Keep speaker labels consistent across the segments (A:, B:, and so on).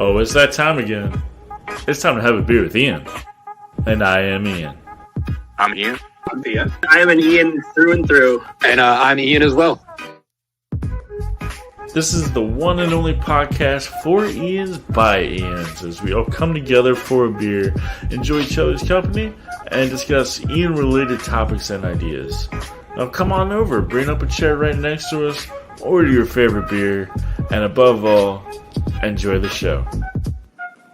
A: Oh, it's that time again. It's time to have a beer with Ian. And I am Ian.
B: I'm Ian.
C: I'm Ian. I am an Ian through and through.
B: And I'm Ian as well.
A: This is the one and only podcast for Ians by Ians, as we all come together for a beer, enjoy each other's company, and discuss Ian-related topics and ideas. Now come on over, bring up a chair right next to us, order your favorite beer, and above all, enjoy the show.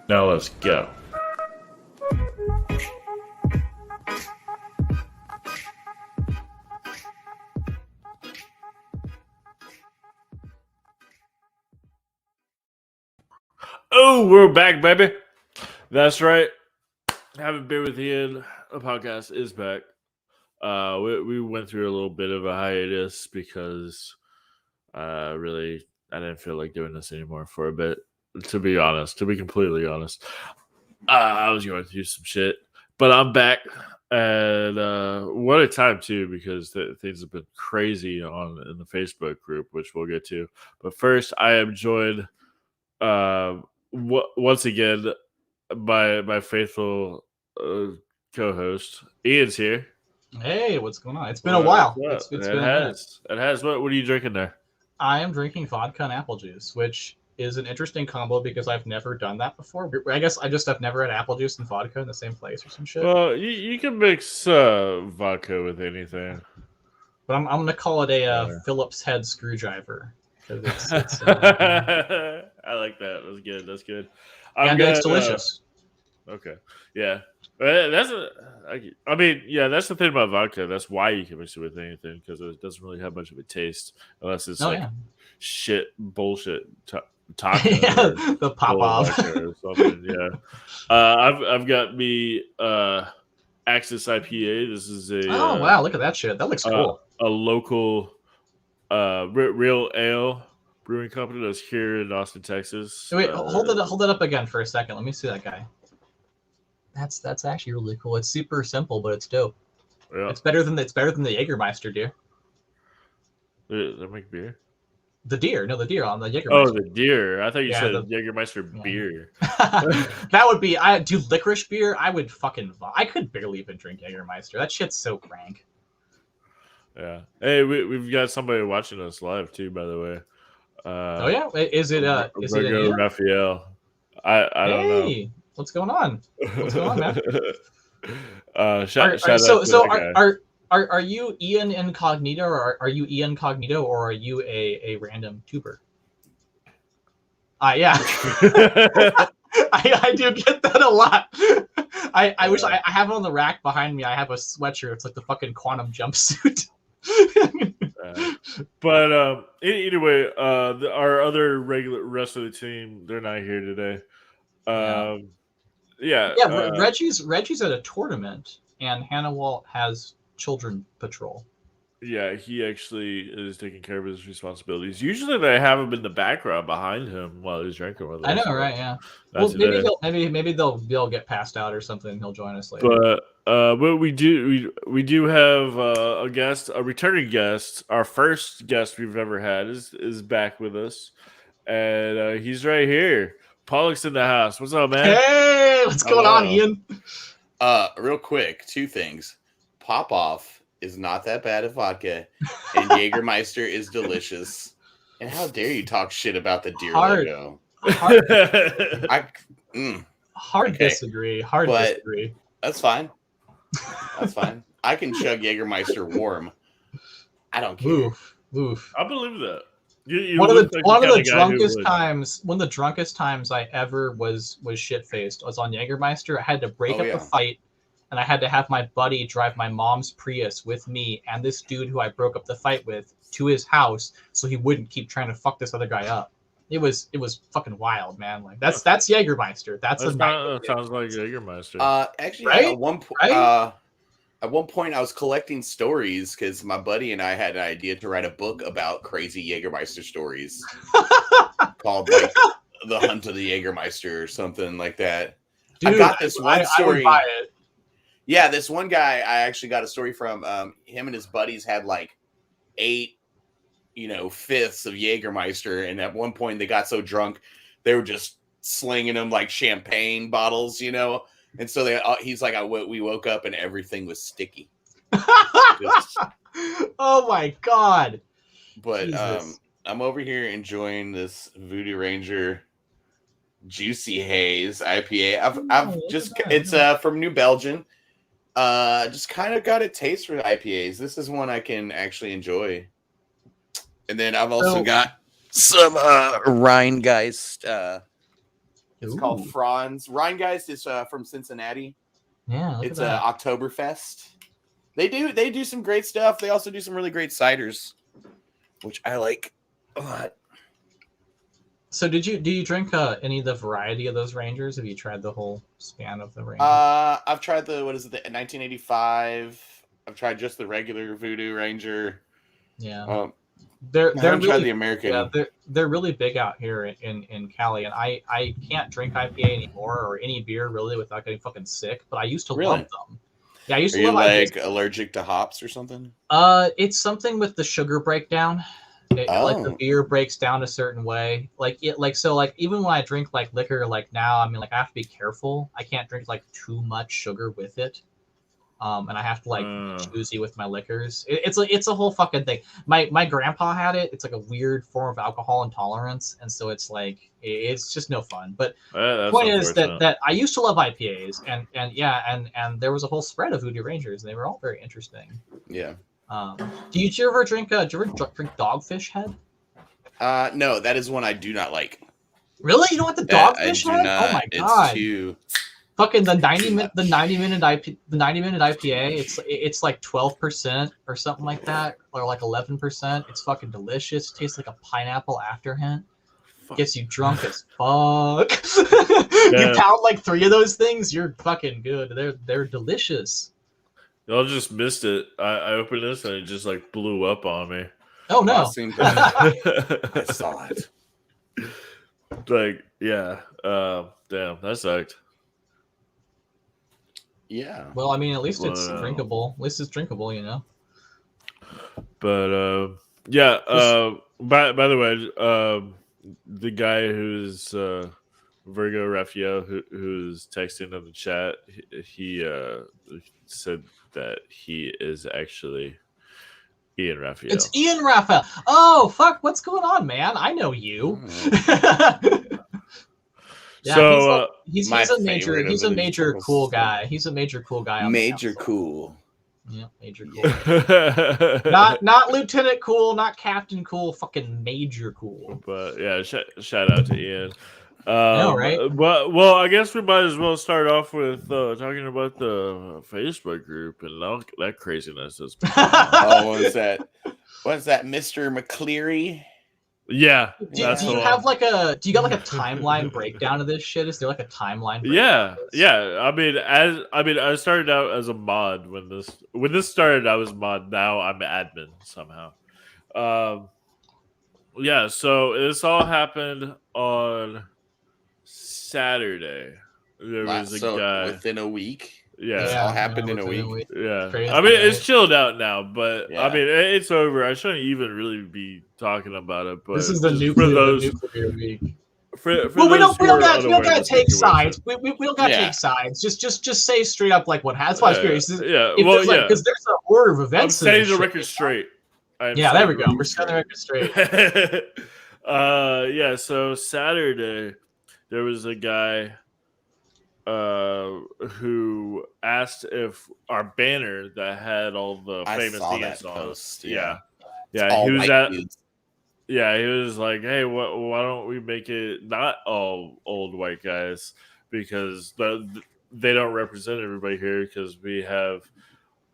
A: Now let's go. Oh, we're back, baby. That's right. Haven't been with Ian. The podcast is back. We went through a little bit of a hiatus because I didn't feel like doing this anymore for a bit. To be completely honest, I was going through some shit, but I'm back, and what a time too, because things have been crazy in the Facebook group, which we'll get to. But first, I am joined once again by my faithful co-host. Ian's here.
D: Hey, what's going on? It's been a while.
A: It has. What are you drinking there?
D: I am drinking vodka and apple juice, which is an interesting combo because I've never done that before. I guess I've never had apple juice and vodka in the same place or some shit.
A: Well, you can mix vodka with anything.
D: But I'm going to call it a Phillips head screwdriver. It's
A: I like that. That's good.
D: It's delicious.
A: Okay. Yeah. That's the thing about vodka. That's why you can mix it with anything, because it doesn't really have much of a taste unless it's shit bullshit taco.
D: Yeah, the pop off
A: or something. Yeah. I've got me Axis IPA. This is a
D: wow, look at that shit. That looks cool.
A: A local real ale brewing company that's here in Austin, Texas.
D: Wait, hold it up again for a second. Let me see that guy. That's actually really cool. It's super simple, but it's dope. Yeah. It's better than the Jägermeister deer.
A: They make beer?
D: The deer on the Jägermeister.
A: Oh, the deer. I thought you said Jägermeister beer.
D: That would be licorice beer. I would I could barely even drink Jägermeister. That shit's so rank.
A: Yeah. Hey, we've got somebody watching us live too, by the way.
D: Oh yeah, is it
A: Raphael? I don't know.
D: What's going on? Man? Are you Ian Incognito, or are you Ian Cognito, or are you a random tuber? Yeah. I do get that a lot. I wish I have it on the rack behind me. I have a sweatshirt. It's like the fucking quantum jumpsuit.
A: But anyway, our other rest of the team, they're not here today.
D: Reggie's at a tournament, and Hannah Walt has children patrol.
A: Yeah, he actually is taking care of his responsibilities. Usually they have him in the background behind him while he's drinking with us.
D: I know, right? Yeah. Well, maybe they'll get passed out or something. And he'll join us later.
A: But we do have a returning guest. Our first guest we've ever had is back with us, and he's right here. Pollock's in the house. What's up, man?
D: Hey, what's going on, Ian?
E: Real quick, two things. Pop Off is not that bad of vodka, and Jägermeister is delicious. And how dare you talk shit about the deer logo?
D: Disagree. Disagree.
E: That's fine. I can chug Jägermeister warm. I don't care.
D: Oof.
A: I believe that.
D: One of the drunkest times I ever was shit faced was on Jägermeister. I had to break up the fight, and I had to have my buddy drive my mom's Prius with me and this dude who I broke up the fight with to his house, so he wouldn't keep trying to fuck this other guy up. It was fucking wild, man. Like that's Jägermeister. That
A: sounds like Jägermeister.
E: Actually,
D: right?
E: At one point, I was collecting stories because my buddy and I had an idea to write a book about crazy Jägermeister stories called like The Hunt of the Jägermeister or something like that. Dude, I got this one story. I would buy it. Yeah, this one guy, I actually got a story from. Him and his buddies had like 8, fifths of Jägermeister, and at one point they got so drunk they were just slinging them like champagne bottles, you know. And so he's like, we woke up and everything was sticky.
D: Oh my god!
E: But
D: Jesus.
E: I'm over here enjoying this Voodoo Ranger Juicy Haze IPA. It's from New Belgium. Just kind of got a taste for IPAs. This is one I can actually enjoy. And then I've also got some Rheingeist. It's called Franz. Rheingeist is from Cincinnati.
D: Yeah,
E: it's Oktoberfest. They do some great stuff. They also do some really great ciders, which I like a lot.
D: So do you drink any of the variety of those Rangers? Have you tried the whole span of the Rangers?
E: I've tried the 1985. I've tried just the regular Voodoo Ranger.
D: Yeah. They're really,
E: tried the American.
D: Yeah, they're really big out here in Cali, and I can't drink IPA anymore or any beer really without getting fucking sick. But I used to love them. Yeah, I used to love.
E: Are you like allergic to hops or something?
D: It's something with the sugar breakdown. Like the beer breaks down a certain way. So even when I drink like liquor, like now, I mean, like I have to be careful. I can't drink like too much sugar with it. And I have to like be choosy with my liquors. It's a whole fucking thing. My grandpa had it. It's like a weird form of alcohol intolerance, and so it's like it's just no fun. But the point is that I used to love IPAs, and there was a whole spread of Voodoo Rangers, and they were all very interesting.
E: Yeah.
D: Do you ever drink? Do you ever drink Dogfish Head?
E: No, that is one I do not like.
D: Really? You don't want the Dogfish Head? Oh my god! Fucking the 90 minute IPA. It's like 12% or something like that, or like 11%. It's fucking delicious. It tastes like a pineapple after hint. Gets you drunk as fuck. You pound like 3 of those things, you're fucking good. They're delicious.
A: Y'all just missed it. I opened this and it just like blew up on me.
D: Oh no!
E: I saw it.
A: Like yeah, damn, that sucked.
E: Yeah.
D: Well, I mean, at least it's drinkable. At least it's drinkable, you know.
A: But yeah. By the way, the guy who's Virgo Raphael, who's texting in the chat, he said that he is actually Ian Raphael.
D: It's Ian Raphael. Oh fuck! What's going on, man? I know you. Yeah, so he's a major cool guy. He's a major cool guy.
E: Major cool.
D: Yeah, major cool. not Lieutenant Cool, not Captain Cool. Fucking Major Cool.
A: But yeah, shout out to Ian.
D: Right?
A: But well, I guess we might as well start off with talking about the Facebook group and all that craziness.
E: What is that? What is that, Mr. McCleary?
A: Yeah.
D: Do you got like a timeline breakdown of this shit? Is there like a timeline?
A: Yeah. I mean, I started out as a mod when this started. I was mod. Now I'm admin somehow. Yeah. So this all happened on Saturday. There was a guy
E: within a week.
A: Yeah,
E: it all happened in a week.
A: Yeah, I mean it's chilled out now, but I mean it's over. I shouldn't even really be talking about it. But
D: this is the nuclear week.
A: For
D: we don't gotta take sides. We don't gotta take sides. Just say straight up like what has. That's why I was curious. Because there's an order of events.
A: I'm setting the record straight.
D: There we go. We're setting the record straight.
A: Yeah. So Saturday, there was a guy who asked if our banner that had all the famous dance on it. He was like, hey, why don't we make it not all old white guys, because they don't represent everybody here, because we have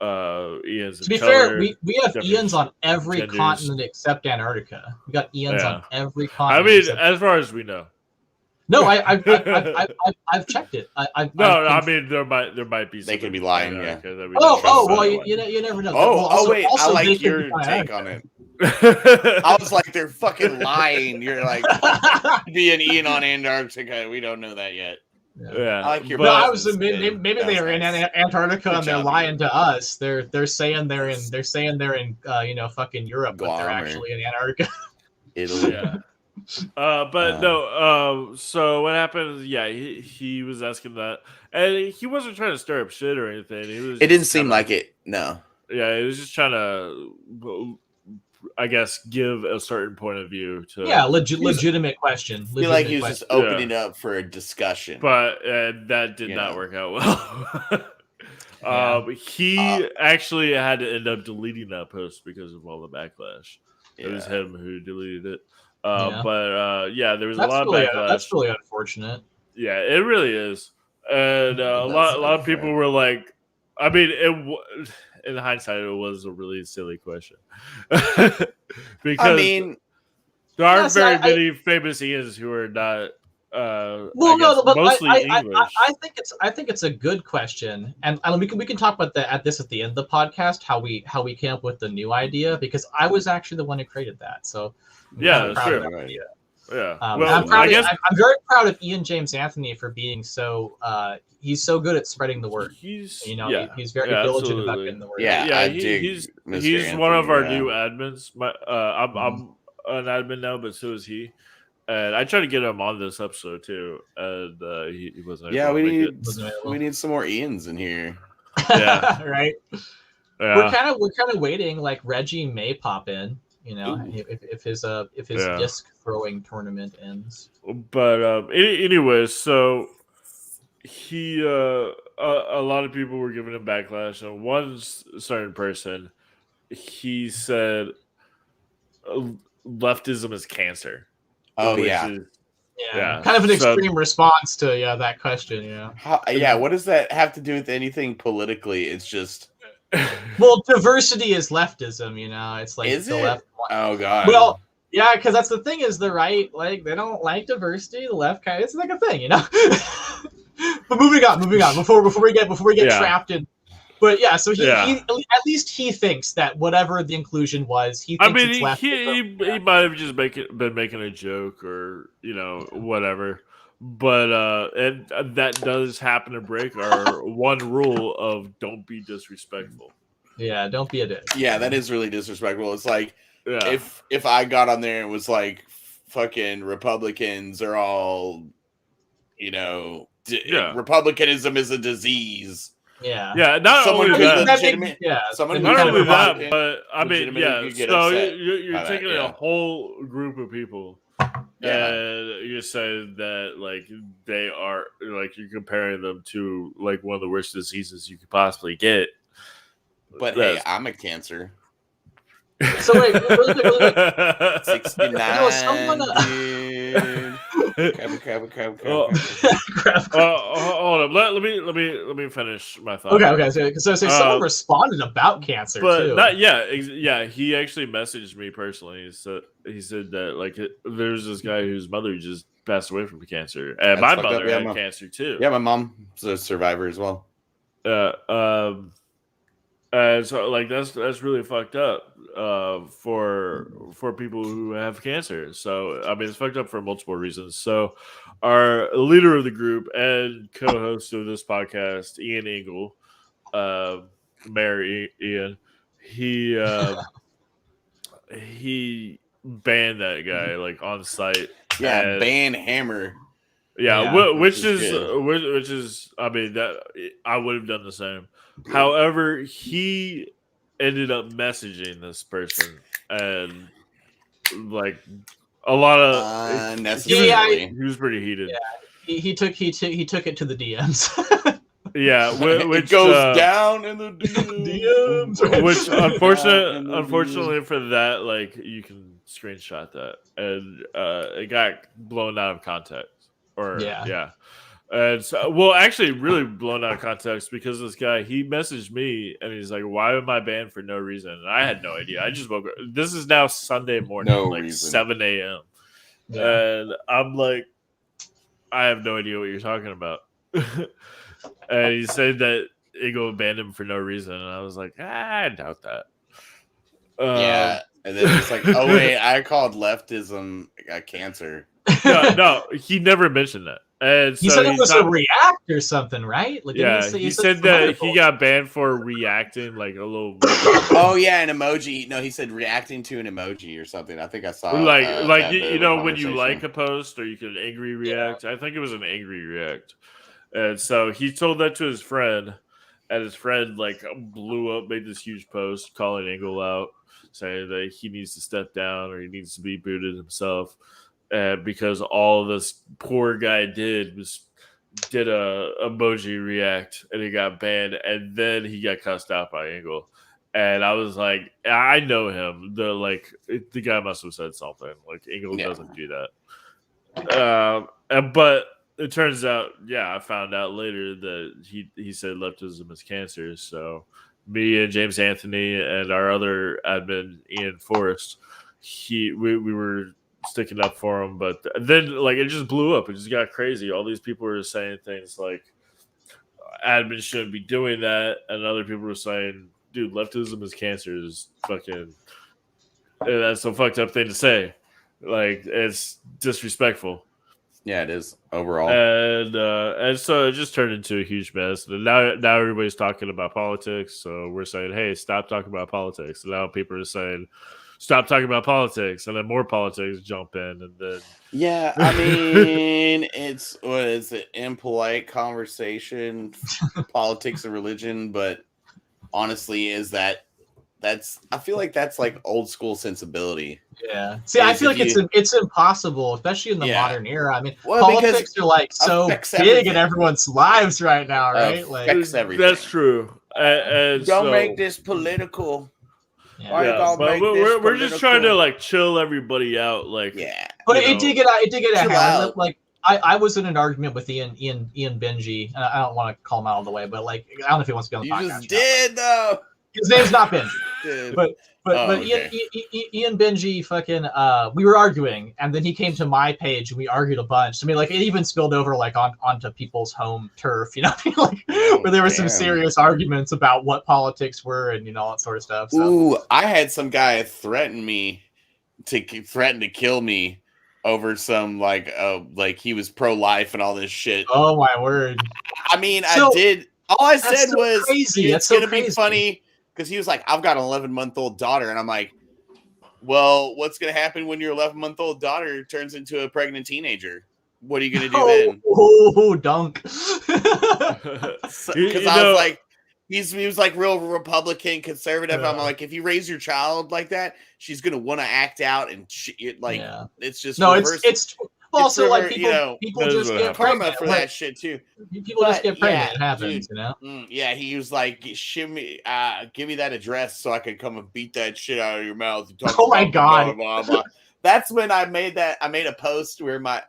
A: Ian's.
D: To be fair, we have Ian's on every continent except Antarctica. We got Ian's on every continent.
A: I mean, as far as we know.
D: No, I've checked it. I
A: mean there might be.
E: They could be lying. Yeah.
D: Well, you never know.
E: Wait, I like your take on it. I was like, they're fucking lying. You're like, being Ian on Antarctica. We don't know that yet.
A: Yeah.
E: I like your.
D: No, I was maybe they are in Antarctica and they're lying to us. They're saying they're in fucking Europe, but they're actually in Antarctica.
E: Italy.
A: Yeah. But no. So what happened? Is, yeah, he was asking that, and he wasn't trying to stir up shit or anything. He was.
E: It didn't seem like it. No.
A: Yeah, he was just trying to, I guess, give a certain point of view to.
D: Yeah, legitimate question.
E: I feel like he was just opening up for a discussion,
A: but that did not work out well. He actually had to end up deleting that post because of all the backlash. It was him who deleted it. But there was a lot of backlash.
D: That's really unfortunate.
A: Yeah, it really is. And a lot of people were like, I mean, in hindsight, it was a really silly question. Because there aren't very many famous Ians who are not. Mostly English.
D: I think it's a good question, and we can talk about that at the end of the podcast how we came up with the new idea, because I was actually the one who created that. So
A: that's true. Yeah,
D: I'm very proud of Ian James Anthony for being so. He's so good at spreading the word. He's very diligent about getting the word.
A: He's one of our new admins. I'm an admin now, but so is he. And I tried to get him on this episode too, and he wasn't.
E: Yeah, we need some more Ians in here.
A: Yeah,
D: right.
A: Yeah.
D: We're kind of waiting. Like Reggie may pop in, if his disc throwing tournament ends.
A: But anyways, so he a lot of people were giving him backlash, and one certain person, he said, leftism is cancer.
E: Oh
D: kind of an extreme response to that question.
E: What does that have to do with anything politically? It's just
D: diversity is leftism. It's like
E: is
D: the
E: it?
D: left.
E: Oh god.
D: Well, yeah, because that's the thing is the right they don't like diversity. The left it's like a thing, But moving on before we get trapped in. But yeah, so he at least he thinks that whatever the inclusion was, he thinks it's left.
A: He might have just been making a joke or whatever. But and that does happen to break our one rule of don't be disrespectful.
D: Yeah, don't be a dick.
E: Yeah, that is really disrespectful. It's like if I got on there and was like, fucking Republicans are all, Republicanism is a disease.
D: Yeah.
A: Not only that,
E: but
A: I mean, So you're taking a whole group of people, and you're saying that like they are like you're comparing them to like one of the worst diseases you could possibly get.
E: But hey, I'm a cancer.
D: So wait, really quick.
E: 69.
A: Hold up. Let me finish my thought.
D: Okay. So someone responded about cancer too.
A: He actually messaged me personally. So he said that like there's this guy whose mother just passed away from cancer, and my mother had cancer too.
E: Yeah, my mom's a survivor as well.
A: And so like that's really fucked up for people who have cancer. So I mean it's fucked up for multiple reasons. So our leader of the group and co-host of this podcast, Ian Engel, Mayor Ian, he banned that guy like on site.
E: Yeah, ban hammer.
A: Which is I mean that I would have done the same. However, he ended up messaging this person and like a lot of
E: unnecessarily.
A: He was pretty heated.
D: Yeah, he took it to the DMs.
A: Which
E: goes down in the DMs.
A: Which unfortunately for that, like you can screenshot that, and it got blown out of context. And so, actually, really blown out of context because this guy, he messaged me and he's like, "Why am I banned for no reason?" And I had no idea. I just woke up. This is now Sunday morning, 7 a.m. Yeah. And I'm like, I have no idea what you're talking about. And he said that Eagle banned him for no reason, and I was like, I doubt that.
E: And then it's like, oh wait, I called leftism a cancer.
A: No, he never mentioned that. And
D: he
A: so
D: said it was a react or something, right? Like,
A: yeah, he said that he got banned for reacting like a little.
E: Oh yeah, an emoji. No, he said reacting to an emoji or something. I think I saw
A: like
E: that
A: you know when you like a post or you can angry react.
D: Yeah.
A: I think it was an angry react, and so he told that to his friend, and his friend like blew up, made this huge post calling Engel out, saying that he needs to step down or he needs to be booted himself, because all this poor guy did a emoji react and he got banned, and then he got cussed out by Engel. And I was like, I know him. The guy must have said something. Like Engel doesn't do that. But it turns out, I found out later that he said leftism is cancer. So me and James Anthony and our other admin Ian Forrest, we were sticking up for him, but then like it just blew up. It just got crazy. All these people were saying things like admin shouldn't be doing that, and other people were saying, dude, leftism is cancer is fucking, that's a fucked up thing to say. Like, it's disrespectful.
E: Yeah, it is overall.
A: And so it just turned into a huge mess. And now everybody's talking about politics. So we're saying, hey, stop talking about politics. And now people are saying, stop talking about politics. And then more politics jump in. And then
E: I mean, it's impolite conversation, politics and religion, but honestly, I feel like that's like old school sensibility.
D: Yeah. See, I feel like it's impossible, especially in the modern era. I mean, politics are like so big in everyone's lives right now, right? Like
E: everything.
A: That's true.
E: Don't make this political.
A: Yeah, but we're just trying to like chill everybody out, like
D: But it did get a hand. Like I was in an argument with Ian Benji. I don't want to call him out all the way, but like I don't know if he wants to be on the podcast.
E: You just did though.
D: His name's not Benji, but okay. Ian Benji fucking we were arguing, and then he came to my page and we argued a bunch. I mean, like it even spilled over like onto people's home turf, you know, like where there were some serious arguments about what politics were and all that sort of stuff. So.
E: Ooh, I had some guy threaten to kill me over some like he was pro-life and all this shit.
D: Oh my word!
E: I mean, I did. All I said was
D: crazy.
E: It's gonna be funny. Because he was like, I've got an 11-month-old daughter. And I'm like, well, what's going to happen when your 11-month-old daughter turns into a pregnant teenager? What are you going to do then?
D: Oh, dunk.
E: Because I was like, he was like real Republican, conservative. I'm like, if you raise your child like that, she's going to want to act out. And it's just
D: it's also like people just get
E: karma for that shit too.
D: People just get pregnant. It happens,
E: he was like, "Shimmy, give me that address so I can come and beat that shit out of your mouth." And talk
D: oh my god!
E: Blah, blah, blah. That's when I made that. I made a post where my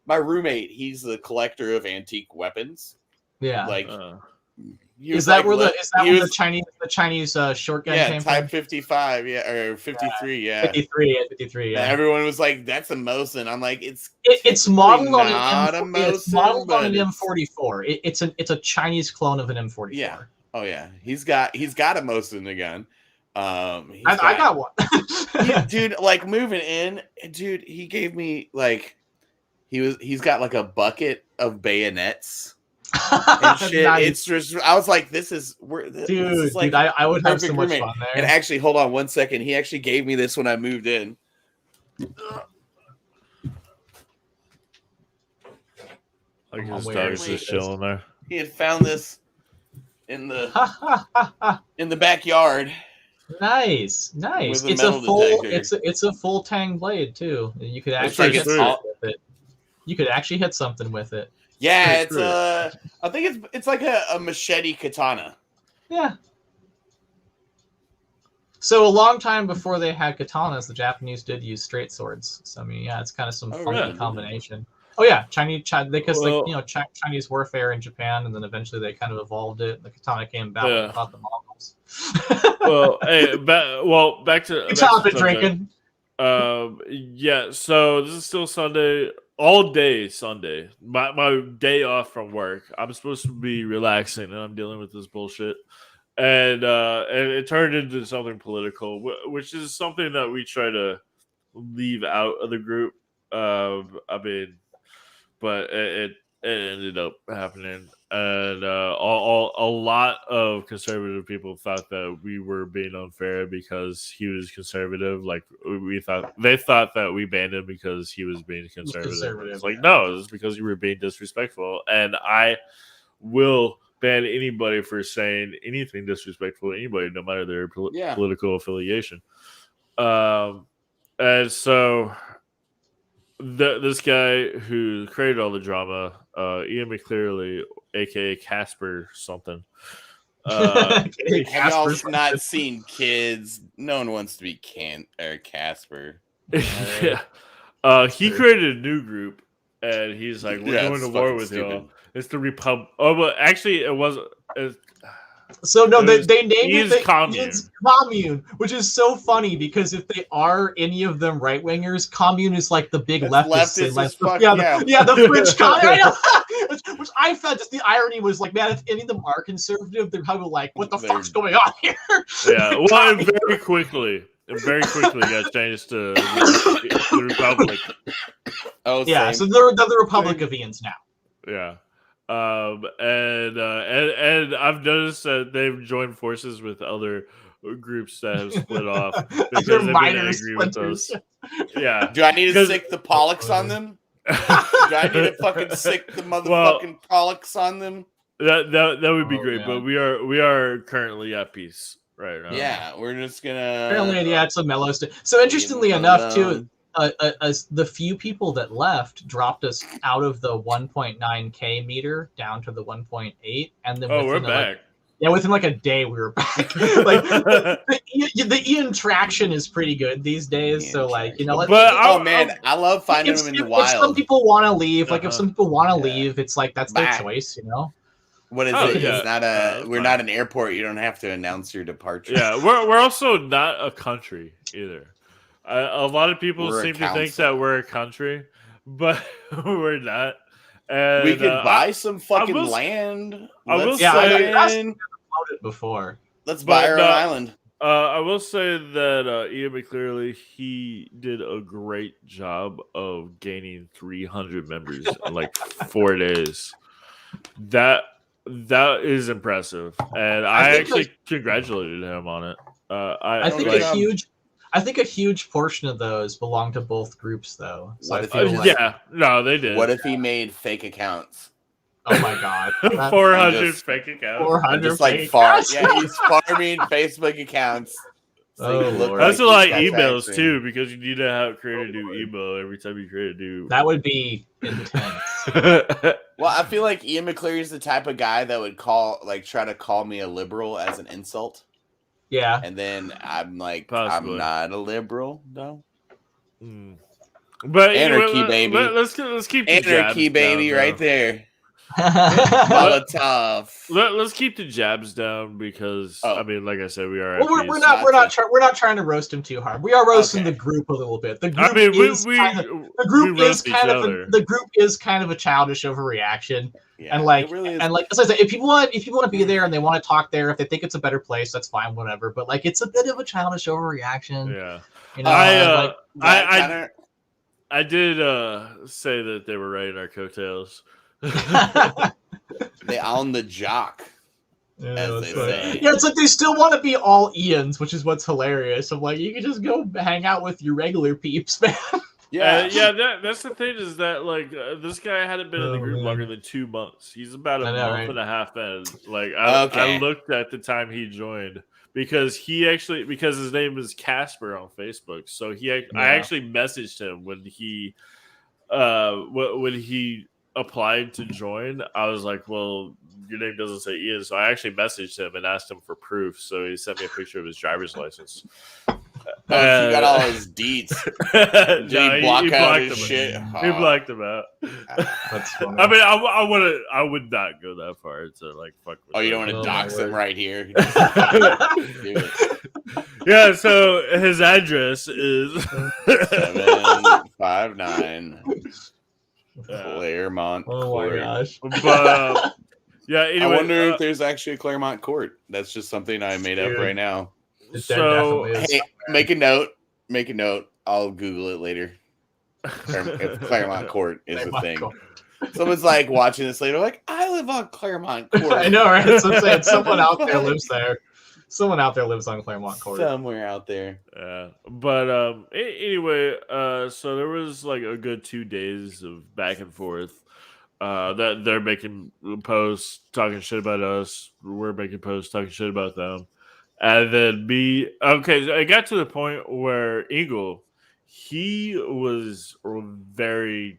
E: roommate, he's the collector of antique weapons.
D: Yeah,
E: like.
D: Is that where the Chinese shotgun came from?
E: Type 55, or 53,
D: 53, yeah.
E: Everyone was like, "That's a Mosin." I'm like, it's
D: modeled on an
E: M44.
D: It's a Chinese clone of an M44.
E: Yeah. Oh yeah. He's got a Mosin again.
D: I got one.
E: Dude, like moving in, dude, he gave me like he's got like a bucket of bayonets. And shit. Nice. It's just I was like, this is
D: I would have so much fun there.
E: And actually, hold on 1 second. He actually gave me this when I moved in.
A: Like his dog's just chilling there.
E: He had found this in the backyard.
D: Nice. It's a full tang blade too. You could actually hit something with it. You could actually hit something with it.
E: Yeah, I think it's like a machete katana.
D: Yeah. So a long time before they had katanas, the Japanese did use straight swords. So I mean, it's kind of some funky combination. Oh yeah, Chinese warfare in Japan, and then eventually they kind of evolved it. The katana came back and fought the Mongols.
A: Well, hey, back to
D: drinking.
A: So this is still Sunday. All day Sunday, my day off from work. I'm supposed to be relaxing, and I'm dealing with this bullshit. And it turned into something political, which is something that we try to leave out of the group. I mean, but it ended up happening, and a lot of conservative people thought that we were being unfair because he was conservative. Like they thought that we banned him because he was being conservative. It's like no, it's because you were being disrespectful, and I will ban anybody for saying anything disrespectful to anybody, no matter their political affiliation. And so this guy who created all the drama, Ian McClearly, aka Casper something.
E: Have y'all not seen Kids? No one wants to be Casper.
A: Yeah. He created a new group, and he's like, "We're going to war with y'all." It's the Republic. Oh, but actually, it wasn't.
D: So no, they named it the
A: Commune,
D: which is so funny because if they are any of them right wingers, Commune is like the big leftist. The French Commune. Which I found just the irony was like, man, if any of them are conservative, they're probably like, what the fuck's going on here?
A: Yeah, well, and very quickly got changed to the Republic.
D: Oh, yeah, so they're the Republic of Ian's now.
A: Yeah. And I've noticed that they've joined forces with other groups that have split off because they've been angry with us. Yeah.
E: Do I need to sick the Pollocks on them? Do I need to fucking sick the motherfucking Pollocks on them?
A: That would be great, but we are currently at peace right now.
E: Yeah, we're just gonna.
D: Apparently, yeah, it's a mellow state. So interestingly enough, too. The few people that left dropped us out of the 1.9K meter down to the 1.8, and then
A: we're back.
D: Within like a day we were back. Like the Ian traction is pretty good these days. So like
E: I love finding them in the wild.
D: If some people want to leave, if some people want to leave, it's like that's their choice,
E: What is it? Yeah. It's not we're not an airport. You don't have to announce your departure.
A: Yeah, we're also not a country either. A lot of people seem to think that we're a country, but we're not. And
E: we could buy some fucking land.
A: I will say
D: before.
E: Let's buy our own island.
A: I will say that Ian McClearly, he did a great job of gaining 300 members in like 4 days. That is impressive, and I actually congratulated him on it.
D: I think a huge portion of those belong to both groups, though. So
A: they did.
E: What if he made fake accounts?
D: Oh my god,
A: 400 fake accounts.
D: 400
E: just like he's farming Facebook accounts.
D: So Lord.
A: That's a lot of emails too, because you need to create a new email every time you create a new.
D: That would be intense.
E: Well, I feel like Ian McCleary is the type of guy that would try to call me a liberal as an insult.
D: Yeah,
E: and then I'm like,
A: Possibly.
E: I'm not a liberal, no.
A: But
E: anarchy, baby.
A: Let's keep the
E: anarchy, baby,
A: down,
E: right there. Molotov.
A: Let's keep the jabs down because I mean, like I said, we are.
D: Well, we're not trying to roast him too hard. We are roasting the group a little bit. The group the group is kind of a childish overreaction. Yeah, and like as I said, if people want to be there and they want to talk there, if they think it's a better place, that's fine, whatever. But like, it's a bit of a childish overreaction.
A: Yeah, I did say that they were riding our coattails.
E: They own the jock, as they say.
D: Yeah, it's like they still want to be all Ians, which is what's hilarious. I'm like, you can just go hang out with your regular peeps, man.
A: Yeah, that's the thing is that like this guy hadn't been in the group longer than 2 months. He's about a month and a half in. Like I looked at the time he joined because his name is Casper on Facebook. So I actually messaged him when he applied to join. I was like, well, your name doesn't say Ian, so I actually messaged him and asked him for proof. So he sent me a picture of his driver's license.
E: He got all his deeds. Did he block out his shit?
A: He blocked him out.
D: That's funny.
A: I mean, I would not go that far to like fuck with
E: you don't want to dox him right here.
A: Yeah, so his address is
E: 759 Claremont Court.
D: Oh my gosh.
A: But anyway,
E: I wonder if there's actually a Claremont Court. That's just something I made up right now.
A: So
E: hey, make a note. I'll Google it later. If Claremont Court is a thing. Someone's like watching this later, like, I live on Claremont Court.
D: I know, right? That's what I'm saying. Someone out there lives there. Someone out there lives on Claremont Court.
E: Somewhere out there.
A: But anyway, so there was like a good 2 days of back and forth. That they're making posts talking shit about us. We're making posts talking shit about them. And then so it got to the point where Eagle, he was very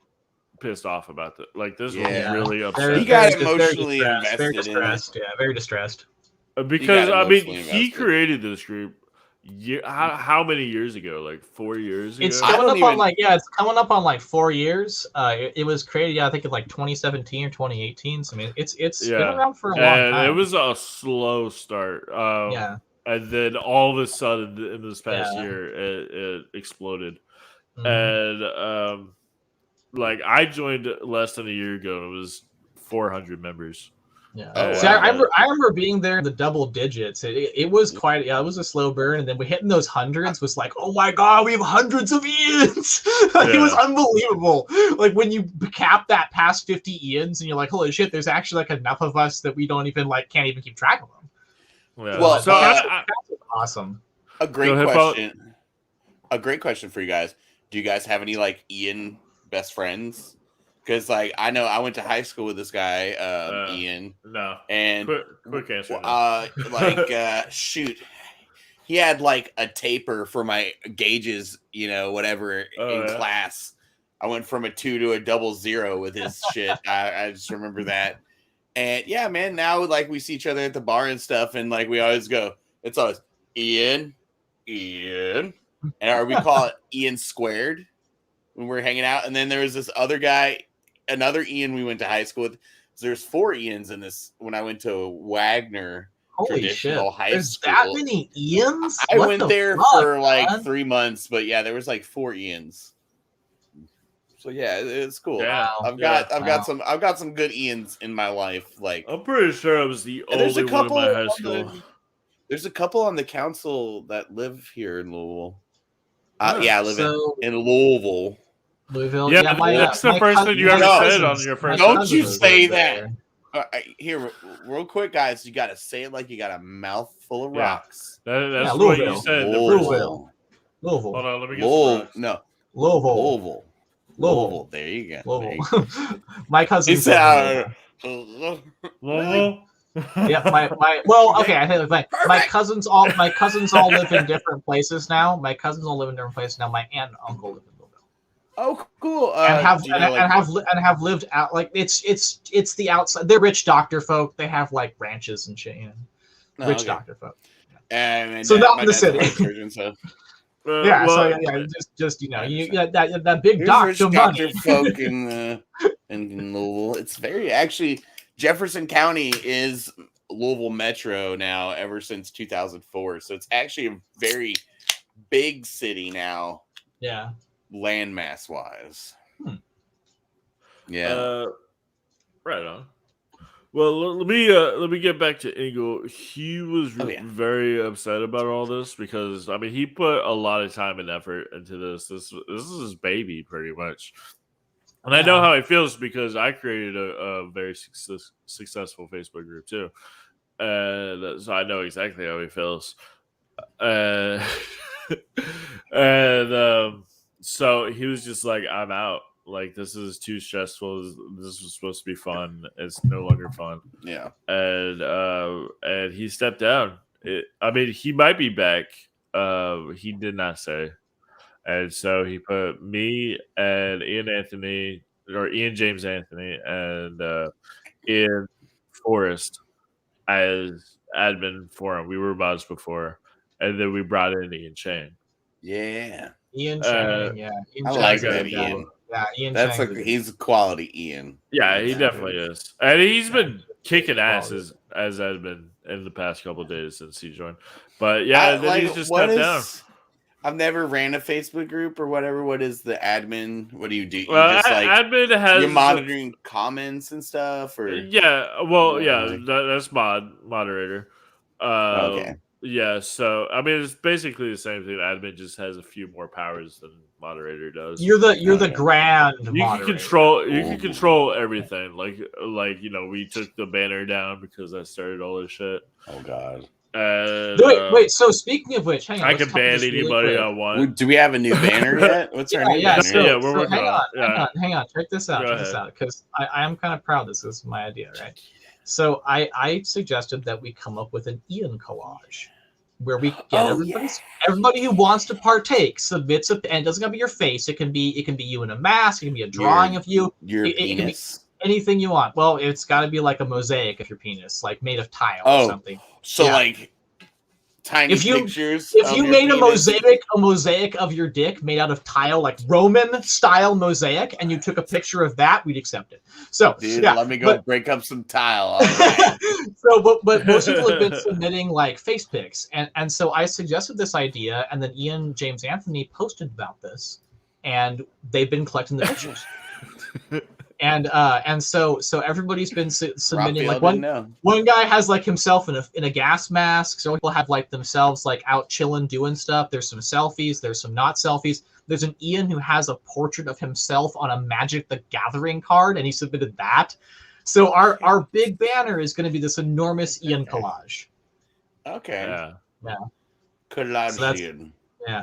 A: pissed off about it. Like, this was really upset.
E: He got emotionally invested
D: very distressed.
E: in it.
D: Yeah, very distressed.
A: Because he created this group. How many years ago? Like 4 years ago.
D: It's coming up on like 4 years. It was created, I think, in like 2017 or 2018. So I mean, it's been around for a long time.
A: It was a slow start. And then all of a sudden, in this past year, it exploded. Mm-hmm. And like, I joined less than a year ago, and it was 400 members.
D: Yeah. I remember being there in the double digits. It was quite. Yeah, it was a slow burn, and then we hitting those hundreds was like, oh my god, we have hundreds of Ians. It was unbelievable. Like, when you cap that past 50 Ians, and you're like, holy shit, there's actually like enough of us that we don't even can't even keep track of them.
A: Yeah.
E: Well,
D: so that's awesome.
E: A great question. A great question for you guys. Do you guys have any like Ian best friends? Because I know I went to high school with this guy, Ian.
A: No.
E: And
A: quick answer.
E: Shoot, he had like a taper for my gauges, whatever in class. I went from a 2 to a 00 with his shit. I just remember that. And yeah, man, now we see each other at the bar and stuff, and we always go, it's always Ian, or we call it Ian squared when we're hanging out. And then there was this other guy, another Ian we went to high school with. So there's 4 Ians in this when I went to Wagner traditional high school.
D: There's that many Ians?
E: I went there for 3 months, but yeah, there was 4 Ians. So yeah, it's cool.
A: Yeah.
E: I've got some good Ians in my life.
A: I'm pretty sure I was the only one in my high school.
E: There's a couple on the council that live here in Louisville. I live in Louisville.
A: Yeah, that's the first thing you ever said on your first.
E: Don't you say that. Here, real quick, guys. You got to say it like you got a mouth full of rocks.
A: That's what you said.
D: Louisville.
A: Hold on, let me get
E: Louisville. There you go.
D: Louisville. My cousin
E: said
A: Louisville.
D: Yeah, my cousins all live in different places now. My aunt and uncle live in Louisville.
E: Oh, cool!
D: And have lived out it's the outside. They're rich doctor folk. They have ranches and shit. Doctor folk.
E: And
D: so not in the city. You got that big doctor money.
E: Folk in Louisville. It's very actually. Jefferson County is Louisville Metro now ever since 2004. So it's actually a very big city now.
D: Yeah.
E: Landmass wise. Yeah.
A: Right on. Well, let me get back to Ingle. He was very upset about all this because he put a lot of time and effort into this. This is his baby pretty much. And I know how he feels because I created a very successful Facebook group too. And so I know exactly how he feels. So he was just like, I'm out. This is too stressful. This was supposed to be fun. It's no longer fun.
E: Yeah.
A: And he stepped down. He might be back. He did not say. And so he put me and Ian James Anthony and Ian Forrest as admin for him. We were mods before. And then we brought in Ian Chang.
E: Yeah.
D: Ian Chang, Ian
E: I like that, Ian.
D: Yeah, Ian
E: he's a quality Ian.
A: Yeah, he definitely is. And he's been kicking ass as admin in the past couple of days since he joined. But yeah, then he's just stepped down.
E: I've never ran a Facebook group or whatever. What is the admin? What do you do?
A: Admin has
E: you're monitoring comments and stuff, or
A: that's moderator.
E: Okay.
A: Yeah, so I mean, it's basically the same thing. Admin just has a few more powers than moderator does.
D: You're the grand moderator.
A: You can control everything. Like we took the banner down because I started all this shit.
E: Oh god.
D: Wait. So speaking of which, hang on.
A: I can ban anybody I want.
E: Do we have a new banner yet? What's our new banner?
A: Yeah, we're working on it.
D: Hang on. Check this out. Because I am kind of proud this is my idea, right? So I suggested that we come up with an Ian collage where we get everybody who wants to partake submits and it doesn't have to be your face. It can be you in a mask. It can be a drawing of you.
E: Your
D: penis.
E: It can be
D: anything you want. Well, it's got to be like a mosaic of your penis, like made of tile or something.
E: So like tiny pictures.
D: If you made a mosaic of your dick made out of tile, like Roman style mosaic, and you took a picture of that, we'd accept it. So,
E: let me go break up some tile. Right.
D: But most people have been submitting like face pics, and so I suggested this idea, and then Ian James Anthony posted about this, and they've been collecting the pictures. And so everybody's been submitting. Like one guy has like himself in a gas mask. So people have like themselves like out chilling doing stuff. There's some selfies. There's some not selfies. There's an Ian who has a portrait of himself on a Magic the Gathering card, and he submitted that. So our big banner is going to be this enormous Ian collage.
E: Okay.
D: Yeah.
E: Collage.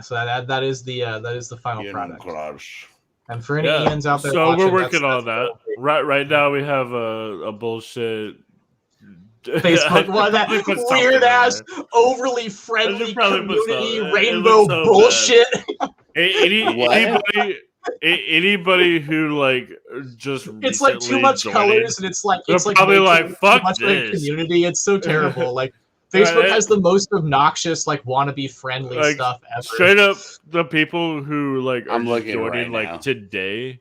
D: So that is the final
E: Ian
D: product.
E: Collage.
D: And for any Ians out there,
A: so we're working on that. Right now, we have a bullshit
D: Facebook one, that weird ass, overly friendly community rainbow bullshit.
A: Anybody who like just
D: it's like too much colors, and it's
A: probably like fuck
D: much this community. It's so terrible. Like Facebook has the most obnoxious, like, wannabe friendly stuff ever.
A: Straight up, the people who like are
E: right
A: joining
E: now.
A: Today,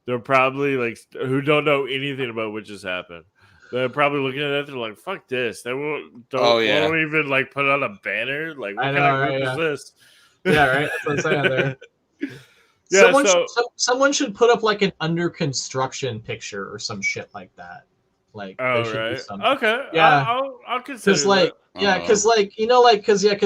A: they're probably like who don't know anything about what just happened. They're probably looking at it. They're like, "Fuck this!" They won't even like put on a banner. Like, what kind of group is this?
D: Yeah, right. That's what I'm saying there. Someone should put up like an under construction picture or some shit like that. Like,
A: okay, yeah, I'll consider.
D: Because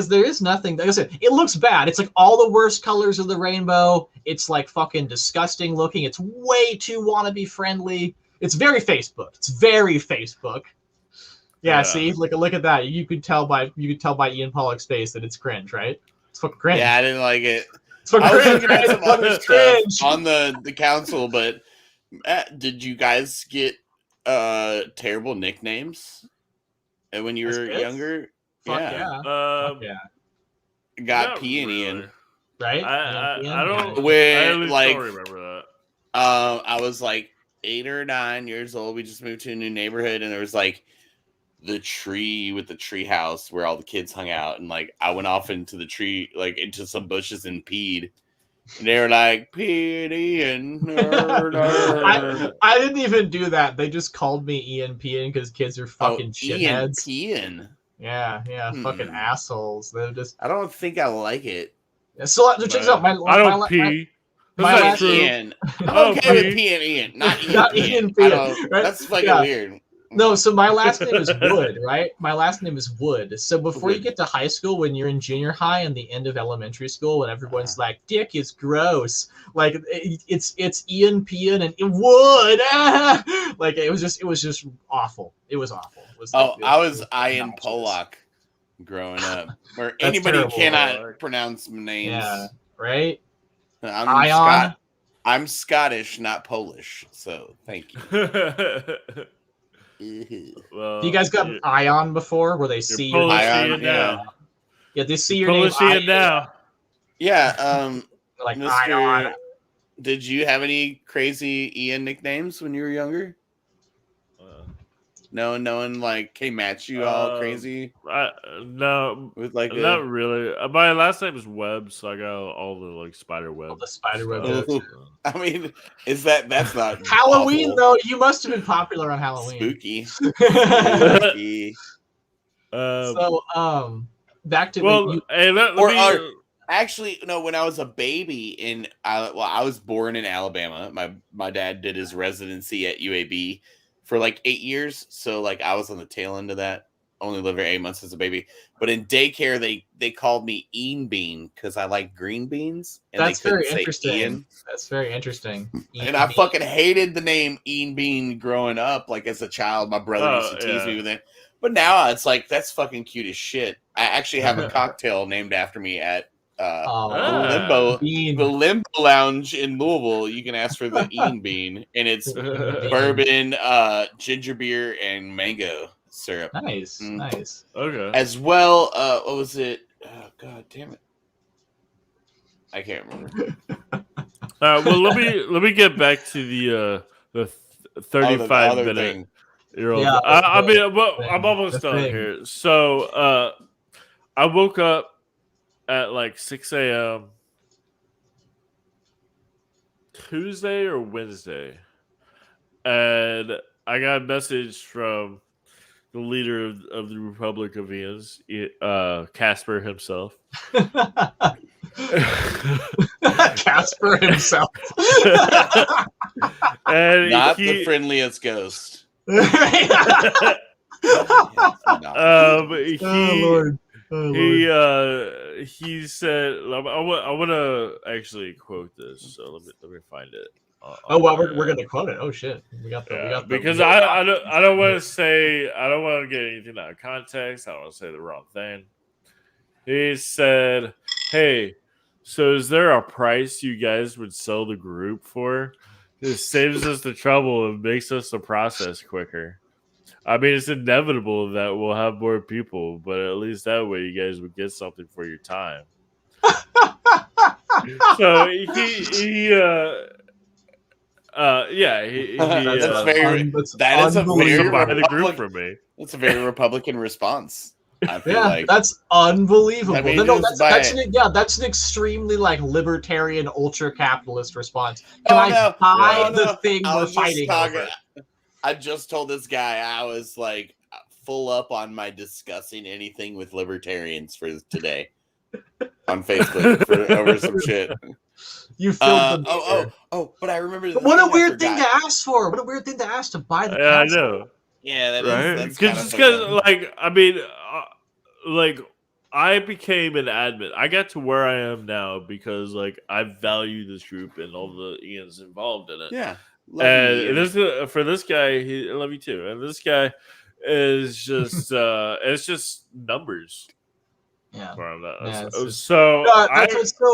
D: there is nothing. Like I said, it looks bad. It's like all the worst colors of the rainbow. It's like fucking disgusting looking. It's way too wannabe friendly. It's very Facebook. Yeah, see, look at that. You could tell by Ian Pollock's face that it's cringe, right? It's fucking cringe.
E: Yeah, I didn't like it.
D: It's fucking cringe.
E: I was looking at some other stuff on the council, but did you guys get terrible nicknames when you were younger?
D: Fuck yeah.
E: Got P and Ian.
D: Right?
A: I don't
E: remember
A: that.
E: I was like 8 or 9 years old. We just moved to a new neighborhood, and there was like the tree with the tree house where all the kids hung out, and like I went off into the tree, like into some bushes and peed. And they were like, P and
D: I didn't even do that. They just called me Ian Peeing because kids are fucking shitheads.
E: Ian Peeing.
D: Yeah, fucking assholes. They're just.
E: I don't think I like it.
D: So check this out.
A: I don't pee.
E: That's Ian. I'm okay with P and Ian, not Ian Peeing. Right? That's fucking weird.
D: No, so my last name is Wood, right? My last name is Wood. So before you get to high school, when you're in junior high and the end of elementary school, when everyone's like, "Dick is gross," like it's Ian Peeing and Wood. Like it was just awful. It was awful.
E: I was Ian Pollock growing up, where anybody cannot pronounce names.
D: Yeah, right.
E: I'm Scottish, not Polish. So thank you.
D: Well, you guys got Ion before, where they see your
E: Ion?
D: Yeah, they see your name Ion
A: now.
E: Yeah,
D: like
E: Mr.
D: Ion.
E: Did you have any crazy Ian nicknames when you were younger? No one like came at you all crazy.
A: No,
E: with like
A: not really. My last name is Webb, so I got all the like spider web.
D: The spider web.
E: I mean, that's not
D: Halloween
E: awful.
D: though? You must have been popular on Halloween.
E: Spooky.
D: So back to
E: actually no. When I was a baby I was born in Alabama. My dad did his residency at UAB for like 8 years, so like I was on the tail end of that. only lived there 8 months as a baby. But in daycare, they called me Ian Bean because I like green beans. And
D: That's
E: they
D: very
E: couldn't say
D: interesting.
E: Ian.
D: That's very interesting.
E: And I fucking hated the name Ian Bean growing up. Like as a child, my brother used to tease me with it. But now it's like, that's fucking cute as shit. I actually have a cocktail named after me at the Limbo Lounge in Louisville. You can ask for the Ian Bean, and it's bourbon, ginger beer, and mango syrup.
D: Nice.
A: Okay.
E: As well, what was it? Oh, God damn it! I can't remember.
A: Well, let me get back to the 35-minute.
E: Thing.
A: Yeah, I'm almost done here. So, I woke up at like 6 a.m. Tuesday or Wednesday, and I got a message from the leader of the Republic of Ians, Casper himself.
D: Casper himself.
E: And not the friendliest ghost.
A: Lord. He said, I want to actually quote this, so let me find it.
D: We're gonna quote it. Oh shit, we got
A: because I don't want to get anything out of context. I don't want to say the wrong thing. He said, "Hey, so is there a price you guys would sell the group for? This saves us the trouble and makes us the process quicker. I mean, it's inevitable that we'll have more people, but at least that way you guys would get something for your time." So
E: that's a very
A: group for me.
E: That's a very Republican response. I feel like
D: that's unbelievable.
E: I mean,
D: that's an extremely like libertarian, ultra capitalist response. Can I buy the thing we're fighting over?
E: I just told this guy I was like full up on my discussing anything with libertarians for today on Facebook over some shit.
D: You filled
E: but I remember.
D: What a weird thing to ask for! What a weird thing to ask to buy the.
A: I know.
E: Yeah,
A: that's because like I mean, like I became an admin. I got to where I am now because like I value this group and all the Ians involved in it.
E: Yeah.
A: And for this guy, I love you too. And this guy is just it's just numbers.
D: Yeah.
A: So
D: that's what's so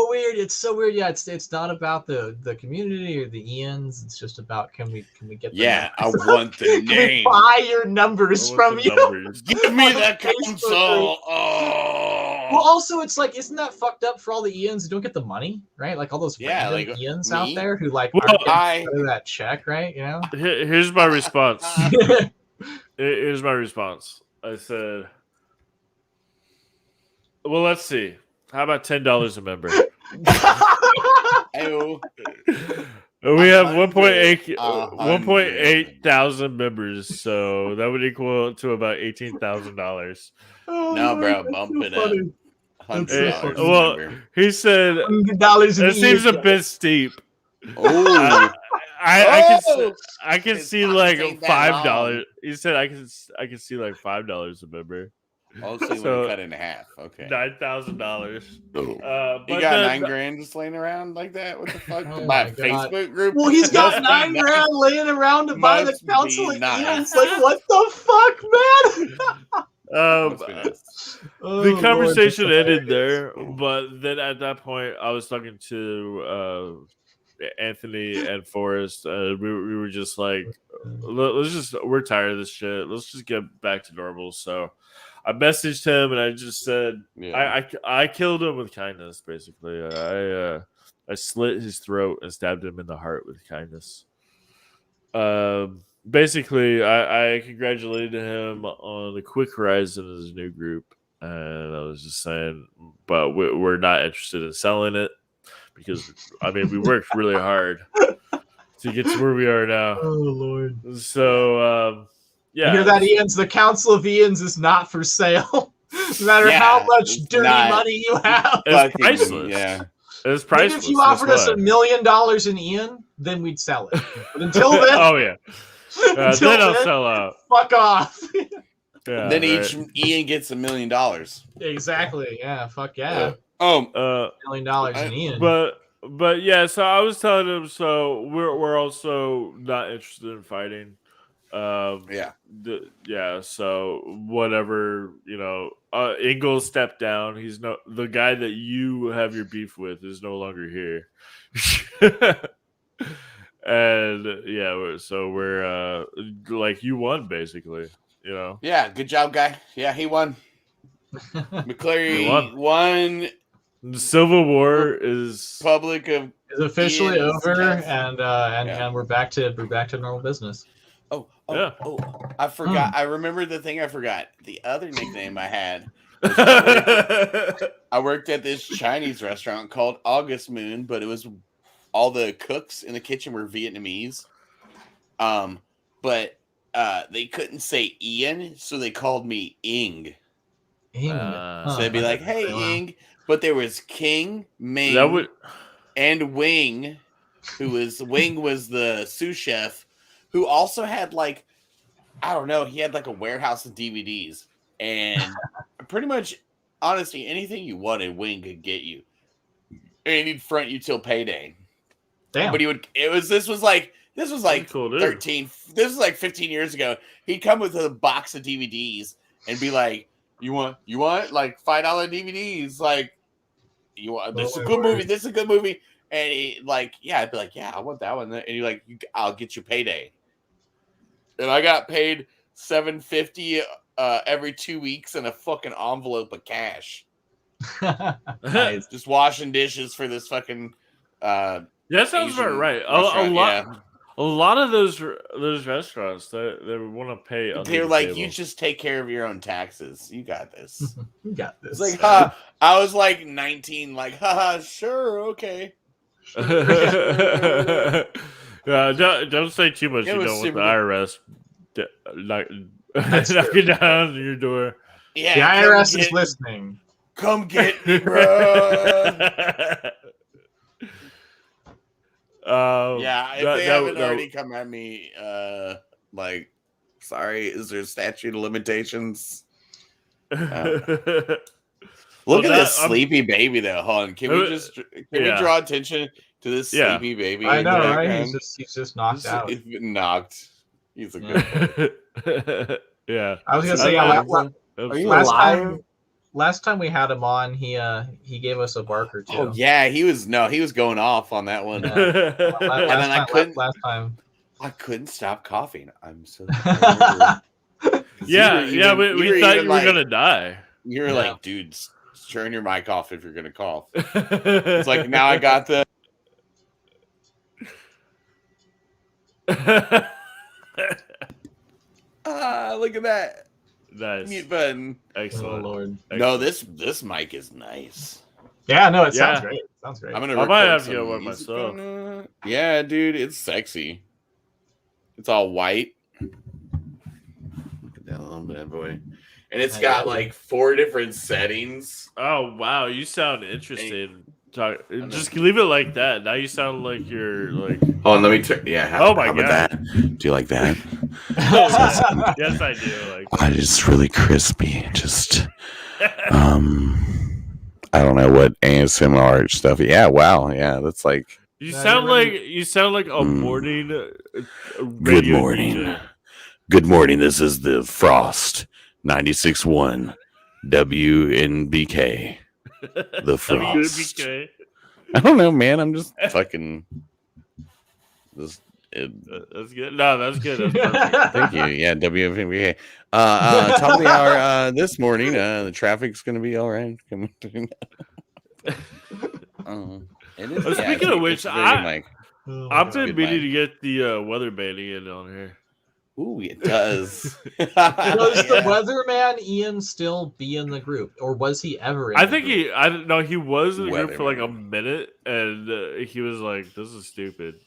D: weird. It's so weird. Yeah, it's not about the community or the Ians. It's just about can we get
E: I want the name.
D: Can we buy your numbers from you?
E: Numbers. Give me that console.
D: Well, also it's like, isn't that fucked up for all the Ians who don't get the money, right? Like all those random Ians out there who like aren't that check, right? You know.
A: Here's my response. Here's my response. I said, well, let's see. How about $10 a member? We have 1.8 thousand members, so that would equal to about $18,000.
E: No, bro, bump it up. $100.
A: Well, he said
D: $100.
A: It seems a bit steep.
E: Oh,
A: I can see like $5. He said I can see like $5 a member.
E: Also, you want to cut it in half. Okay.
A: $9,000.
E: You got $9,000 just laying around like that? What the fuck? Buy a Facebook group?
D: Well, he's got $9,000 laying around to buy the council. It's like, what the fuck, man?
A: The conversation ended there, but then at that point, I was talking to Anthony and Forrest. We were just like, we're tired of this shit. Let's just get back to normal. So I messaged him and I just said, I killed him with kindness, basically. I slit his throat and stabbed him in the heart with kindness. Basically, I congratulated him on the quick rise in his new group. And I was just saying, but we're not interested in selling it because, I mean, we worked really hard to get to where we are now.
D: Oh, Lord.
A: So, yeah.
D: You hear that, Ians? The Council of Ians is not for sale. No matter how much dirty money you have.
A: It's priceless. Yeah. It's priceless.
D: Maybe if you offered us $1 million in Ian, then we'd sell it. But until then.
A: Oh, yeah. Then I'll sell out.
D: Fuck off.
A: Yeah,
E: then Ian gets $1 million.
D: Exactly. Yeah. Fuck yeah.
E: Oh,
D: $1 million in Ian.
A: But yeah, so I was telling him, so we're also not interested in fighting.
E: yeah.
A: So whatever, Ingle stepped down. He's the guy that you have your beef with is no longer here. And yeah, we're like, you won basically,
E: Yeah, good job, guy. Yeah, he won. McCleary
A: He
E: won.
A: The Civil War is
E: Is
D: officially over, and we're back to normal business.
E: Oh,
A: yeah.
E: I forgot. I remember the thing I forgot. The other nickname I had. I worked at this Chinese restaurant called August Moon, but it was all the cooks in the kitchen were Vietnamese. But they couldn't say Ian, so they called me Ing. So they'd be like, "Hey, Ing," but there was King, Ming, and Wing, Wing was the sous chef, who also had he had like a warehouse of DVDs, and pretty much, honestly, anything you wanted, Wing could get you, and he'd front you till payday.
D: Damn.
E: But this was like
A: cool,
E: 13. This was like 15 years ago. He'd come with a box of DVDs and be like, You want like $5 DVDs? Like, you want this is a good movie. This is a good movie. And he I'd be like, yeah, I want that one. And he like, I'll get you payday. And I got paid $7.50 every 2 weeks in a fucking envelope of cash.
D: Nice.
E: Just washing dishes for this fucking.
A: That sounds about right. A lot of those restaurants they want to pay.
E: They're like, you just take care of your own taxes. You got this.
D: You got this.
E: It's like, I was like 19, like, haha, sure, okay.
A: Don't say too much. You don't want the IRS knocking down your door.
D: Yeah, the IRS is listening.
E: Come get me, bro. If they haven't already come at me, sorry, is there a statute of limitations? Look at this sleepy baby though, hon. Can we draw attention to this sleepy baby?
D: I know, right? He's just knocked out.
E: He's been knocked. He's a good
A: boy. Yeah.
D: I was gonna say,
E: are you alive?
D: Last time we had him on, he gave us a barker too.
E: Oh yeah, he was going off on that one.
D: Last time
E: I couldn't stop coughing. I'm so
A: we thought you were gonna die.
E: You were like, dude, turn your mic off if you're gonna cough. It's like, now I got the look at that.
A: Nice.
E: Mute button.
A: Excellent.
D: Oh, Lord.
E: Excellent. No, this mic is nice.
D: Yeah, no, it sounds great. Sounds great.
E: I
A: might have to get one myself.
E: Yeah, dude, it's sexy. It's all white. Look at that little bad boy. And it's got like 4 different settings.
A: Oh wow, you sound interested. Just leave it like that. Now you sound like you're like.
E: Hold on, let me turn. Yeah.
A: How about
E: that? Do you like that?
A: Yes, I do. Like.
E: It's really crispy. Just, I don't know what ASMR stuff. Yeah. Wow. Yeah. That's like.
A: You sound like a morning.
E: Good morning. DJ. Good morning. This is the Frost 96.1 WNBK. The Frost. I don't know, man. I'm just fucking.
A: That's good. No, that's good. That's
E: Thank you. Yeah, WNBK. Top of the hour this morning. The traffic's gonna be all right.
A: Speaking of which, I've been meaning to get the weather banding in on here.
E: Ooh, it does.
D: Does the weatherman Ian still be in the group, or was he ever in
A: I think he was in the group for like a minute, and he was like, "This is stupid."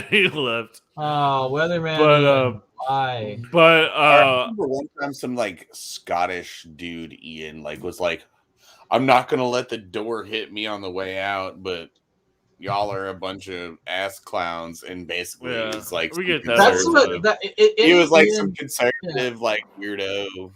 A: He left.
D: Oh, weatherman.
A: But
D: why?
A: But
E: I remember one time some like Scottish dude Ian was like, "I'm not gonna let the door hit me on the way out, but y'all are a bunch of ass clowns," and basically it's like
A: we get that.
D: That's
E: he was like
D: Ian,
E: some conservative like weirdo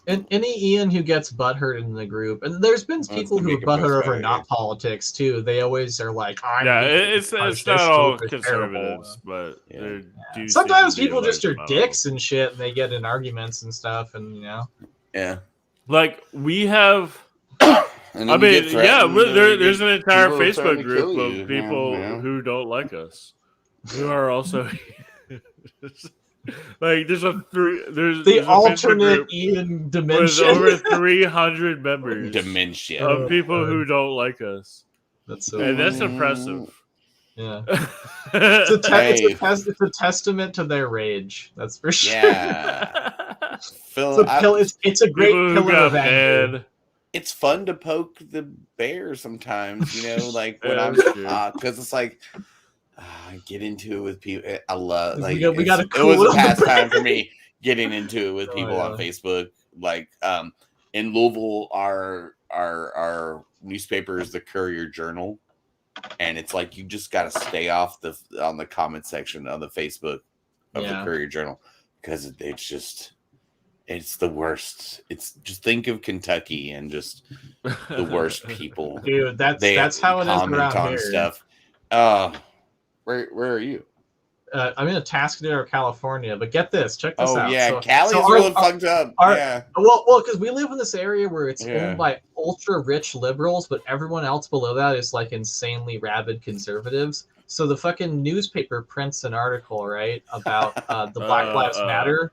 D: And any Ian who gets butthurt in the group, and there's been people who are butthurt over not politics too. They always are like,
A: it's not all conservatives, but they do.
D: Sometimes people just are dicks and shit, and they get in arguments and stuff, and
A: like we have. There's an entire Facebook group of people who don't like us, who are also. Like there's the
D: alternate Ian dimension
A: with over 300 members
E: of
A: people who don't like us.
D: That's
A: that's impressive.
D: Yeah, it's a testament to their rage. That's for sure.
E: Yeah,
D: it's a great pillar of anger.
E: It's fun to poke the bear sometimes, like when I'm because it's like. I get into it with people. I love like it was a pastime for me getting into it with people on Facebook. Like in Louisville, our newspaper is the Courier Journal, and it's like you just got to stay off on the comment section of the Facebook of the Courier Journal because it's the worst. It's just think of Kentucky and just the worst people.
D: Dude, that's how it is around here.
E: Stuff. Where are you?
D: I'm in Atascadero, California. But get this, check this out.
E: Oh yeah, Cali's really fucked up.
D: Well, because we live in this area where it's owned by ultra rich liberals, but everyone else below that is like insanely rabid conservatives. So the fucking newspaper prints an article, right, about the Black Lives Matter.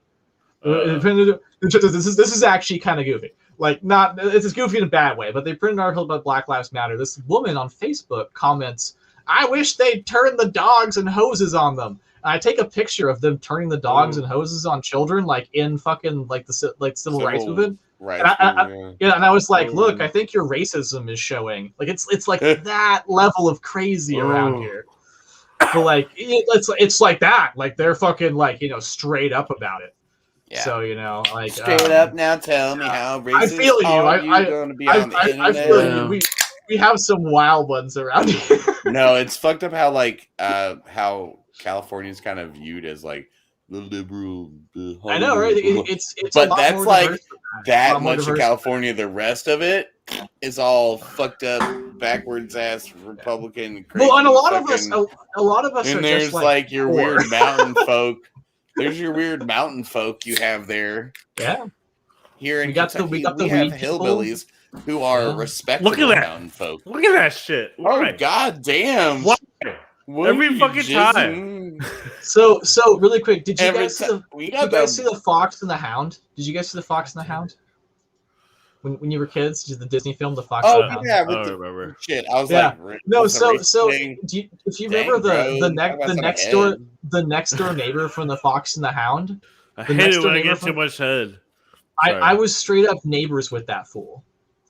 D: This is actually kind of goofy. Like, not it's goofy in a bad way, but they print an article about Black Lives Matter. This woman on Facebook comments, I wish they'd turn the dogs and hoses on them. And I take a picture of them turning the dogs and hoses on children, like in fucking like the civil rights movement.
E: Right.
D: And I was like, look, I think your racism is showing. Like it's like that level of crazy around here. But like it's like that. Like they're fucking like straight up about it. Yeah. So like
E: straight up now, tell me how racist
D: I feel you.
E: Are you going to be on the internet?
D: I feel you. We have some wild ones around here.
E: No, it's fucked up how how California's kind of viewed as like the liberal.
D: I know, right? It's
E: but that's like that much of California. The rest of it is all fucked up, backwards ass Republican. Crazy
D: well, and a lot of us
E: and
D: are
E: there's
D: just like
E: your weird mountain folk. There's your weird mountain folk you have there.
D: Yeah.
E: Here in Kentucky, we have hillbillies. Who are respectable mountain folk.
A: Look at that shit.
E: Oh, god damn.
A: What? Every fucking time.
D: So really quick, did you guys see the Fox and the Hound? Did you guys see the Fox and the Hound? When you were kids, did the Disney film The Fox and the Hound?
E: Yeah,
A: I remember.
E: Shit, I was like,
D: no. So if you remember the next door neighbor from The Fox and the Hound?
A: I hate it when I get too much head.
D: I was straight up neighbors with that fool.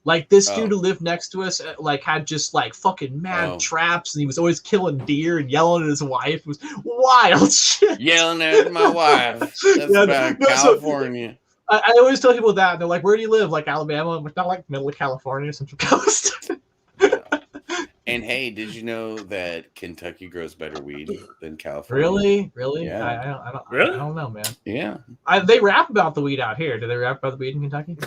D: Like this dude who lived next to us, like had just like fucking mad traps, and he was always killing deer and yelling at his wife. It was wild shit.
E: Yelling at my wife. That's about California.
D: So, I always tell people that. They're like, "Where do you live? Like Alabama? Not like middle of California, Central Coast."
E: And hey, did you know that Kentucky grows better weed than California?
D: Really?
E: Yeah.
D: I don't know, man.
E: Yeah.
D: They rap about the weed out here. Do they rap about the weed in Kentucky?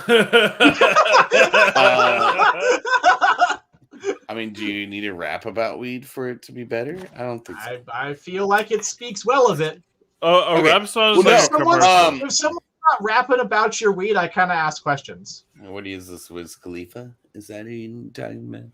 E: I mean, do you need to rap about weed for it to be better? I don't think so.
D: I feel like it speaks well of it.
A: A rap song is
D: if someone's not rapping about your weed, I kind of ask questions.
E: What is this, Wiz Khalifa? Is that who you're talking about?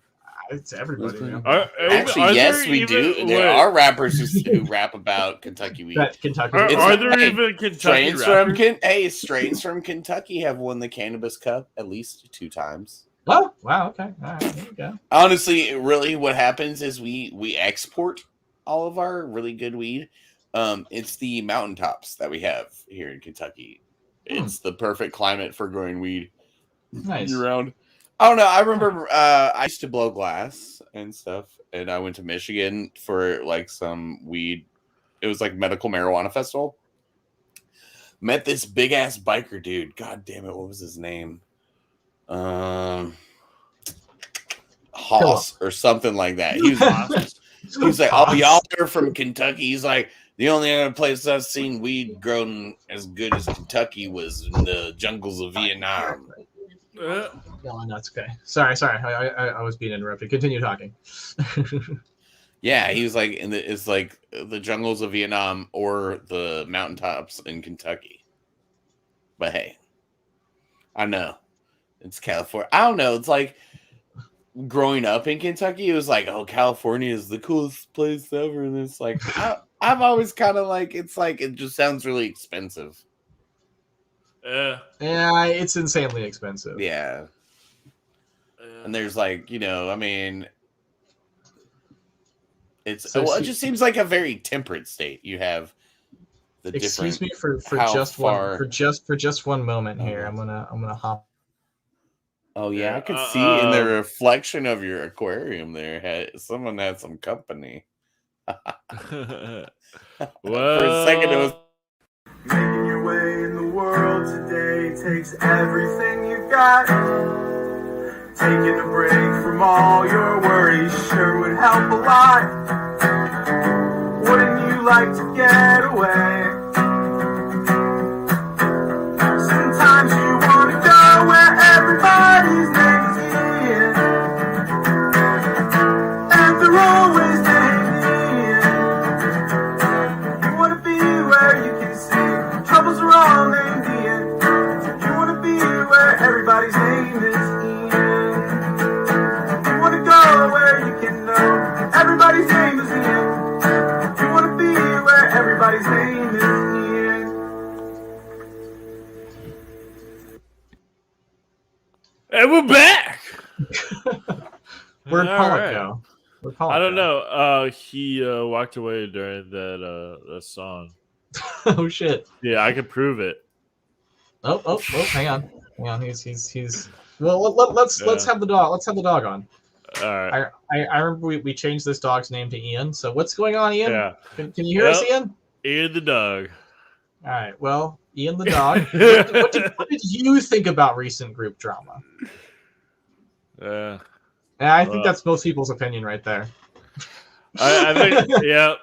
D: It's everybody.
E: Actually, yes, we do. There are rappers who rap about Kentucky weed.
D: Kentucky.
A: Are there even Kentucky rappers?
E: Strains from Kentucky have won the Cannabis Cup at least 2 times.
D: Oh, wow. Okay. All right. There you go.
E: Honestly, really, what happens is we export all of our really good weed. It's the mountaintops that we have here in Kentucky. It's the perfect climate for growing weed.
D: Nice.
E: Year round. I don't know. I remember I used to blow glass and stuff, and I went to Michigan for like some weed. It was like medical marijuana festival. Met this big ass biker dude. God damn it, what was his name? Hoss or something like that. He was He's like, oh, y'all are from Kentucky. He's like, the only other place I've seen weed grown as good as Kentucky was in the jungles of Vietnam.
D: No, that's okay. Sorry. I was being interrupted. Continue talking.
E: Yeah, he was like, it's like the jungles of Vietnam or the mountaintops in Kentucky. But hey, I know it's California. I don't know. It's like growing up in Kentucky, it was like, oh, California is the coolest place ever. And it's like, I've always kind of like, it's like, it just sounds really expensive.
A: Yeah,
D: it's insanely expensive.
E: Yeah. And there's like, I mean, it just seems like a very temperate state. You have the
D: excuse
E: different.
D: me for just one moment here. I'm gonna hop.
E: Oh yeah, I could see in the reflection of your aquarium there. Someone had some company.
A: well,
E: for a second it was.
F: Making your way in the world today takes everything you've got. Taking a break from all your worries sure would help a lot. Wouldn't you like to get away? Sometimes you want to go where everybody's name is Ian, and they're always named Ian. You want to be where you can see troubles are all named Ian. You want to be where everybody's name is Ian. You want to go where you can know everybody's name is Ian. You want to be where everybody's name is Ian.
A: and we're back.
D: Where'd Pollock go?
A: I don't know. He walked away during that song.
D: Oh shit!
A: Yeah, I could prove it.
D: Oh! Hang on. He's. Well, let's have the dog. Let's have the dog on.
A: All right.
D: I remember we changed this dog's name to Ian. So what's going on, Ian?
A: Yeah.
D: Can you hear us, Ian?
A: Ian the dog.
D: All right. Well, Ian the dog. what did you think about recent group drama?
A: Yeah.
D: I think that's most people's opinion right there.
A: I think. Yep.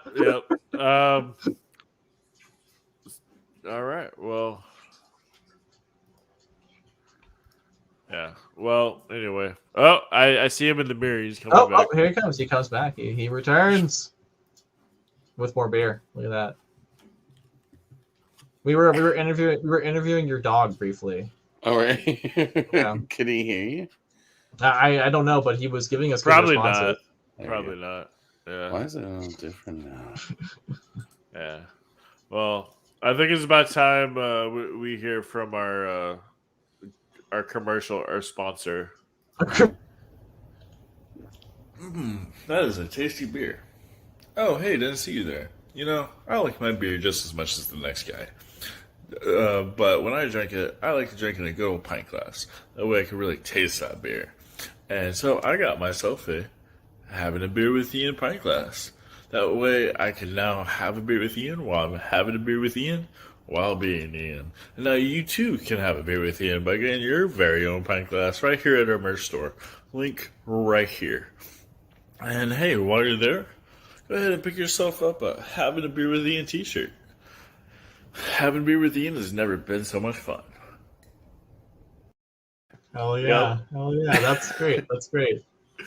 A: All right. Well. Yeah. Well. Anyway. Oh, I see him in the mirror. He's coming back.
D: Oh, here he comes. He comes back. He returns with more beer. Look at that. We were interviewing your dog briefly.
E: All right.
D: Yeah.
E: Could he hear you?
D: I don't know, but he was giving us
A: Probably
D: good responses.
A: not. Probably not. Yeah.
E: Why is it all different now?
A: Yeah. Well, I think it's about time we hear from our commercial, our sponsor. That is a tasty beer. Oh, hey, didn't see you there. I like my beer just as much as the next guy. But when I drink it, I like to drink it in a good old pint glass. That way I can really taste that beer. And so I got myself having a beer with Ian pint glass. That way I can now have a beer with Ian while I'm having a beer with Ian while being Ian. And now you too can have a beer with Ian by getting your very own pint glass right here at our merch store. Link right here. And hey, while you're there, go ahead and pick yourself up a Having a Beer with Ian t-shirt. Having a beer with Ian has never been so much fun.
D: Hell yeah.
A: Yep.
D: Hell yeah. That's great. That's great.
A: All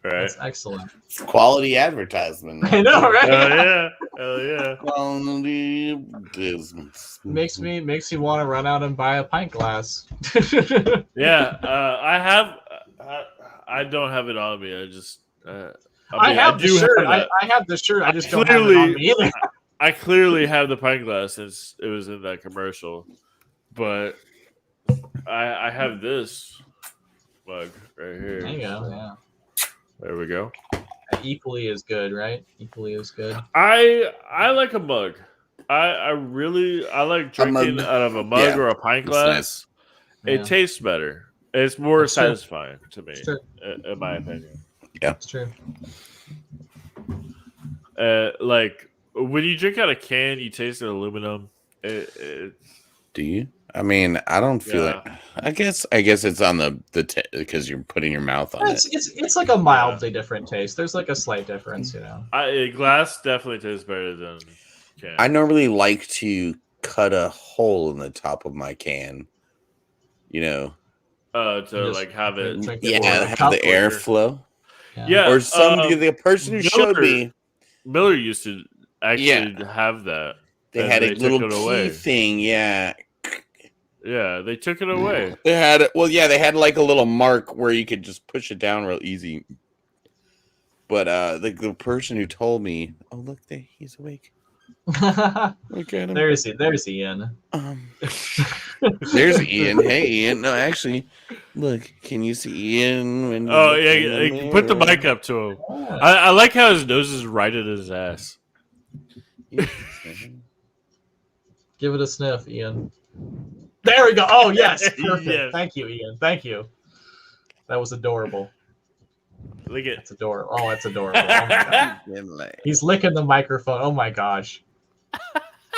A: right.
D: That's excellent.
E: It's quality advertisement.
D: I know, right?
A: Hell yeah.
E: Quality business.
D: Makes me want to run out and buy a pint glass.
A: Yeah. I don't have it on me. I just.
D: I have the shirt. I have the shirt. I just don't have it on me either.
A: I clearly have the pint glass since it was in that commercial, but I have this mug right here.
D: There you go. Yeah.
A: There we go.
D: Equally as good, right? Equally as good.
A: I like a mug. I like drinking out of a mug or a pint glass.
E: Nice.
A: It tastes better. It's more
D: That's
A: satisfying to me,
D: in
A: my opinion.
E: Yeah,
D: it's true.
A: Like when you drink out of a can, you taste the aluminum.
E: Do you? I mean, I don't feel it. I guess it's on the because you're putting your mouth on it.
D: It's like a mildly different taste. There's like a slight difference, you know.
A: Glass definitely tastes better than can.
E: I normally like to cut a hole in the top of my can. You know.
A: To like have it.
E: Have the airflow.
A: Yeah.
E: Or the person who showed me.
A: Miller used to actually have that.
E: They had a little key thing. Yeah.
A: Yeah, they took it away.
E: They had it. Well, yeah, they had like a little mark where you could just push it down real easy. But the person who told me, oh look, he's awake. Look at him.
D: There's Ian.
E: There's Ian. Hey, Ian. No, actually, look. Can you see Ian? When
A: put the mic up to him. I like how his nose is right at his ass.
D: Give it a sniff, Ian. There we go. Oh, yes. Perfect.
A: Yes.
D: Thank you, Ian. Thank you. That was adorable.
A: Look at
D: it's adorable. Oh, it's adorable. Oh my God. He's licking the microphone. Oh my gosh.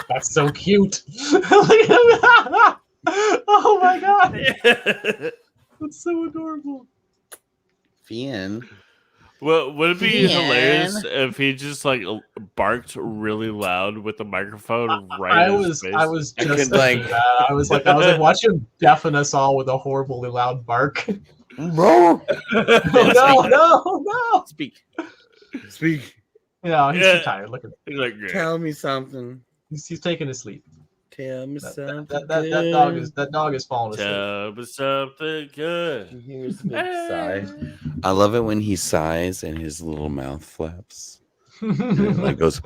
D: That's so cute. Look at him. Oh my God. That's so adorable.
E: Ian.
A: Well, would it be hilarious if he just like barked really loud with the microphone right in his face?
D: I was just like that. I was like, watch him deafen us all with a horribly loud bark.
E: No.
D: No.
E: Speak.
D: You know, he's too tired. Look at him.
A: He's like,
E: tell me something.
D: He's taking a sleep.
E: Tell me something.
D: That dog is falling asleep.
A: Tell me something good.
E: Here's the big sigh. I love it when he sighs and his little mouth flaps. And it like goes.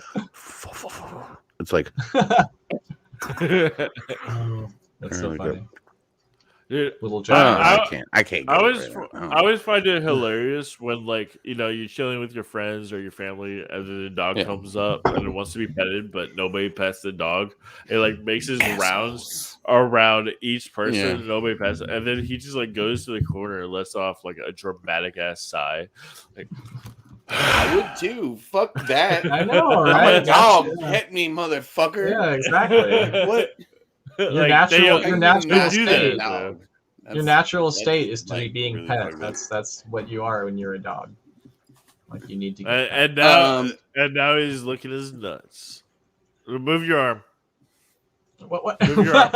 E: It's like.
D: That's so funny.
A: Dude,
D: little John.
E: I can't.
A: I always find it hilarious when, like, you know, you're chilling with your friends or your family, and then the dog comes up and it wants to be petted, but nobody pets the dog. It like makes his rounds around each person, and nobody pets it, and then he just like goes to the corner and lets off like a dramatic ass sigh. Like,
E: I would too. Fuck that.
D: I know, right?
E: Dog, pet me, motherfucker.
D: Yeah, exactly.
E: What?
D: Your natural state is to be being really pet. That's what you are when you're a dog. Like you need to.
A: And now he's licking his nuts. Move your arm.
D: What? Move your arm.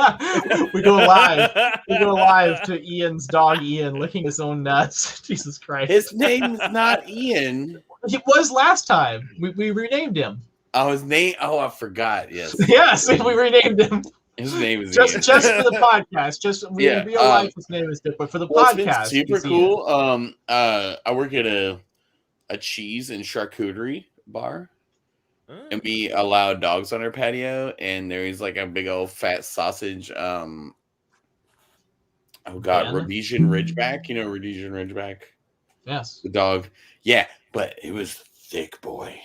D: We go live to Ian's dog, Ian, licking his own nuts. Jesus Christ.
E: His name's not Ian.
D: It was last time. We renamed him.
E: Oh, his name. Oh, I forgot. Yes.
D: Yes, we renamed him.
E: His name is
D: just for the podcast. Just in real life, his name is different. For the podcast,
E: it's been super cool. I work at a cheese and charcuterie bar, and we allow dogs on our patio. And there's like a big old fat sausage. Oh God, Rhodesian Ridgeback. You know Rhodesian Ridgeback?
D: Yes.
E: The dog. Yeah, but it was thick, boy.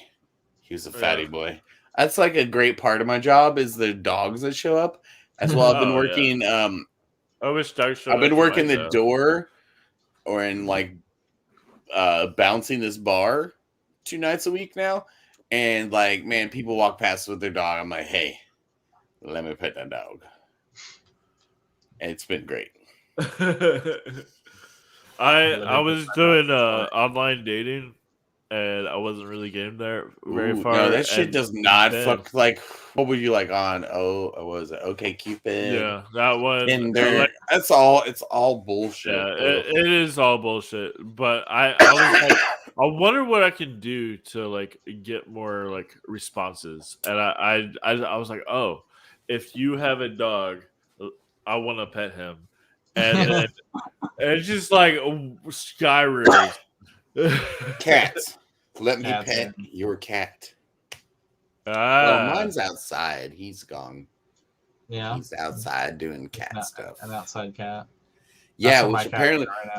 E: He was a fatty boy. That's like a great part of my job is the dogs that show up. As well, I've been working.
A: I wish dogs showed up.
E: I've been working the door, or in like bouncing this bar 2 nights a week now, and like, man, people walk past with their dog. I'm like, hey, let me pet that dog, and it's been great.
A: I was doing online dating. And I wasn't really getting there very far.
E: No, that shit does not fuck. Like, what were you like on? Oh, what was it? Okay, Cupid.
A: Yeah, that one.
E: And that's all. It's all bullshit.
A: Yeah, it is all bullshit. But I was like, I wonder what I can do to like get more like responses. And I was like, oh, if you have a dog, I want to pet him. And it's just like Skyrim.
E: Cats. Let me pet your cat. Well, mine's outside. He's gone.
D: Yeah.
E: He's outside doing cat stuff.
D: An outside cat.
E: Yeah,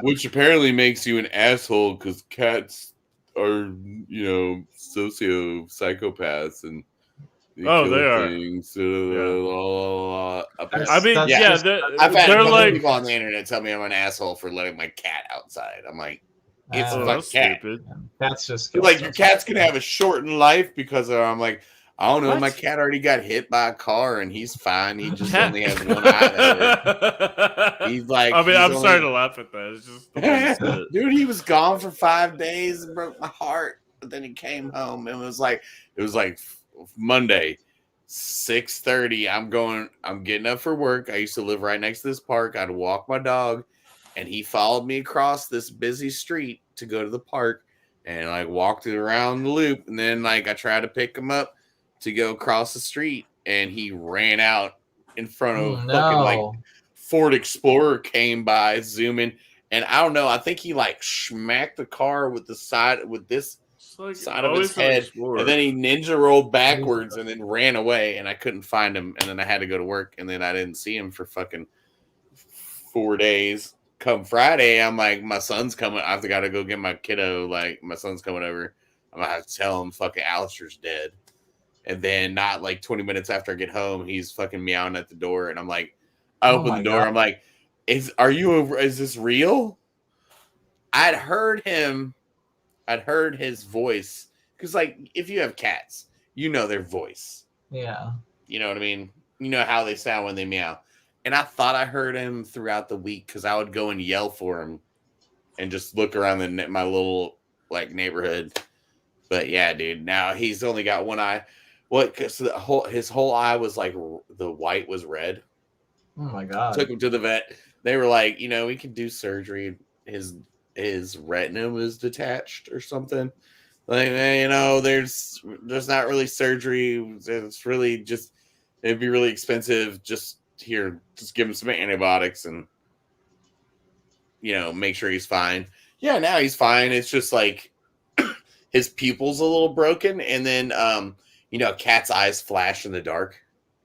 E: which apparently makes you an asshole because cats are, you know, psychopaths and
A: they are.
E: Things.
A: I mean,
E: I've had
A: like
E: people on the internet tell me I'm an asshole for letting my cat outside. I'm like, it's a fucking cat.
D: That's just
E: like your cat's gonna have a shortened life because I'm like, I don't know.
A: What?
E: My cat already got hit by a car, and he's fine. He just only has one eye. He's like,
A: I'm sorry to laugh at that. It's just the way you said it.
E: Dude, he was gone for 5 days and broke my heart. But then he came home and it was like Monday, 6:30. I'm getting up for work. I used to live right next to this park. I'd walk my dog, and he followed me across this busy street to go to the park, and like walked it around the loop. And then like I tried to pick him up to go across the street, and he ran out in front of fucking like Ford Explorer came by zooming, and I don't know. I think he like smacked the car with the side side of his head, and then he ninja rolled backwards and then ran away, and I couldn't find him, and then I had to go to work, and then I didn't see him for fucking 4 days. Come Friday, I'm like, my son's coming. I've got to go get my kiddo. Like, my son's coming over. I'm gonna have to tell him fucking Alistair's dead. And then not like 20 minutes after I get home, he's fucking meowing at the door, and I'm like, I open the door. God. I'm like, is this real? I'd heard his voice, because like if you have cats, you know their voice.
D: Yeah. You
E: know what I mean? You know how they sound when they meow. And I thought I heard him throughout the week, because I would go and yell for him and just look around my little like neighborhood. But yeah, dude, now he's only got one eye. What? Because his whole eye was like the white was red.
D: Oh my God.
E: Took him to the vet. They were like, we can do surgery. His retina was detached or something. Like, there's not really surgery. It's really just, it'd be really expensive. Just give him some antibiotics and, make sure he's fine. Yeah, now he's fine. It's just like his pupil's a little broken. And then, cat's eyes flash in the dark.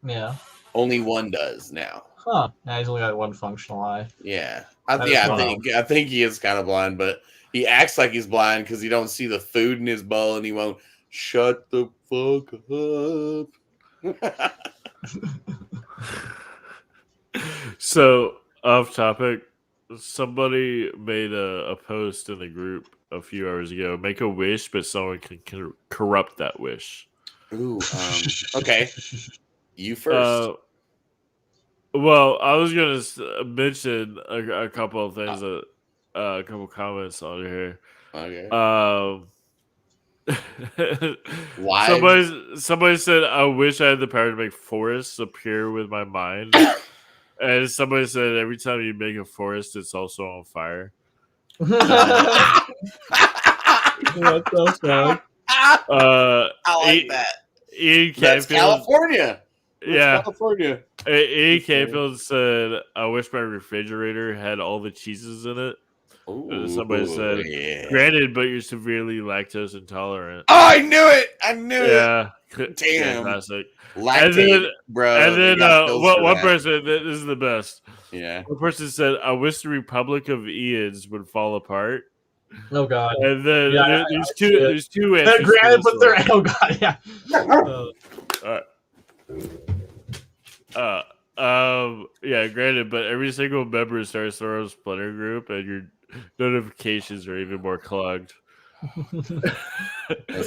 D: Yeah.
E: Only one does now.
D: Huh. Now he's only got one functional eye.
E: Yeah. I think he is kind of blind, but he acts like he's blind because he don't see the food in his bowl, and he won't shut the fuck up.
A: So, off topic, somebody made a post in the group a few hours ago. Make a wish, but someone can corrupt that wish.
E: Ooh, okay. You first.
A: Well, I was going to mention a couple of things, a couple comments on here.
E: Okay.
A: Somebody said, I wish I had the power to make forests appear with my mind. And somebody said, every time you make a forest, it's also on fire.
D: That's so sad.
E: I like that.
A: Ian
E: That's California.
A: Yeah.
E: California.
A: Ian Canfield said, I wish my refrigerator had all the cheeses in it.
E: Ooh,
A: somebody said, granted, but you're severely lactose intolerant.
E: Oh, I knew it. Yeah. Damn.
A: Fantastic.
E: Lactate, bro.
A: And then one person, this is the best.
E: Yeah.
A: One person said, I wish the Republic of Ians would fall apart.
D: Oh God!
A: And then there's two answers.
D: They're granted, but they're God, yeah.
A: Yeah, granted, but every single member starts their own Splinter group, and your notifications are even more clogged.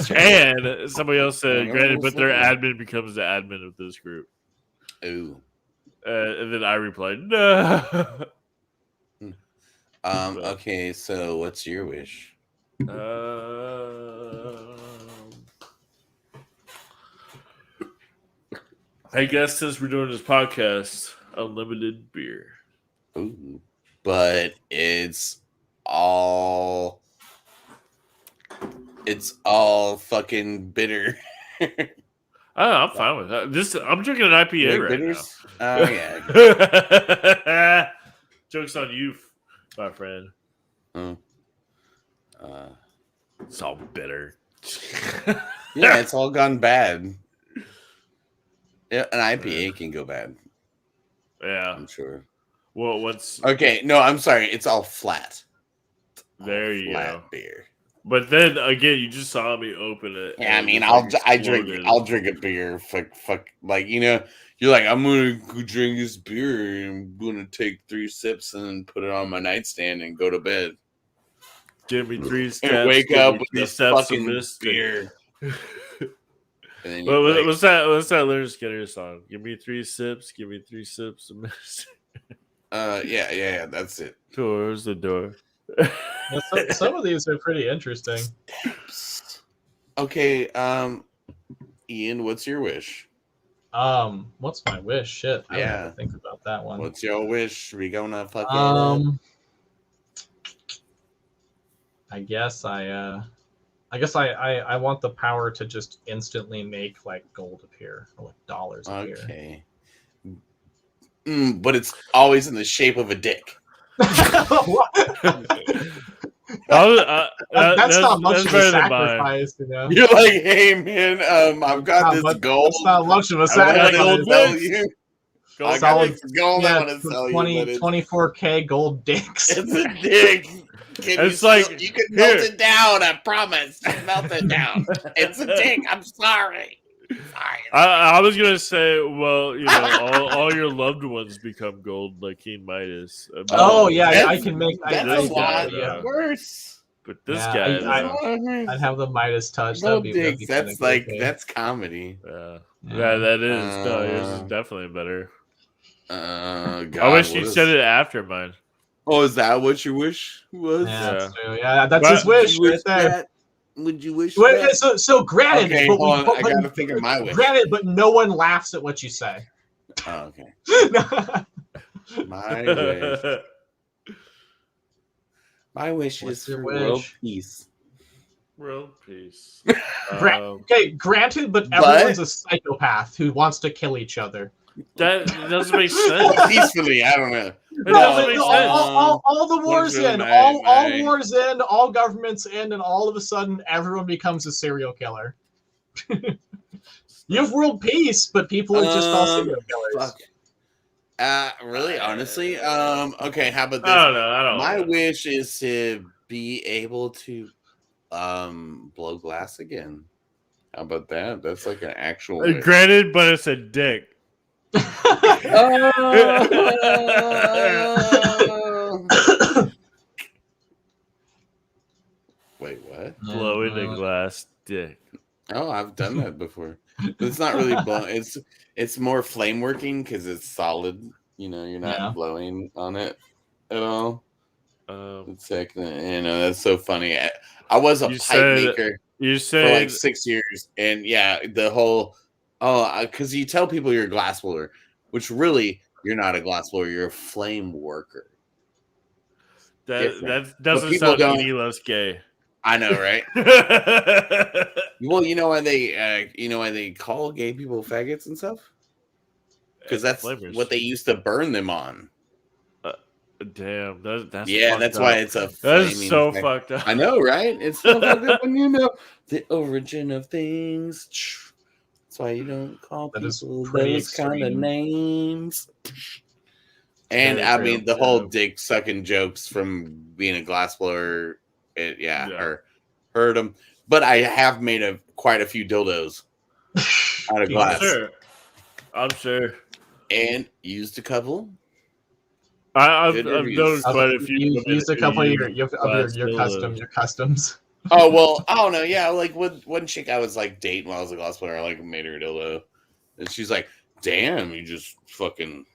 A: And somebody else said, granted, but their admin becomes the admin of this group.
E: Ooh.
A: And then I replied, no.
E: Okay, so what's your wish?
A: I guess since we're doing this podcast, unlimited beer.
E: Ooh. But it's all fucking bitter.
A: I'm fine with that. I'm drinking an IPA right
E: bitters?
A: now.
E: Oh yeah.
A: Joke's on you, my friend. It's all bitter.
E: Yeah, it's all gone bad. Yeah, an IPA can go bad.
A: Yeah,
E: I'm sure.
A: Well, what's
E: okay? No, I'm sorry. It's all flat.
A: There you go.
E: Beer.
A: But then again, you just saw me open it.
E: Yeah, I mean, I'll drink a beer. Fuck. Like, you're like, I'm gonna go drink this beer and I'm gonna take 3 sips and then put it on my nightstand and go to bed.
A: Give me 3 steps.
E: And wake up with this fucking beer. And then
A: Well,
E: like,
A: what's that Leonard Skinner song? Give me 3 sips. Give me 3 sips.
E: yeah, that's it.
A: Towards the door.
D: Some of these are pretty interesting.
E: Okay, Ian, what's your wish?
D: What's my wish? Shit, I don't
E: Yeah.
D: have to think about that one.
E: What's your wish? We gonna fucking
D: I guess I want the power to just instantly make like gold appear or like dollars appear.
E: Okay. But it's always in the shape of a dick.
D: That's not much of a sacrifice, you know.
E: You're like, hey man, I've got this gold.
D: That's not much of a
E: I
D: sacrifice.
E: want to sell you. I got this gold. I
D: Yeah,
E: want to sell you.
D: 24K gold dicks.
E: It's a dick.
A: It's like
E: you can melt it down. I promise. Melt it down. It's a dick. I'm sorry.
A: I was gonna say, well, you know, all your loved ones become gold, like King Midas.
D: Oh yeah, I can make.
E: That's a lot
A: worse. But this
D: Yeah,
A: guy,
D: I'd have the Midas touch.
E: No
D: That'd be
E: dicks. That's
D: kinda
E: like
D: goofy.
E: that's comedy.
A: yeah, that is. No, yours is definitely better.
E: God,
A: I wish you said it after mine.
E: Oh, is that what your wish was?
D: Yeah, that's true. Yeah, that's his wish right there.
E: Would you wish
D: Wait,
E: that?
D: So granted,
E: Okay,
D: but
E: hold on. I gotta think of my wish.
D: Granted, but no one laughs at what you say.
E: Oh, okay. My wish. My wish
D: What's
E: is
D: your
E: for
D: wish?
E: world peace.
A: World peace.
D: Okay, granted, but everyone's a psychopath who wants to kill each other.
A: That doesn't make sense.
E: Peacefully, I don't know.
D: All the wars end. All wars end. All governments end, and all of a sudden, everyone becomes a serial killer. You have world peace, but people are just all serial killers.
E: Fuck. Really? Honestly? Okay, how about this?
A: I don't know.
E: My wish is to be able to blow glass again. How about that? That's like an actual wish.
A: Granted, but it's a dick.
E: Wait, what?
A: Blowing a glass dick.
E: Oh, I've done that before. But it's not really blowing. It's more flame working because it's solid. You know, you're not blowing on it at all. It's like, you know, that's so funny. I was a pipe maker for like 6 years, and yeah, the whole because you tell people you're a glass blower, which really you're not a glass blower. You're a flame worker.
A: That doesn't sound any less gay.
E: I know, right? Well, you know why they call gay people faggots and stuff? Because that's what they used to burn them on.
A: Damn, that's
E: that's why it's a.
A: That is so fucked up.
E: I know, right? It's so fucked up when you know the origin of things. That's why you don't call people those kind of names. And I mean, the whole dick sucking jokes from being a glassblower. Heard them. But I have made quite a few dildos out of glass.
A: I'm sure.
E: And used a couple.
A: I've done quite a few.
D: You used a couple of your customs.
E: Oh well, I don't know. Yeah, like one chick I was like dating while I was a glass player, I like made her a dildo, and she's like, "Damn, you just fucking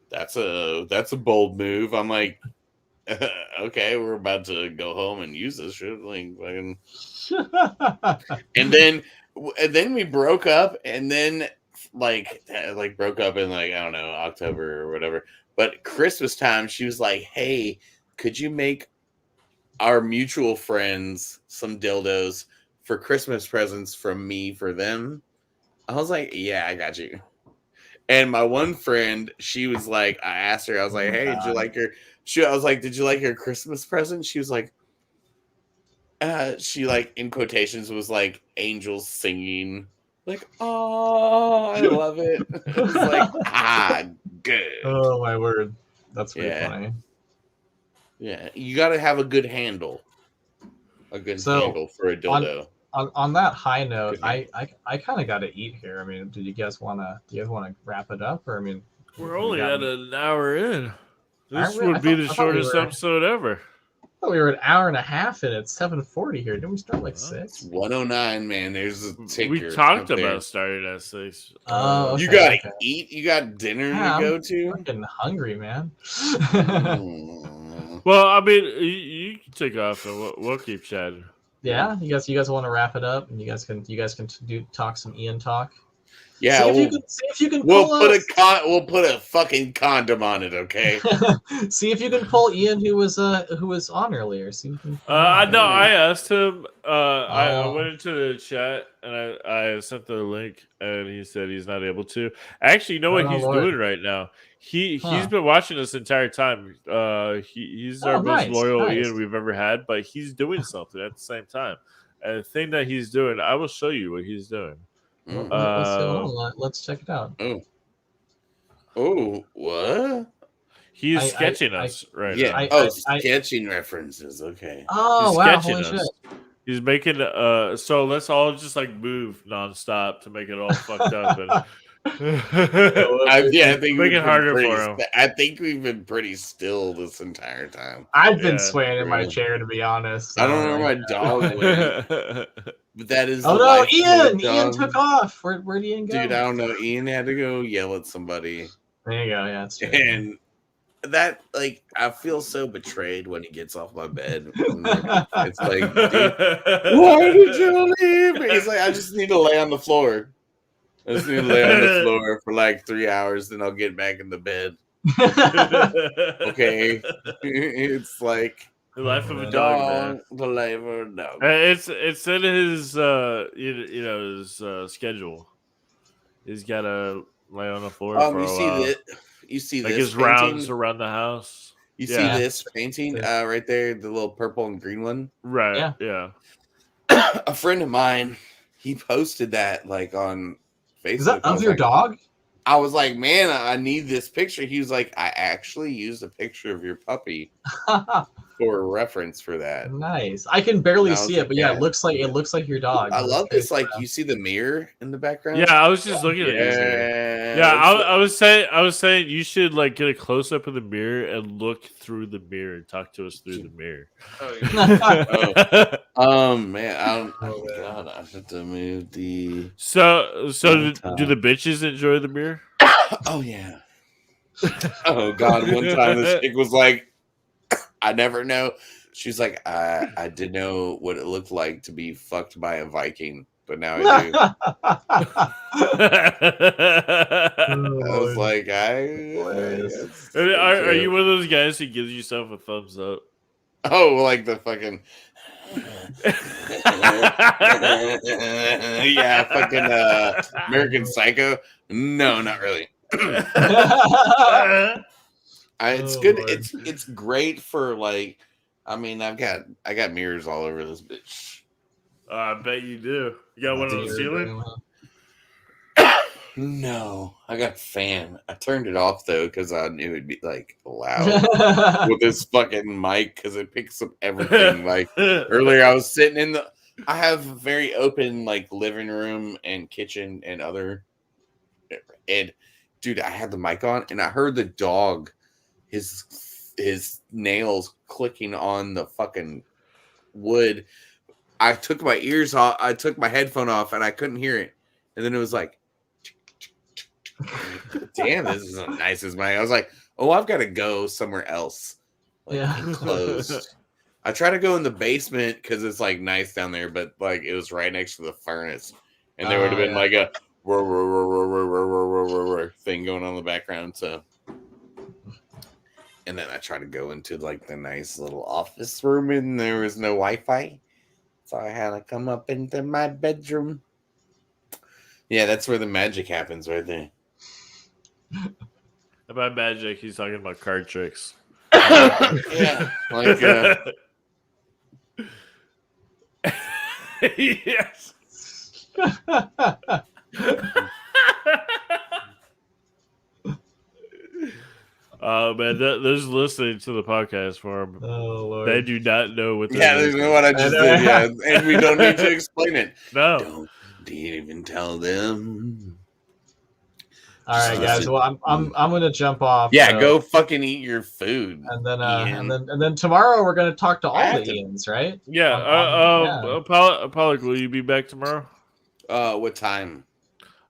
E: that's a bold move." I'm like, okay, we're about to go home and use this shit, like fucking. and then we broke up, and then like broke up in like I don't know October or whatever. But Christmas time, she was like, "Hey, could you make our mutual friends some dildos for Christmas presents from me for them?" I was like, "Yeah, I got you." And my one friend, she was like, I asked her, I was like, "Hey, did you like her?" I was like, "Did you like her Christmas present?" She was like, she like in quotations was like angels singing, like, "Oh, I love it." It was like, good.
D: Oh my word, that's pretty funny.
E: Yeah, you got to have a good handle. A good handle for a dildo.
D: On that high note, I kind of got to eat here. I mean, do you guys want to wrap it up, or I mean,
A: we're only at an hour in. This would be the shortest episode ever.
D: Oh, we were an hour and a half in. It's 7:40 here. Didn't we start like 6?
E: It's 109, man. There's a ticker.
A: We talked
E: up there.
A: about starting at 6.
D: Oh, okay,
E: You gotta
D: okay.
E: eat. You got dinner
D: Yeah,
E: to go to.
D: I'm getting hungry, man.
A: Well, I mean, you can take off, and we'll keep chatting.
D: Yeah, you guys want to wrap it up, and you guys can talk some Ian talk.
E: Yeah,
D: see if you can
E: we'll
D: pull
E: we'll put a fucking condom on it, okay?
D: see if you can pull Ian, who was on earlier. See if you can
A: No, I asked him. I went into the chat and I sent the link, and he said he's not able to. Actually, you know what he's doing right now? He's been watching this entire time. He's our most loyal Ian we've ever had, but he's doing something at the same time. And the thing that he's doing, I will show you what he's doing.
D: Let's check it out.
E: Oh, what?
A: He's sketching us right now.
E: Sketching references. Okay.
D: Oh,
A: he's
D: wow!
A: Holy shit! He's making so let's all just like move nonstop to make it all fucked up. And
E: I think
A: make it harder for him.
E: I think we've been pretty still this entire time.
D: I've been swaying in my chair, to be honest.
E: I don't know where my dog went. But that is.
D: Oh no, Ian! Ian took off. Where'd Ian go?
E: Dude, I don't know. Ian had to go yell at somebody.
D: There you go. Yeah, that's true.
E: And that, like, I feel so betrayed when he gets off my bed. It's like, dude, why did you leave? He's like, I just need to lay on the floor. I just need to lay on the floor for like 3 hours, then I'll get back in the bed. Okay, it's like.
A: The life of a dog, man.
E: The life of a dog.
A: It's in his his schedule. He's got to lay on the floor for a while.
E: You see
A: like
E: this
A: his
E: painting?
A: rounds around the house.
E: You see this painting right there, the little purple and green one?
A: Right. Yeah.
E: A friend of mine, he posted that like on Facebook.
D: Is that of your dog?
E: I was like, man, I need this picture. He was like, I actually used a picture of your puppy for a reference for that.
D: Nice. I can barely see it, but yeah, it looks like your dog.
E: I love this. Like, you see the mirror in the background?
A: Yeah, I was just looking at it. Yeah, I was saying you should like get a close up of the mirror and look through the mirror and talk to us through the mirror.
E: Man, God, I have to move the.
A: So do the bitches enjoy the mirror?
E: Oh yeah. Oh God! One time this chick was like, "I never know." She's like, "I didn't know what it looked like to be fucked by a Viking, but now I do." I was like,
A: Are you one of those guys who gives yourself a thumbs up?
E: Oh, like the fucking. Yeah, fucking American Psycho. No, not really. It's good. Lord. It's great for like. I mean, I got mirrors all over this bitch.
A: I bet you do. You got one on the ceiling?
E: No, I got a fan. I turned it off though because I knew it'd be like loud with this fucking mic because it picks up everything. Like earlier, I was sitting in the. I have a very open like living room and kitchen and other. And dude, I had the mic on and I heard the dog, his nails clicking on the fucking wood. I took my ears off. I took my headphone off and I couldn't hear it. And then it was like. Damn, this is as nice as mine. I was like, oh, I've got to go somewhere else. Like, closed. I try to go in the basement because it's like nice down there, but like it was right next to the furnace, and there would have been like a thing going on in the background. So, and then I tried to go into like the nice little office room, and there was no Wi-Fi, so I had to come up into my bedroom. Yeah, that's where the magic happens, right there.
A: About magic, he's talking about card tricks.
E: Yeah, like
A: yes. Oh man, there's listening to the podcast for them.
D: Oh Lord,
A: they do not know what.
E: Yeah, they know what I just did. Yeah, and we don't need to explain it.
A: No,
E: don't even tell them.
D: All right, guys. Well, I'm gonna jump off.
E: Yeah,
D: so,
E: go fucking eat your food.
D: and then
E: Ian.
D: and then tomorrow we're gonna talk to all the Ians, right?
A: Yeah. Pollock, will you be back tomorrow?
E: What time?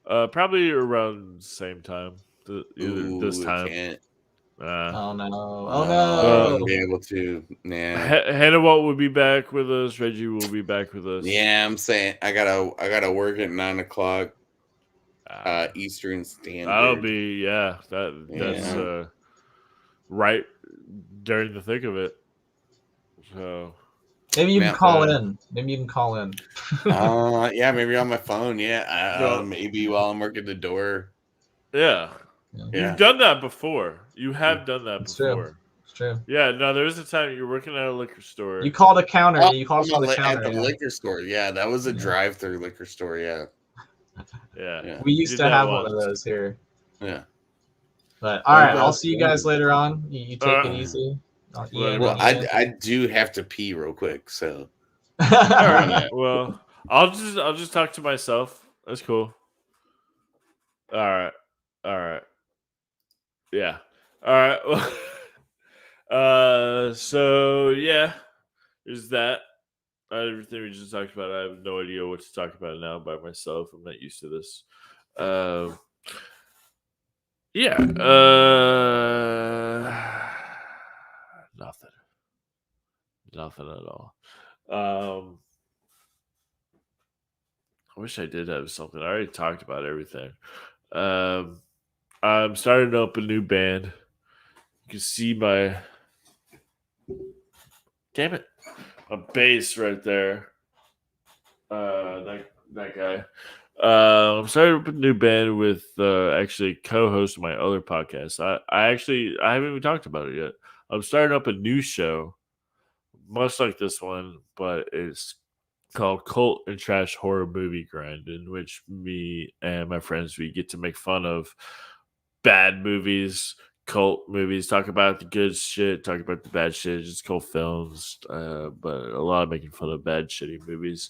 A: Probably around the same time. This time.
E: Can't.
D: Oh no! Oh
E: I
D: no!
E: wouldn't be able to. Nah.
A: Hannibal will be back with us. Reggie will be back with us.
E: Yeah, I'm saying I gotta work at 9:00 Eastern Standard.
A: That'll be that's right during the thick of it. So
D: maybe you can call in. Maybe you can call in.
E: Yeah, maybe on my phone. Yeah, maybe while I'm working the door.
A: Yeah. You've done that before. You have done that before.
D: It's true.
A: Yeah, no, there was a time you were working at a liquor store.
D: You called a counter. You called the counter
E: at the liquor store. Yeah, that was a drive-through liquor store. Yeah.
A: Yeah.
D: We used to have one of those here.
E: Yeah.
D: But all right, I'll see you guys later on. You take it easy.
E: Well, I do have to pee real quick, so.
A: All right. Well, I'll just talk to myself. That's cool. All right. Yeah. All right. Well, so yeah, there's that. Everything we just talked about. I have no idea what to talk about now by myself. I'm not used to this. Yeah. Nothing at all. I wish I did have something. I already talked about everything. I'm starting up a new band. You can see my bass right there. That guy. I'm starting up a new band with actually co-host my other podcast. I haven't even talked about it yet. I'm starting up a new show, much like this one, but it's called Cult and Trash Horror Movie Grind, in which me and my friends, we get to make fun of bad movies, cult movies, talk about the good shit, talk about the bad shit, just cult films, but a lot of making fun of bad, shitty movies.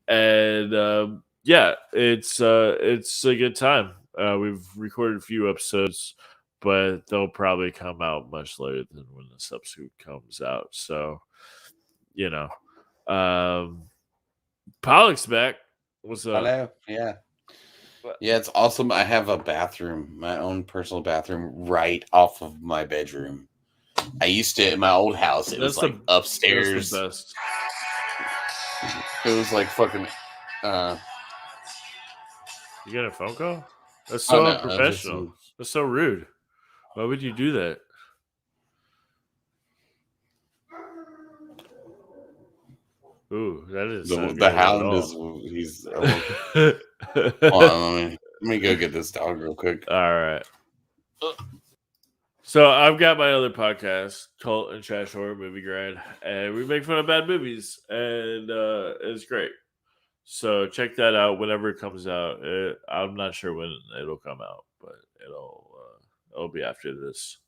A: And yeah, it's a good time. We've recorded a few episodes, but they'll probably come out much later than when this episode comes out. So, you know, Pollock's back. What's up?
E: Hello. Yeah. Yeah, it's awesome. I have a bathroom, my own personal bathroom, right off of my bedroom. I used to, in my old house, it was like upstairs.
A: That's the best.
E: It was like fucking.
A: You got a phone call? That's so unprofessional. That's so rude. Why would you do that? Ooh, that is
E: the hound is. He's. Hold on, let me go get this dog real quick.
A: All right. So I've got my other podcast, Cult and Trash Horror Movie Grind, and we make fun of bad movies, and it's great. So check that out whenever it comes out. I'm not sure when it'll come out, but it'll be after this.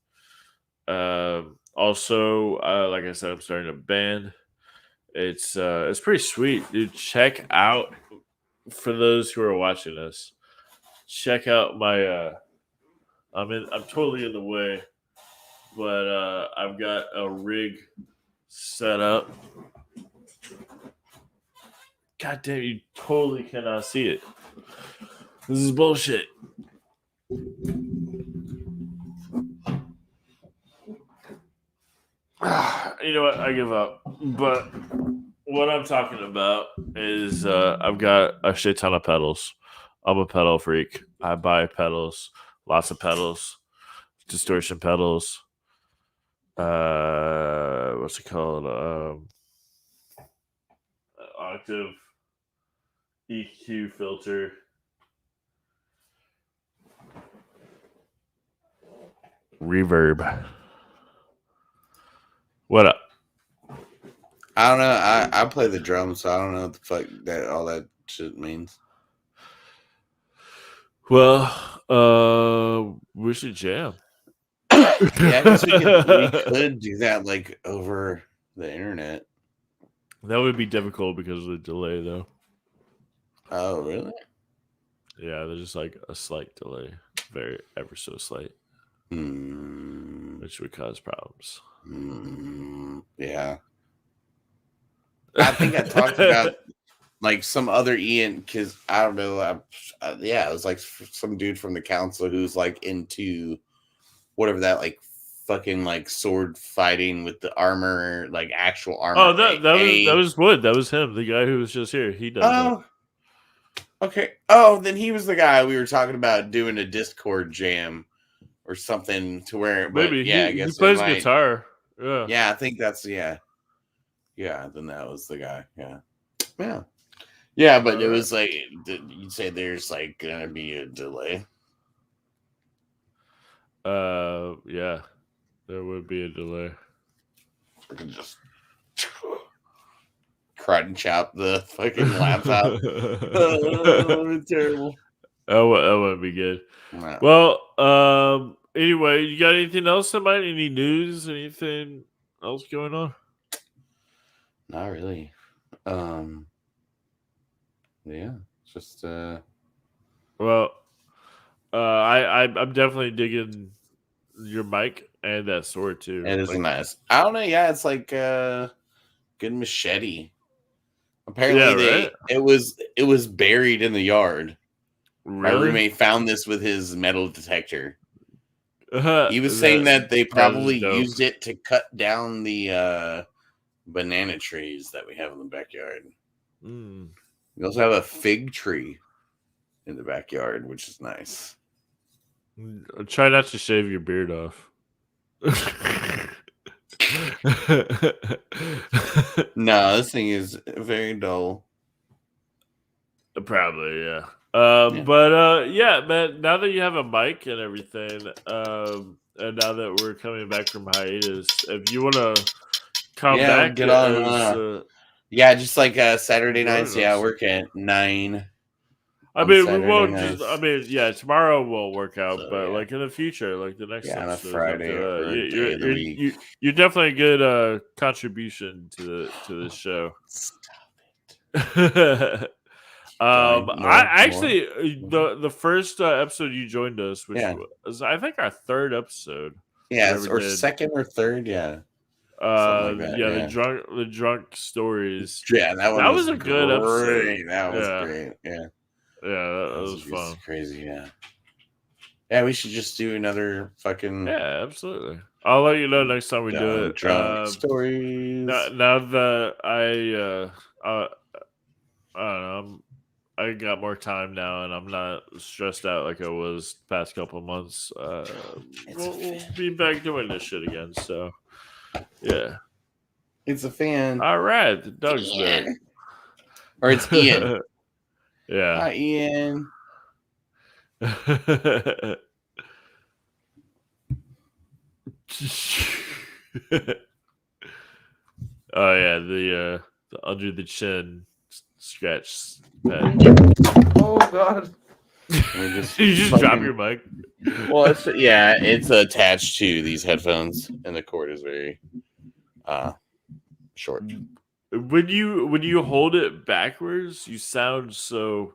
A: Also, like I said, I'm starting a band. It's pretty sweet, dude. Check out, for those who are watching this, check out my I'm totally in the way, but I've got a rig set up. God damn, you totally cannot see it. This is bullshit. You know what? I give up. But what I'm talking about is I've got a shit ton of pedals. I'm a pedal freak. I buy pedals, lots of pedals, distortion pedals. What's it called? Octave EQ filter. Reverb. What up?
E: I don't know. I play the drums, so I don't know what the fuck that all that shit means.
A: Well, we should jam.
E: Yeah, I guess we could do that like over the internet.
A: That would be difficult because of the delay, though.
E: Oh, really?
A: Yeah, there's just like a slight delay, very ever so slight, which would cause problems.
E: Yeah. I think I talked about like some other Ian, because I don't know. Yeah, it was like some dude from the council who's like into whatever that like fucking like sword fighting with the armor, like actual armor.
A: Oh, that was Wood. That was him, the guy who was just here. He does that.
E: Okay. Oh, then he was the guy we were talking about doing a Discord jam or something to where. But
A: Maybe
E: yeah, I
A: he
E: guess
A: plays guitar. Yeah.
E: Yeah, I think that's yeah. Then that was the guy. Yeah, but it was like you'd say there's like gonna be a delay.
A: Yeah, there would be a delay.
E: We can just crunch chop the fucking laptop. Terrible.
A: That would be good.
E: No.
A: Well, anyway, you got anything else about any news? Anything else going on?
E: Not really. Yeah, just
A: Well, I'm definitely digging your mic and that sword too.
E: It is nice. I don't know. Yeah, it's like good machete. Apparently, it was buried in the yard.
A: Really?
E: My roommate found this with his metal detector. He was saying that they probably used it to cut down the banana trees that we have in the backyard. We also have a fig tree in the backyard, which is nice.
A: Try not to shave your beard off.
E: No, this thing is very dull.
A: Probably, yeah. But yeah, man. Now that you have a mic and everything, and now that we're coming back from hiatus, if you want to come back,
E: get on. Just like Saturday nights. Yeah, I work at 9.
A: I mean, we won't just. I mean, yeah, tomorrow will work out, but like in the future, like the next
E: on a
A: episode,
E: Friday or a day of the week.
A: You're definitely a good contribution to this show.
E: Stop it.
A: I actually the first episode you joined us, which was I think our third episode.
E: Yeah, or second or third. Yeah. Like that,
A: the drunk stories.
E: Yeah, that
A: was a good episode.
E: That was great. Yeah.
A: Yeah, that was fun.
E: Crazy, yeah. Yeah, we should just do another fucking.
A: Yeah, absolutely. I'll let you know next time we do it.
E: Drunk stories.
A: Now that I don't know, I got more time now, and I'm not stressed out like I was the past couple of months. We'll be back doing this shit again. So, yeah.
E: It's a fan.
A: All right, the dog's back.
E: Or it's Ian.
A: Yeah.
E: Hi, Ian.
A: Oh yeah, the under the chin scratch pad.
E: Oh god.
A: You just drop your mic.
E: Well, it's attached to these headphones, and the cord is very short.
A: When you hold it backwards, you sound so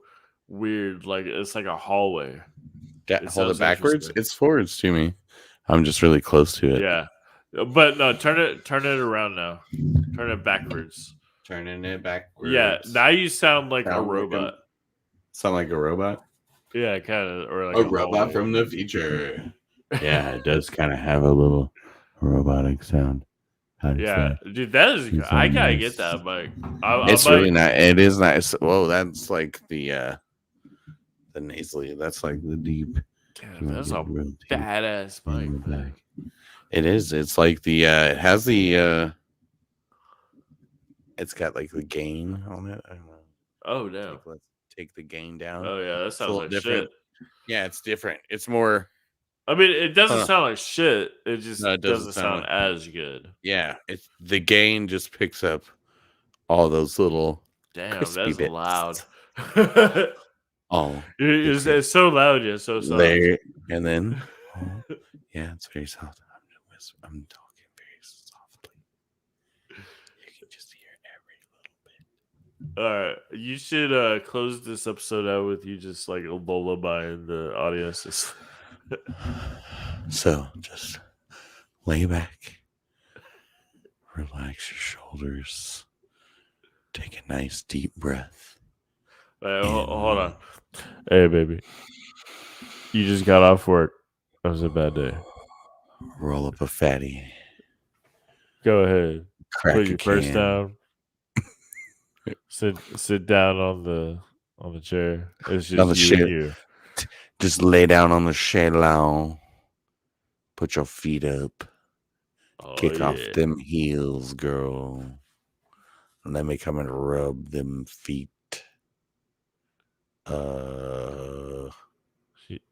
A: weird. Like it's like a hallway.
E: Hold it backwards. It's forwards to me. I'm just really close to it.
A: Yeah, but no, turn it around now. Turn it backwards.
E: Turning it backwards.
A: Yeah, now you sound like a robot.
E: Sound like a robot?
A: Yeah, kind of, or like
E: a robot from the future. Yeah, it does kind of have a little robotic sound.
A: Yeah, dude, that is. I gotta get that mic.
E: It's really nice. It is nice. Whoa, that's like the nasally. That's like the deep.
A: Damn, that's a badass mic.
E: It is. It's like the. It has the. It's got like the gain on it. I don't know.
A: Oh no!
E: Like, let's take the gain down.
A: Oh yeah, that sounds like
E: different.
A: Shit.
E: Yeah, it's different. It's more.
A: I mean, it doesn't sound like shit. It just doesn't sound as good.
E: Yeah, it's the gain just picks up all those little.
A: Damn, that's
E: bits.
A: Loud.
E: Oh,
A: it's so loud, yeah, so soft.
E: There and then, yeah, it's very soft. I'm talking very softly. You can just hear every little
A: All right, you should close this episode out with you just like a lullaby in the audience.
E: So just lay back, relax your shoulders, take a nice deep breath.
A: Hold on. Hey, baby. You just got off work. That was a bad day.
E: Roll up a fatty.
A: Go ahead.
E: Crack
A: Put
E: a
A: your purse
E: can.
A: down. Sit down on the chair. It's just
E: On the
A: you and
E: shit.
A: you.
E: Just lay down on the chaise. Put your feet up.
A: Oh,
E: Kick off
A: yeah.
E: them heels, girl. And let me come and rub them feet.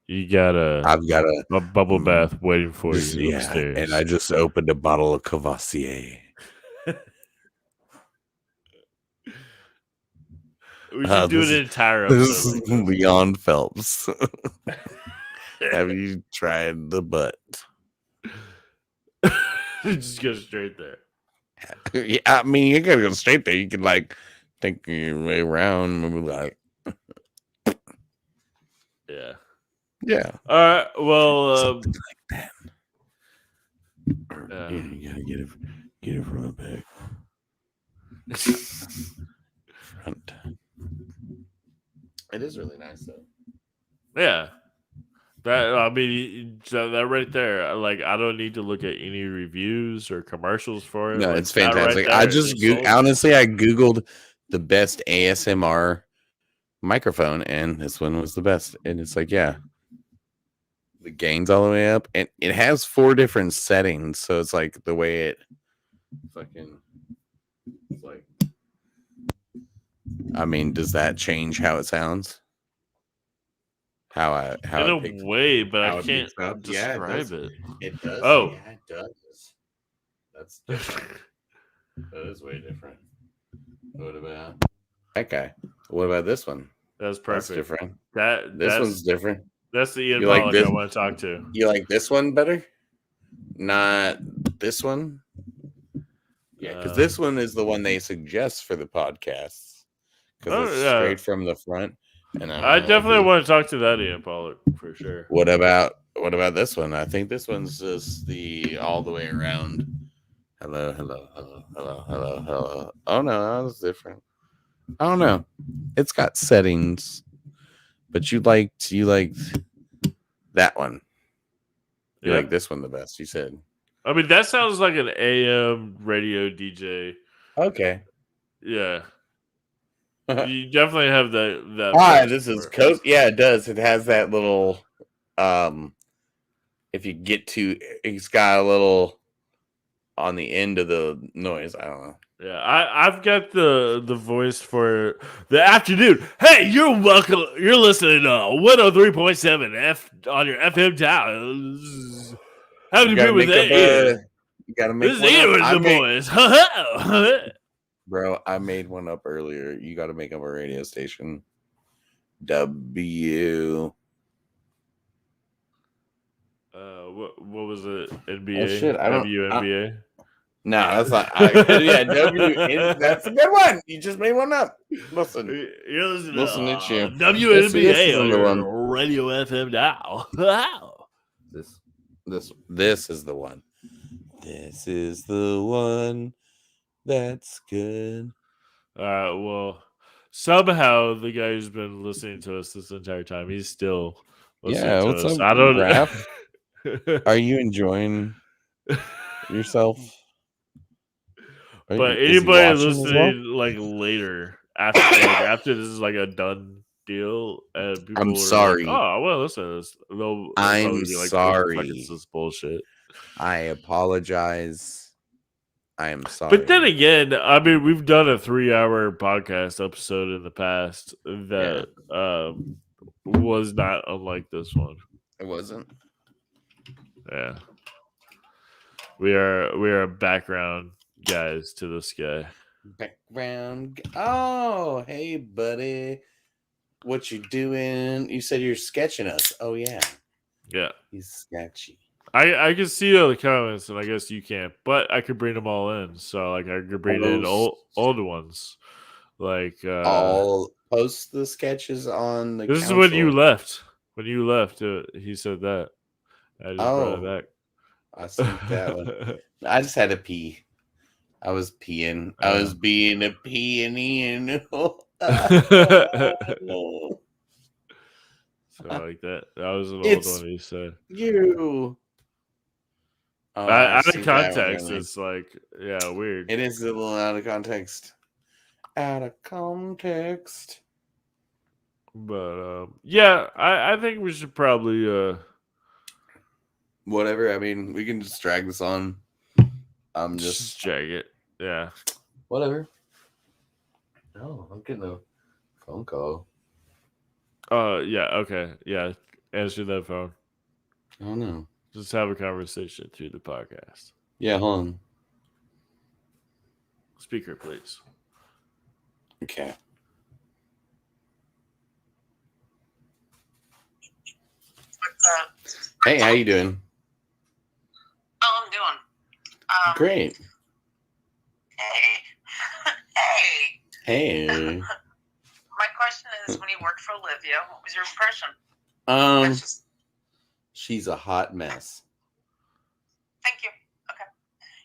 A: You got
E: I've got
A: a bubble bath waiting for you upstairs.
E: And I just opened a bottle of Cavassier.
A: We should do an entire episode.
E: This is Leon Phelps. Have you tried the butt?
A: Just go straight there.
E: Yeah, I mean, you gotta go straight there. You can like take your way around, maybe like,
A: Yeah.
E: yeah.
A: All right. Well,
E: Something like that. You gotta get it from the back. Front. It is really nice though.
A: yeah. That right there. Like, I don't need to look at any reviews or commercials for it.
E: No,
A: like,
E: it's fantastic.
A: Right there,
E: I just honestly, I googled the best ASMR microphone, and this one was the best. And it's like, yeah, the gain's all the way up, and it has 4 different settings. So it's like the way it fucking, it's like, I mean, does that change how it sounds? How
A: in a way, but I can't describe it.
E: It does.
A: Oh,
E: yeah, it does. That's different. That is way different. What about that guy? What about this one?
A: That's perfect.
E: That's different.
A: This
E: one's different.
A: That's the Ian
E: You like
A: Pollock
E: this?
A: I want to talk to.
E: You like this one better? Not this one? Yeah, because this one is the one they suggest for the podcasts. Because it's straight from the front. And
A: I definitely want to talk to that Ian Pollock for sure.
E: What about this one? I think this one's just the all the way around. Hello. Oh no, that was different. I don't know. It's got settings, but you liked that one. You like this one the best, you said.
A: I mean, that sounds like an AM radio DJ.
E: Okay.
A: Yeah. You definitely have that.
E: This is Coke. Yeah, it does. It has that little if you get to, it's got a little on the end of the noise. I don't know.
A: Yeah, I've got the voice for the afternoon. Hey, you're welcome. You're listening to 103.7 F on your FM dial. Having to be with Ian.
E: You gotta make
A: this is Ian with the boys.
E: Bro, I made one up earlier. You got to make up a radio station. W.
A: What was it? NBA?
E: Oh, shit, I don't.
A: WNBA?
E: No, that's not. Yeah, W. That's a good one. You just made one up. Listen.
A: You're listening
E: to you.
A: WNBA
E: this
A: on
E: the
A: your
E: one.
A: radio FM dial. Wow.
E: This is the one. This is the one. That's good.
A: All right. Well, somehow the guy who's been listening to us this entire time, he's still listening to
E: what's
A: us.
E: up,
A: I don't
E: know. Are you enjoying yourself?
A: But anybody listening like later after this is like a done deal, and people
E: I'm sorry.
A: Like, oh, well, listen to this. They'll
E: I'm
A: probably be like,
E: sorry.
A: It's this bullshit.
E: I apologize. I am sorry.
A: But then again, I mean, we've done a 3-hour podcast episode in the past that was not unlike this one.
E: It wasn't.
A: Yeah, we are background guys to this guy.
E: Background. Oh, hey, buddy. What you doing? You said you're sketching us. Oh yeah.
A: Yeah.
E: He's sketchy.
A: I can see all the comments, and I guess you can't, but I could bring them all in. So, like, I could bring in old ones. Like,
E: I'll post the sketches on the.
A: This is when you left. When you left, he said that. I just brought it back.
E: I see that one. I just had to pee. I was peeing. I was being a peeing.
A: So like that. That was an old one he said.
E: You.
A: Out of context, it's like, yeah, weird.
E: It is a little out of context. Out of context.
A: But yeah, I think we should probably
E: whatever. I mean, we can just drag this on. I'm just
A: drag it. Yeah.
E: Whatever. Oh, I'm getting a phone call.
A: Yeah, okay. Yeah. Answer that phone.
E: Oh no.
A: Just have a conversation through the podcast.
E: Yeah, hold on.
A: Speaker, please.
E: Okay. Hey, how you doing?
G: Oh, I'm doing.
E: Great.
G: Hey.
E: Hey.
G: My question is, when you worked for Olivia, what was your impression?
E: She's a hot mess.
G: Thank you. Okay.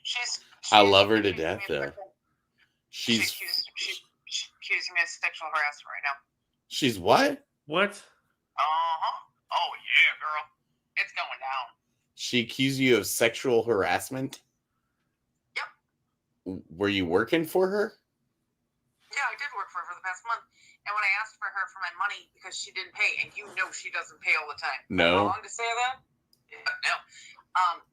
G: She's
E: I love her to death, though. She's
G: accusing me of sexual harassment right now.
E: She's what?
A: What?
G: Oh yeah, girl. It's going down.
E: She accused you of sexual harassment?
G: Yep.
E: Were you working for her?
G: Yeah, I did work for her for the past month. And when I asked for her for my money because she didn't pay, and you know she doesn't pay all the time.
E: No.
G: How long to say that? Yeah, no.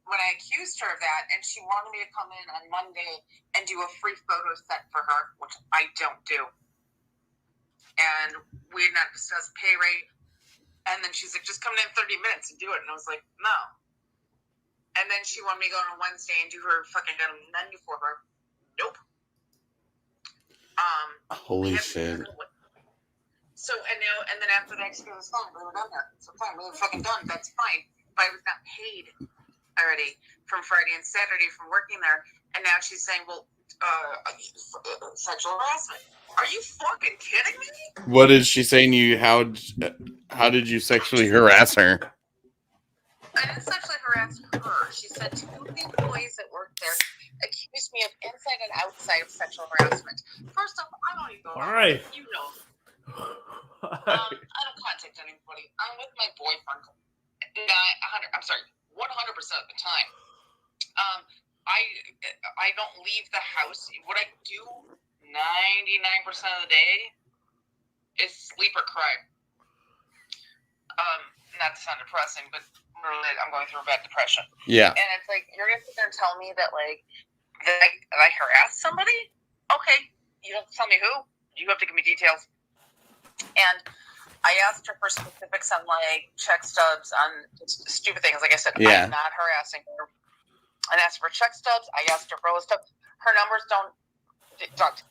G: When I accused her of that, and she wanted me to come in on Monday and do a free photo set for her, which I don't do. And we had not discussed pay rate. And then she's like, just come in 30 minutes and do it. And I was like, no. And then she wanted me to go on a Wednesday and do her fucking menu for her. Nope.
E: Holy shit.
G: So, and then after the next was fine, we were done there. So fine, we were fucking done. That's fine. But I was not paid already from Friday and Saturday from working there. And now she's saying, well, sexual harassment. Are you fucking kidding me?
E: What is she saying? How did you sexually harass her?
G: I didn't sexually harass her. She said two of the employees that worked there accused me of inside and outside of sexual harassment. First off, I don't even know.
A: All right.
G: You know. I don't contact anybody. I'm with my boyfriend. I'm sorry, 100% of the time. I don't leave the house. What I do 99% of the day is sleep or cry. Not to sound depressing, but really, I'm going through a bad depression.
E: Yeah.
G: And it's like, you're going to sit there and tell me that, like, that I harassed somebody? Okay. You don't have to tell me who. You have to give me details. And I asked her for specifics on, like, check stubs, on stupid things. Like I said, I'm not harassing her. I asked for check stubs. I asked her for all this stuff. Her numbers don't.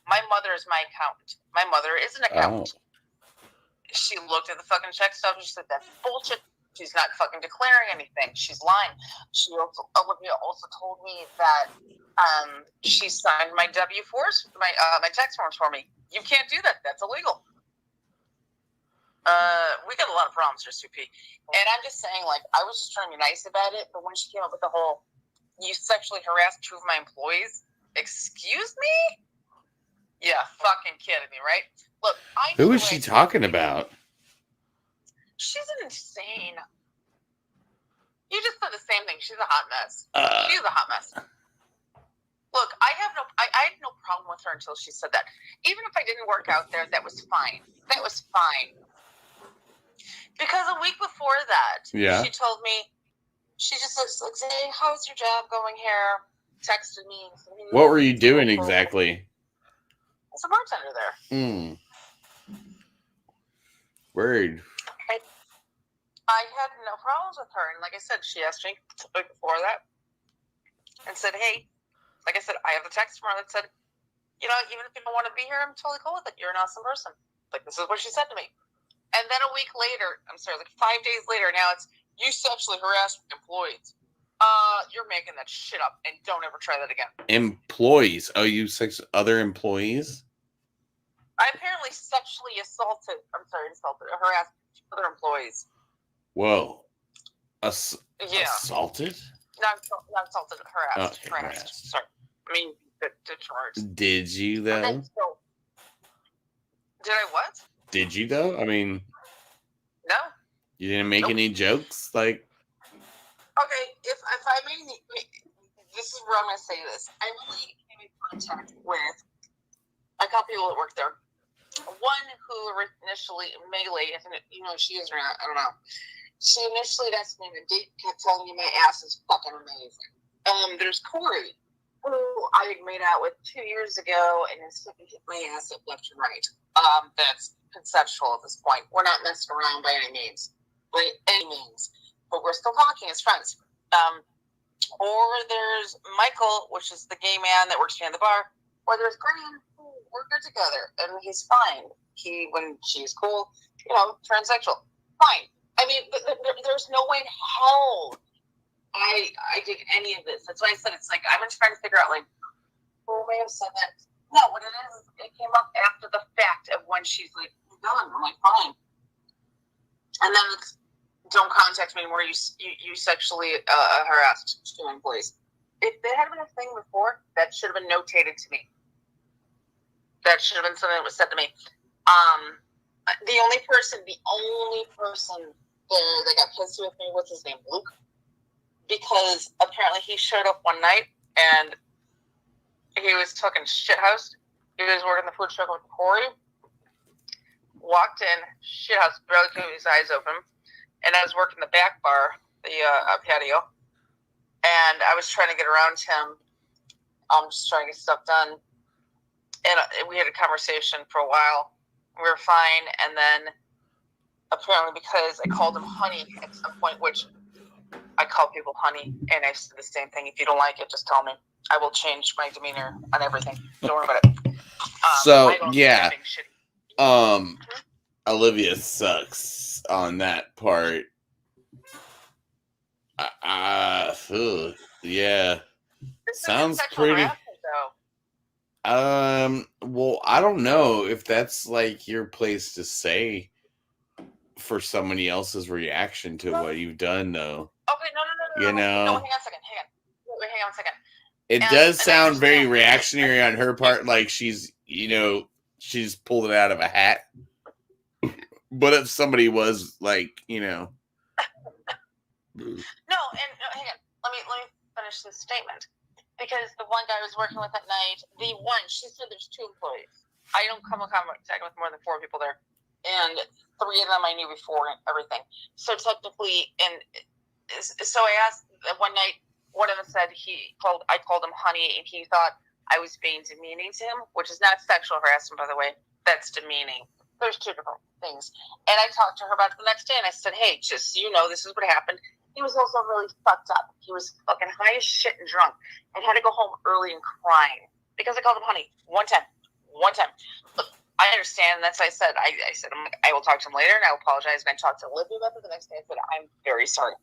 G: My mother is my accountant. My mother is an accountant. Oh. She looked at the fucking check stubs and she said, that's bullshit. She's not fucking declaring anything. She's lying. Olivia also told me that she signed my W-4s, my tax forms for me. You can't do that. That's illegal. We got a lot of problems here, Supi. And I'm just saying, like, I was just trying to be nice about it, but when she came up with the whole, you sexually harassed two of my employees, excuse me? Yeah, fucking kidding me, right? Look,
E: who is she talking about?
G: She's an insane. You just said the same thing. She's a hot mess. She's a hot mess. Look, I had no problem with her until she said that. Even if I didn't work out there, that was fine. That was fine. Because a week before that, she told me, she just looks like, hey, how's your job going here? Texted me.
E: What were you doing exactly?
G: I was a bartender there.
E: Word.
G: I had no problems with her. And like I said, she asked me before that and said, hey, like I said, I have a text from her that said, you know, even if you don't want to be here, I'm totally cool with it. You're an awesome person. Like, this is what she said to me. And then a week later, like 5 days later, now it's, you sexually harassed employees. You're making that shit up, and don't ever try that again.
E: Employees? Oh, you sex other employees?
G: I apparently sexually harassed other employees.
E: Whoa.
G: Yeah.
E: Assaulted?
G: Not assaulted, harassed.
E: Okay, harassed.
G: Sorry. I mean, discharged.
E: Did you, though?
G: Did I what?
E: Did you, though? I mean...
G: No.
E: You didn't make any jokes? Like...
G: Okay, if I made... This is where I'm going to say this. I really came in contact with a couple people that work there. One who initially, Melee, she is or not, I don't know. She initially asked me to date, kept telling me my ass is fucking amazing. There's Corey, who I made out with 2 years ago and has fucking hit my ass up left and right. That's conceptual at this point. We're not messing around by any means. But we're still talking as friends. Or there's Michael, which is the gay man that works behind the bar. Or there's Graham, who we're good together, and he's fine. When she's cool, transsexual, fine. I mean, there's no way in hell I did any of this. That's why I said it's like I've been trying to figure out like who may have said that. No, what it is, it came up after the fact of when she's like done. I'm like, fine. And then it's don't contact me anymore. You sexually harassed two employees. If there had been a thing before, that should have been notated to me. That should have been something that was said to me. The only person there that got pissed with me was his name, Luke, because apparently he showed up one night and he was fucking shithoused. He was working the food truck with Corey. Walked in, shithouse, barely kept his eyes open, and I was working the back bar, the patio, and I was trying to get around him. I'm just trying to get stuff done, and we had a conversation for a while. We were fine, and then apparently because I called him honey at some point, which I call people honey, and I said the same thing. If you don't like it, just tell me. I will change my demeanor on everything. Don't worry about it.
E: So yeah, Olivia sucks on that part. Yeah, sounds pretty. Well, I don't know if that's like your place to say for somebody else's reaction to what you've done, though.
G: Okay, no.
E: You know,
G: no, hang on a second. Hang on a second.
E: It does sound very reactionary on her part, like she's pulled it out of a hat. But if somebody was like,
G: No, and hang on. Let me finish this statement. Because the one guy I was working with at night, she said there's 2 employees. I don't come in contact with more than 4 people there. And 3 of them I knew before and everything. So technically, so I asked one night, one of them said I called him honey, and he thought I was being demeaning to him, which is not sexual harassment, by the way. That's demeaning. There's 2 different things. And I talked to her about it the next day, and I said, hey, just so you know, this is what happened. He was also really fucked up. He was fucking high as shit and drunk and had to go home early and crying because I called him honey one time. Look, I understand. That's what I said. I said, I will talk to him later, and I will apologize. And I talked to Olivia about it the next day. I said, I'm very sorry.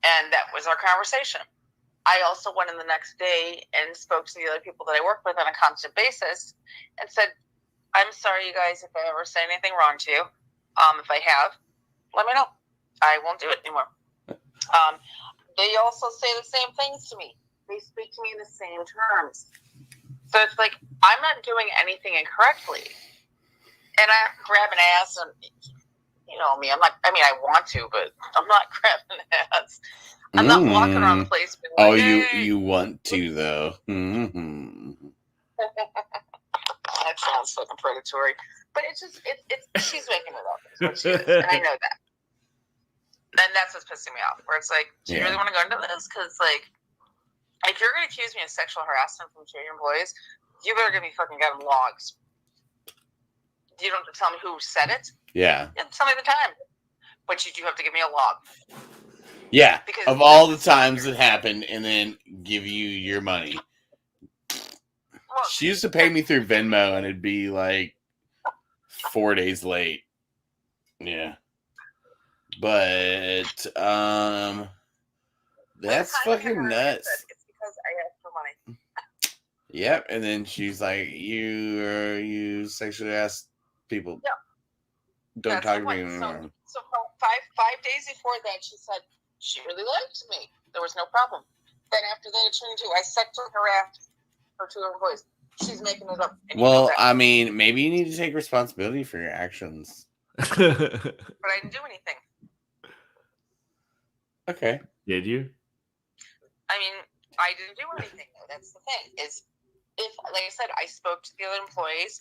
G: And that was our conversation. I also went in the next day and spoke to the other people that I work with on a constant basis and said, I'm sorry, you guys, if I ever say anything wrong to you. If I have, let me know. I won't do it anymore. They also say the same things to me. They speak to me in the same terms. So it's like, I'm not doing anything incorrectly. And I grab an ass and, you know me, I want to, but I'm not grabbing ass. I'm not walking around the place being like, hey.
E: you want to, though. Mm-hmm.
G: That sounds fucking predatory. But it's just, she's making it up. Is what she is, and I know that. And that's what's pissing me off. Where it's like, do you really want to go into this? Because, like, if you're going to accuse me of sexual harassment from 2 of your employees, you better give me fucking goddamn logs. You don't have to tell me who said it.
E: Yeah.
G: You have to tell me the time. But you do have to give me a log.
E: Yeah. Because of all the times it happened, and then give you your money. Well, she used to pay me through Venmo, and it'd be like 4 days late. Yeah. But that's fucking nuts.
G: It's because I asked for money.
E: Yep, and then she's like, you sexually harass people.
G: Yeah.
E: Don't
G: That's
E: talk
G: the
E: to me
G: point.
E: anymore.
G: So 5 days before that, she said she really liked me. There was no problem. Then after that, it turned into I sexually harassed her 2 employees. She's making it up.
E: Well, I mean, maybe you need to take responsibility for your actions.
G: But I didn't do anything.
E: Okay.
A: Did you?
G: I mean, I didn't do anything, though. That's the thing. Is if, like I said, I spoke to the other employees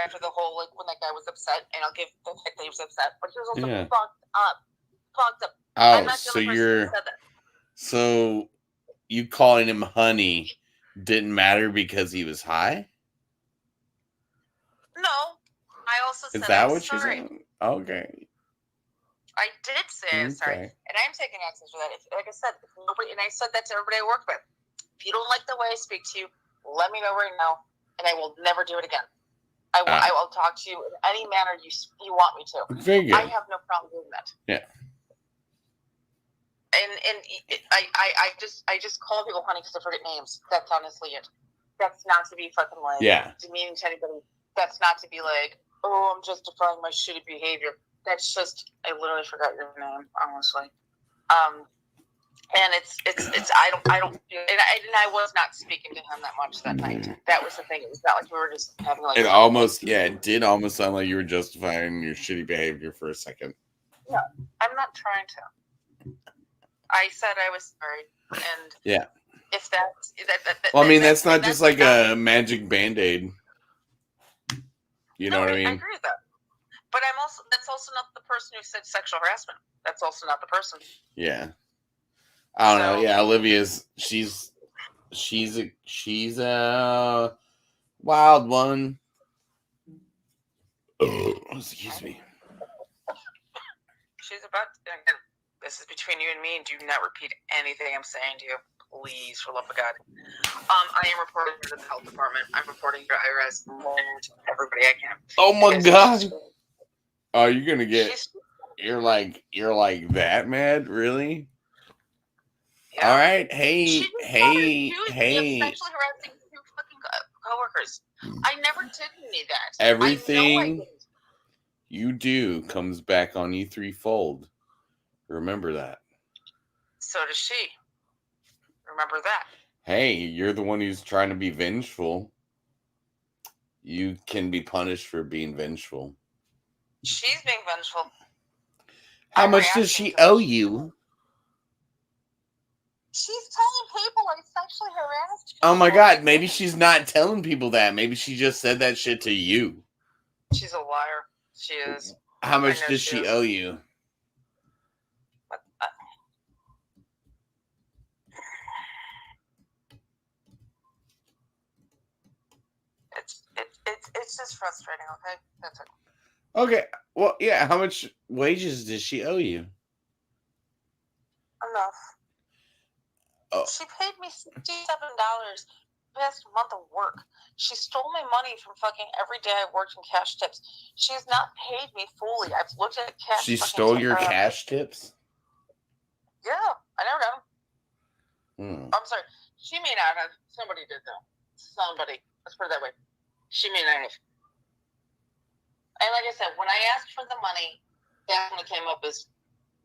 G: after the whole, like, when that guy was upset, and I'll give the fact that he was upset, but he was also fucked up. I'm
E: Oh,
G: not the only person who said that.
E: So you calling him honey didn't matter because he was high?
G: No, I also said
E: Is that
G: I'm
E: what you
G: sorry.
E: said? Okay.
G: I did say I'm sorry, and I'm taking actions for that. Like I said, nobody, and I said that to everybody I work with. If you don't like the way I speak to you, let me know right now, and I will never do it again. I will talk to you in any manner you want me to.
E: Very good.
G: I have no problem doing that.
E: Yeah.
G: And I just call people honey because I forget names. That's honestly it. That's not to be fucking like demeaning to anybody. That's not to be like, oh, I'm justifying my shitty behavior. That's just I literally forgot your name, honestly. And it's I don't and I was not speaking to him that much that night. That was the thing. It was not like we were just having like
E: it did almost sound like you were justifying your shitty behavior for a second.
G: Yeah, I'm not trying to. I said I was sorry, and if that's that
E: well, I mean, that's not just like a magic Band-Aid. You know what I mean?
G: I agree with that. But that's also not the person who said sexual harassment. That's also not the person.
E: Yeah. I don't know. Yeah, Olivia's she's a wild one. Oh, excuse me.
G: She's about again, this is between you and me, and do not repeat anything I'm saying to you. Please, for the love of God. I am reporting to the health department. I'm reporting to IRS and everybody I can.
E: Oh my God. Oh, you're gonna get you're like that mad? Really? Yeah. All right. Hey.
G: Sexually harassing 2 fucking coworkers. I never did any of that.
E: Everything you do comes back on you threefold. Remember that.
G: So does she. Remember that.
E: Hey, you're the one who's trying to be vengeful. You can be punished for being vengeful.
G: She's being vengeful.
E: How much does she owe you?
G: She's telling people I sexually harassed people.
E: Oh my God, maybe she's not telling people that. Maybe she just said that shit to you.
G: She's a liar. She is.
E: How much does she owe you? It's just frustrating, okay? That's it. Okay. Well, yeah, how much wages does she owe you?
G: Enough. Oh. She paid me $67 past month of work. She stole my money from fucking every day I worked in cash tips. She's not paid me fully. I've looked at cash.
E: She stole your cash tips?
G: Yeah, I never got them. I'm sorry. She may not have. Somebody did though. Somebody. Let's put it that way. She may not have. And like I said, when I asked for the money, that's when it came up as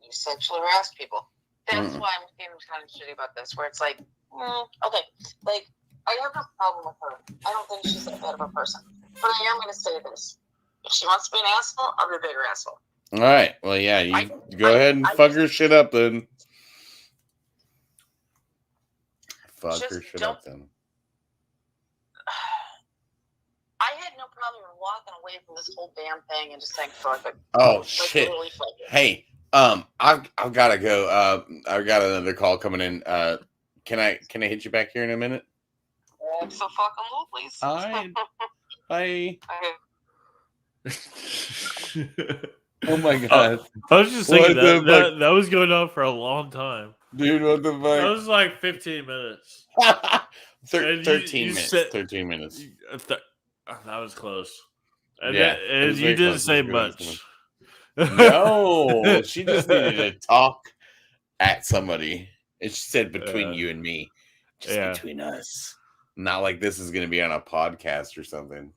G: you sexually harassed people. That's why I'm feeling kind of shitty about this, where it's like, okay, like, I have no problem with her. I don't think she's that bad of a person. But I am going to say this. If she wants to be an asshole, I'll be a bigger asshole.
E: All right. Well, yeah, you go ahead and fuck her shit up then. Fuck her shit up then.
G: I had no problem walking away from this whole damn thing and just saying fuck it.
E: Oh, like, shit. Hey, I've gotta go. I've got another call coming in. Can I hit you back here in a minute?
G: So fucking low, please.
E: All right. Bye. Oh my God.
A: I was just thinking that was going on for a long time.
E: Dude, what the fuck?
A: That was like 15 minutes.
E: 13 minutes. 13 minutes.
A: That was close. And
E: you
A: didn't say much.
E: No, she just needed to talk at somebody. And she said between you and me. Just between us. Not like this is going to be on a podcast or something.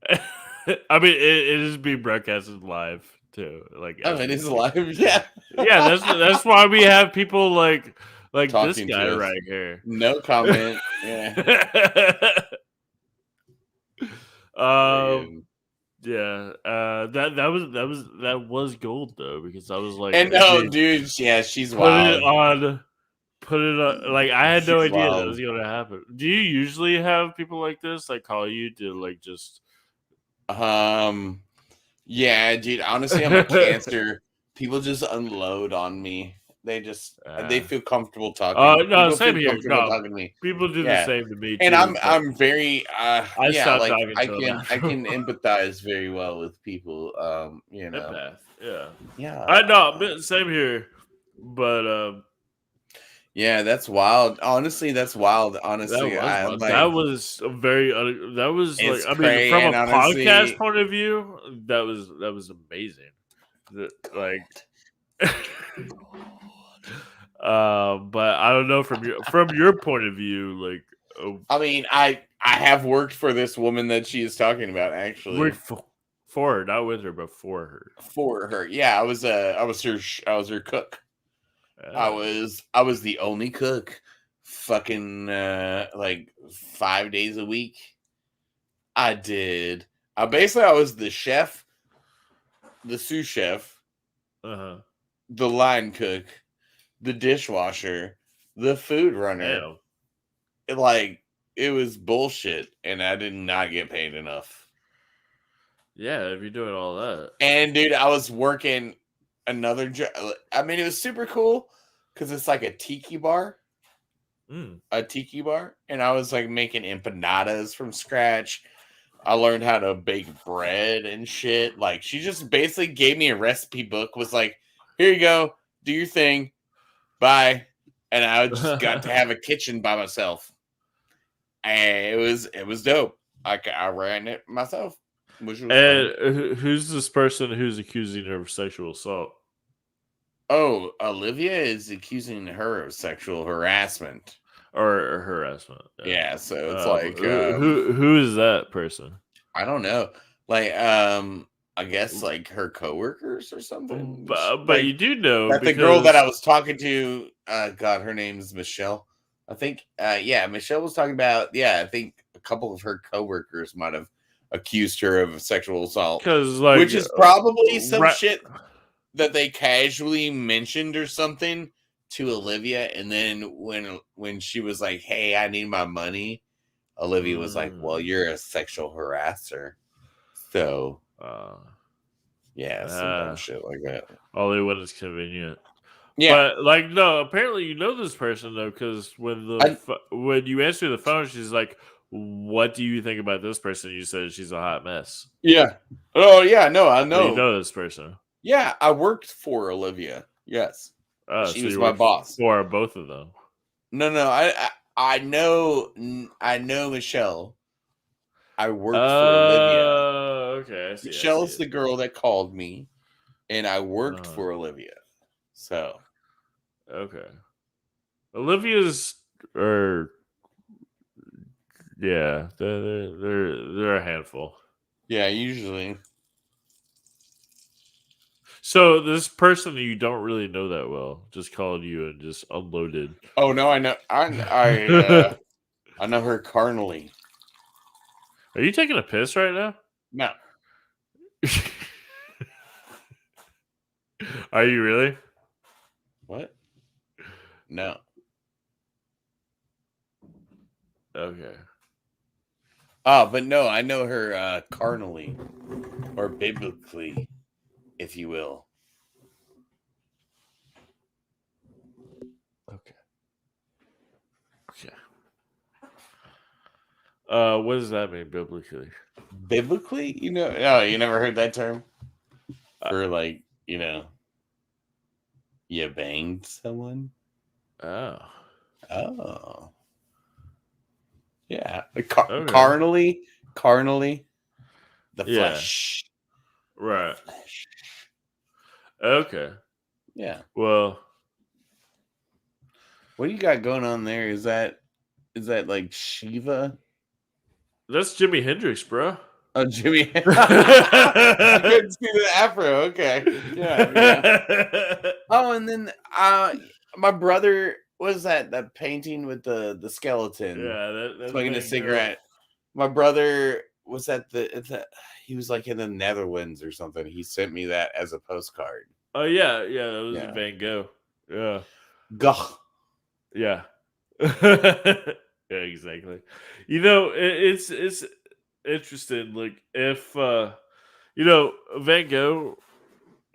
A: I mean, it is being broadcasted live too. Like,
E: oh, it is live. Yeah,
A: yeah. That's why we have people like
E: talking
A: this guy right here.
E: No comment. Yeah.
A: Yeah. That was gold though, because I was like,
E: and dude, yeah, she's wild.
A: Put it on. Like, I had no
E: She's
A: idea
E: wild.
A: that was gonna happen. Do you usually have people like this like call you to like just?
E: Yeah, dude. Honestly, I'm a cancer. People just unload on me. They just they feel comfortable talking.
A: No,
E: people
A: same
E: feel
A: here. No,
E: talking to me.
A: people do the same to me.
E: And
A: too,
E: I'm very yeah, like
A: talking
E: I
A: to
E: can empathize very well with people. You know,
A: empath. Yeah,
E: yeah.
A: I know. Same here, but
E: yeah, that's wild. Honestly, that's wild. Honestly,
A: that was a very that was like,
E: It's
A: I mean, from a
E: honestly,
A: podcast point of view, that was amazing. Like, but I don't know from your point of view, like,
E: I mean, I have worked for this woman that she is talking about. Actually,
A: worked for her, not with her, but for her.
E: For her, yeah. I was her cook. I was the only cook. Fucking like 5 days a week. I was the chef, the sous chef, the line cook, the dishwasher, the food runner.
A: Damn.
E: It was bullshit, and I did not get paid enough.
A: Yeah, if you're doing all that.
E: And dude, I was working another job. I mean, it was super cool because it's like a tiki bar. A tiki bar. And I was like making empanadas from scratch. I learned how to bake bread and shit. Like, she just basically gave me a recipe book, was like, here you go, do your thing, bye. And I just got to have a kitchen by myself. And it was dope. I ran it myself. Which was
A: and who's this person who's accusing her of sexual assault?
E: Oh, Olivia is accusing her of sexual harassment.
A: Or harassment.
E: Yeah, so it's like
A: who is that person?
E: I don't know. Like I guess like her coworkers or something.
A: But
E: like,
A: you do know
E: that the girl that I was talking to, God, her name's Michelle. I think yeah, Michelle was talking about, I think a couple of her coworkers might have accused her of sexual assault.
A: Like,
E: which is probably some shit that they casually mentioned or something to Olivia, and then when she was like, hey, I need my money, Olivia was like, well, you're a sexual harasser. So yeah, some dumb shit like that.
A: Only when it's convenient.
E: Yeah.
A: But like, no, apparently you know this person though, because when when you answer the phone, she's like, what do you think about this person? You said she's a hot mess.
E: Yeah. Oh yeah, no, I know.
A: So you know this person.
E: Yeah, I worked for Olivia. Yes. She
A: so
E: was my boss.
A: For both of them.
E: No, I know Michelle. I worked for Olivia.
A: Okay. I see,
E: Michelle's the girl that called me, and I worked for Olivia. So
A: okay. Olivia's they're a handful. Yeah,
E: usually.
A: So this person you don't really know that well just called you and just unloaded.
E: Oh no, I know. I know her carnally.
A: Are you taking a piss right now?
E: No.
A: Are you really?
E: What? No.
A: Okay.
E: Oh, but no, I know her carnally or biblically, if you will.
A: Okay. What does that mean biblically?
E: Biblically? You know, no, you never heard that term? For like, you know, you banged someone?
A: Oh.
E: Yeah. Carnally, the flesh.
A: Right. Okay.
E: Yeah.
A: Well,
E: what do you got going on there? Is that like Shiva?
A: That's Jimi Hendrix, bro.
E: Oh, Jimmy. I couldn't see the afro. Okay. Yeah. Oh, and then my brother was that painting with the skeleton.
A: Yeah, that's
E: smoking a cigarette. My brother was he was like in the Netherlands or something. He sent me that as a postcard.
A: Oh yeah, that was Van Gogh. Yeah.
E: Gah.
A: Yeah. Yeah, exactly. It's interesting. Like if Van Gogh,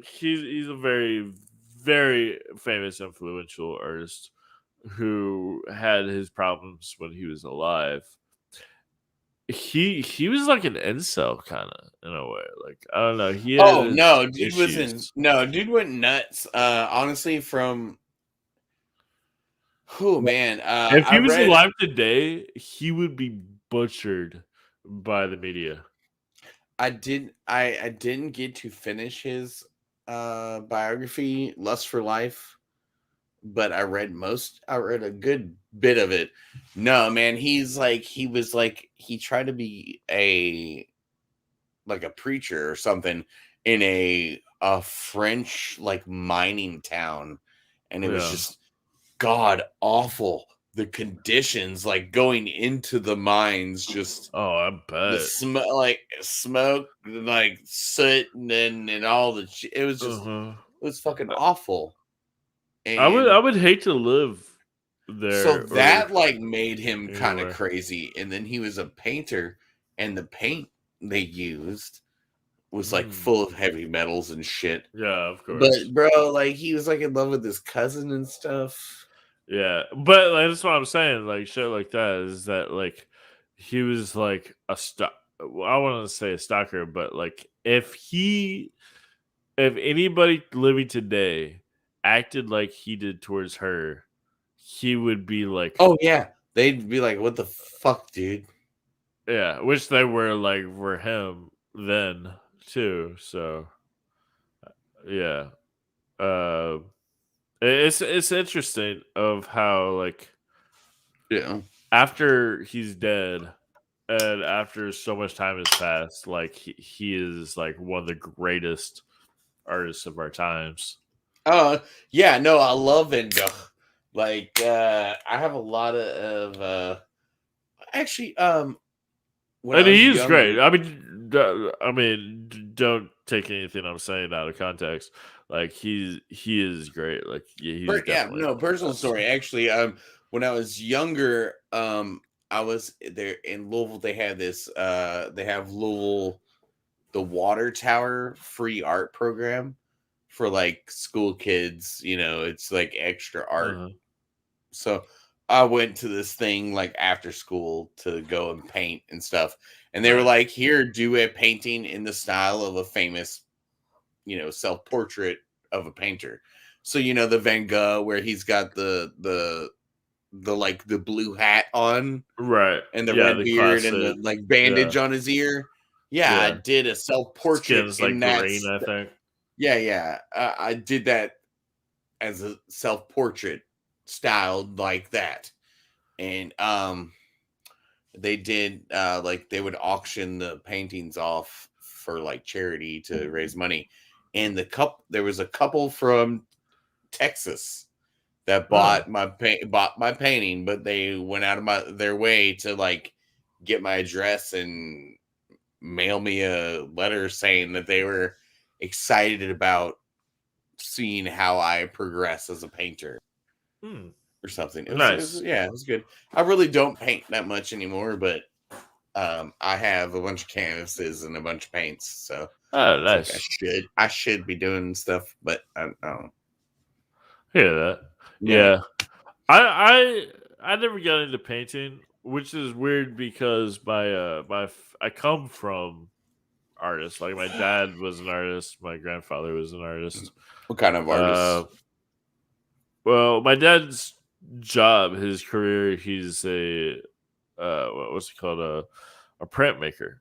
A: he's a very, very famous, influential artist who had his problems when he was alive. He was like an incel kind of in a way. Like I don't know. He had
E: dude went nuts. Honestly, from man.
A: If he was alive today, he would be butchered by the media.
E: I didn't get to finish his biography, Lust for Life, but I read a good bit of it. No, man, he tried to be a preacher or something in a French mining town, and it was just god awful. The conditions going into the mines, just
A: I bet
E: the smoke, soot, and all the it was just it was fucking awful. And
A: I would hate to live there.
E: So that made him kind of crazy. And then he was a painter, and the paint they used was full of heavy metals and shit.
A: Yeah, of course.
E: But bro, he was in love with his cousin and stuff.
A: Yeah, but that's what I'm saying. Shit like that is that he was a stock. I want to say a stalker, but if anybody living today acted like he did towards her, he would be
E: oh yeah, they'd be like, what the fuck, dude?
A: Yeah, which they were for him then too. So yeah, it's interesting of how after he's dead and after so much time has passed, he is one of the greatest artists of our times.
E: Yeah, no, I love Van Gogh. I have a lot of actually
A: and he is great. I mean, don't take anything I'm saying out of context. He is great. He's
E: personal story. Actually, when I was younger, I was there in Louisville. They have this. They have Louisville, the Water Tower free art program for school kids. It's extra art. So I went to this thing after school to go and paint and stuff. And they were here, do a painting in the style of a famous, self-portrait of a painter. So, the Van Gogh where he's got the blue hat on.
A: Right.
E: And the red beard and the bandage on his ear. Yeah, I did a self-portrait in that.
A: Green, I think.
E: Yeah. I did that as a self-portrait styled like that. And they did they would auction the paintings off for charity to raise money. And there was a couple from Texas that bought my painting, but they went out of their way to get my address and mail me a letter saying that they were excited about seeing how I progress as a painter. Or something. It was good. I really don't paint that much anymore, but I have a bunch of canvases and a bunch of paints, so
A: nice.
E: I should be doing stuff, but I don't
A: hear that. Yeah. I never got into painting, which is weird because I come from artists. My dad was an artist, my grandfather was an artist.
E: What kind of artist?
A: Well, my dad's job, his career, he's a what's it called, a printmaker.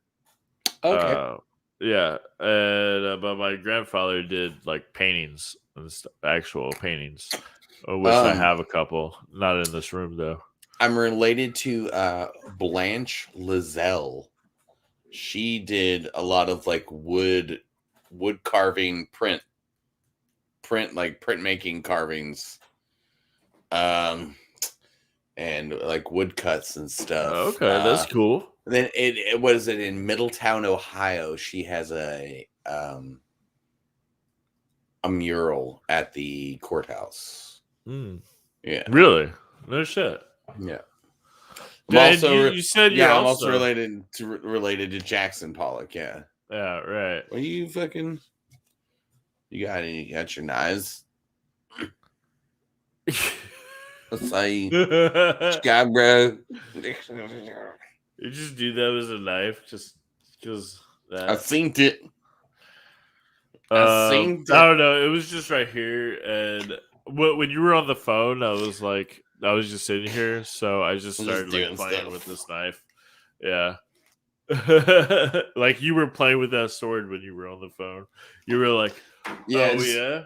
E: Okay.
A: Yeah, and but my grandfather did paintings and actual paintings, which I have a couple. Not in this room though.
E: I'm related to Blanche Lizelle. She did a lot of like wood carving print like printmaking carvings. And like woodcuts and stuff.
A: Okay, that's cool.
E: Then it was it in Middletown, Ohio. She has a mural at the courthouse. Yeah,
A: really? No shit.
E: Yeah.
A: You said you're
E: I'm
A: also
E: related to Jackson Pollock. Yeah.
A: Yeah. Right.
E: What you fucking? You got your knives? Let's say, bro.
A: You just do that as a knife, just because that.
E: I seen it.
A: I don't know. It was just right here, and when you were on the phone, I was just sitting here, so I just started playing with this knife. Yeah, like you were playing with that sword when you were on the phone. You were like,
E: yes.
A: "Oh yeah."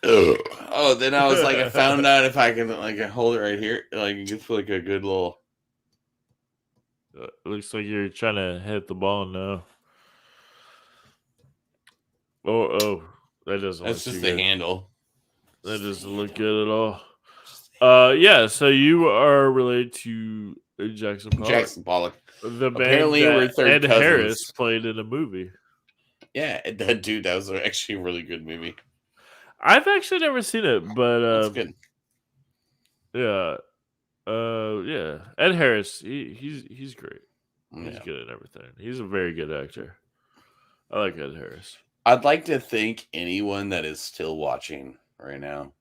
E: Oh, then I was like, I found out if I can like hold it right here, like you get like a good little.
A: It looks like you're trying to hit the ball now. Oh, that doesn't.
E: That's just the
A: good.
E: handle.
A: That doesn't look good at all. Yeah. So you are related to Jackson Pollock.
E: Jackson Pollock.
A: The band
E: Apparently, we're third
A: Ed
E: cousins.
A: Harris played in a movie.
E: Yeah, that was actually a really good movie.
A: I've actually never seen it, but
E: it's good.
A: Yeah, yeah. Ed Harris, he's great. He's good at everything. He's a very good actor. I like Ed Harris.
E: I'd like to thank anyone that is still watching right now.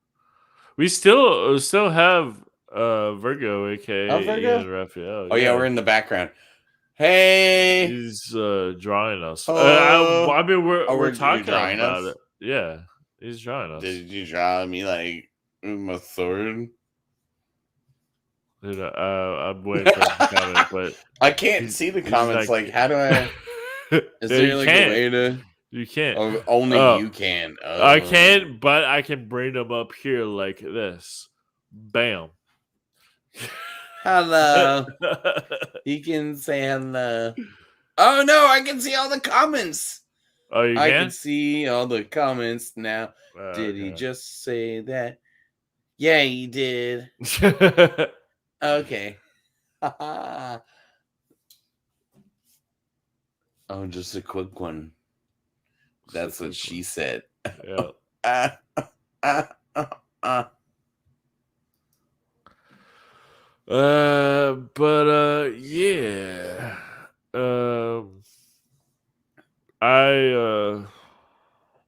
A: We still have Virgo, aka
E: Virgo?
A: Ian Raphael.
E: Oh yeah, we're in the background. Hey,
A: he's drawing us.
E: Oh.
A: I mean, we're talking
E: drawing
A: about
E: us?
A: it. Yeah, he's drawing us.
E: Did you draw me like with my sword?
A: Dude, I'm waiting for him to comment, but
E: I can't see the comments. Like, how do I? Is
A: Yeah,
E: there like a way to?
A: You can't.
E: Oh, only you can. Oh.
A: I can, but I can bring them up here like this. Bam.
E: Hello. You can say hello. Oh no, I can see all the comments.
A: Oh, you can?
E: I can see all the comments now. Did he
A: okay.
E: just say that? Yeah, he did. Okay. Oh, just a quick one. That's what she said.
A: Yeah. Yeah.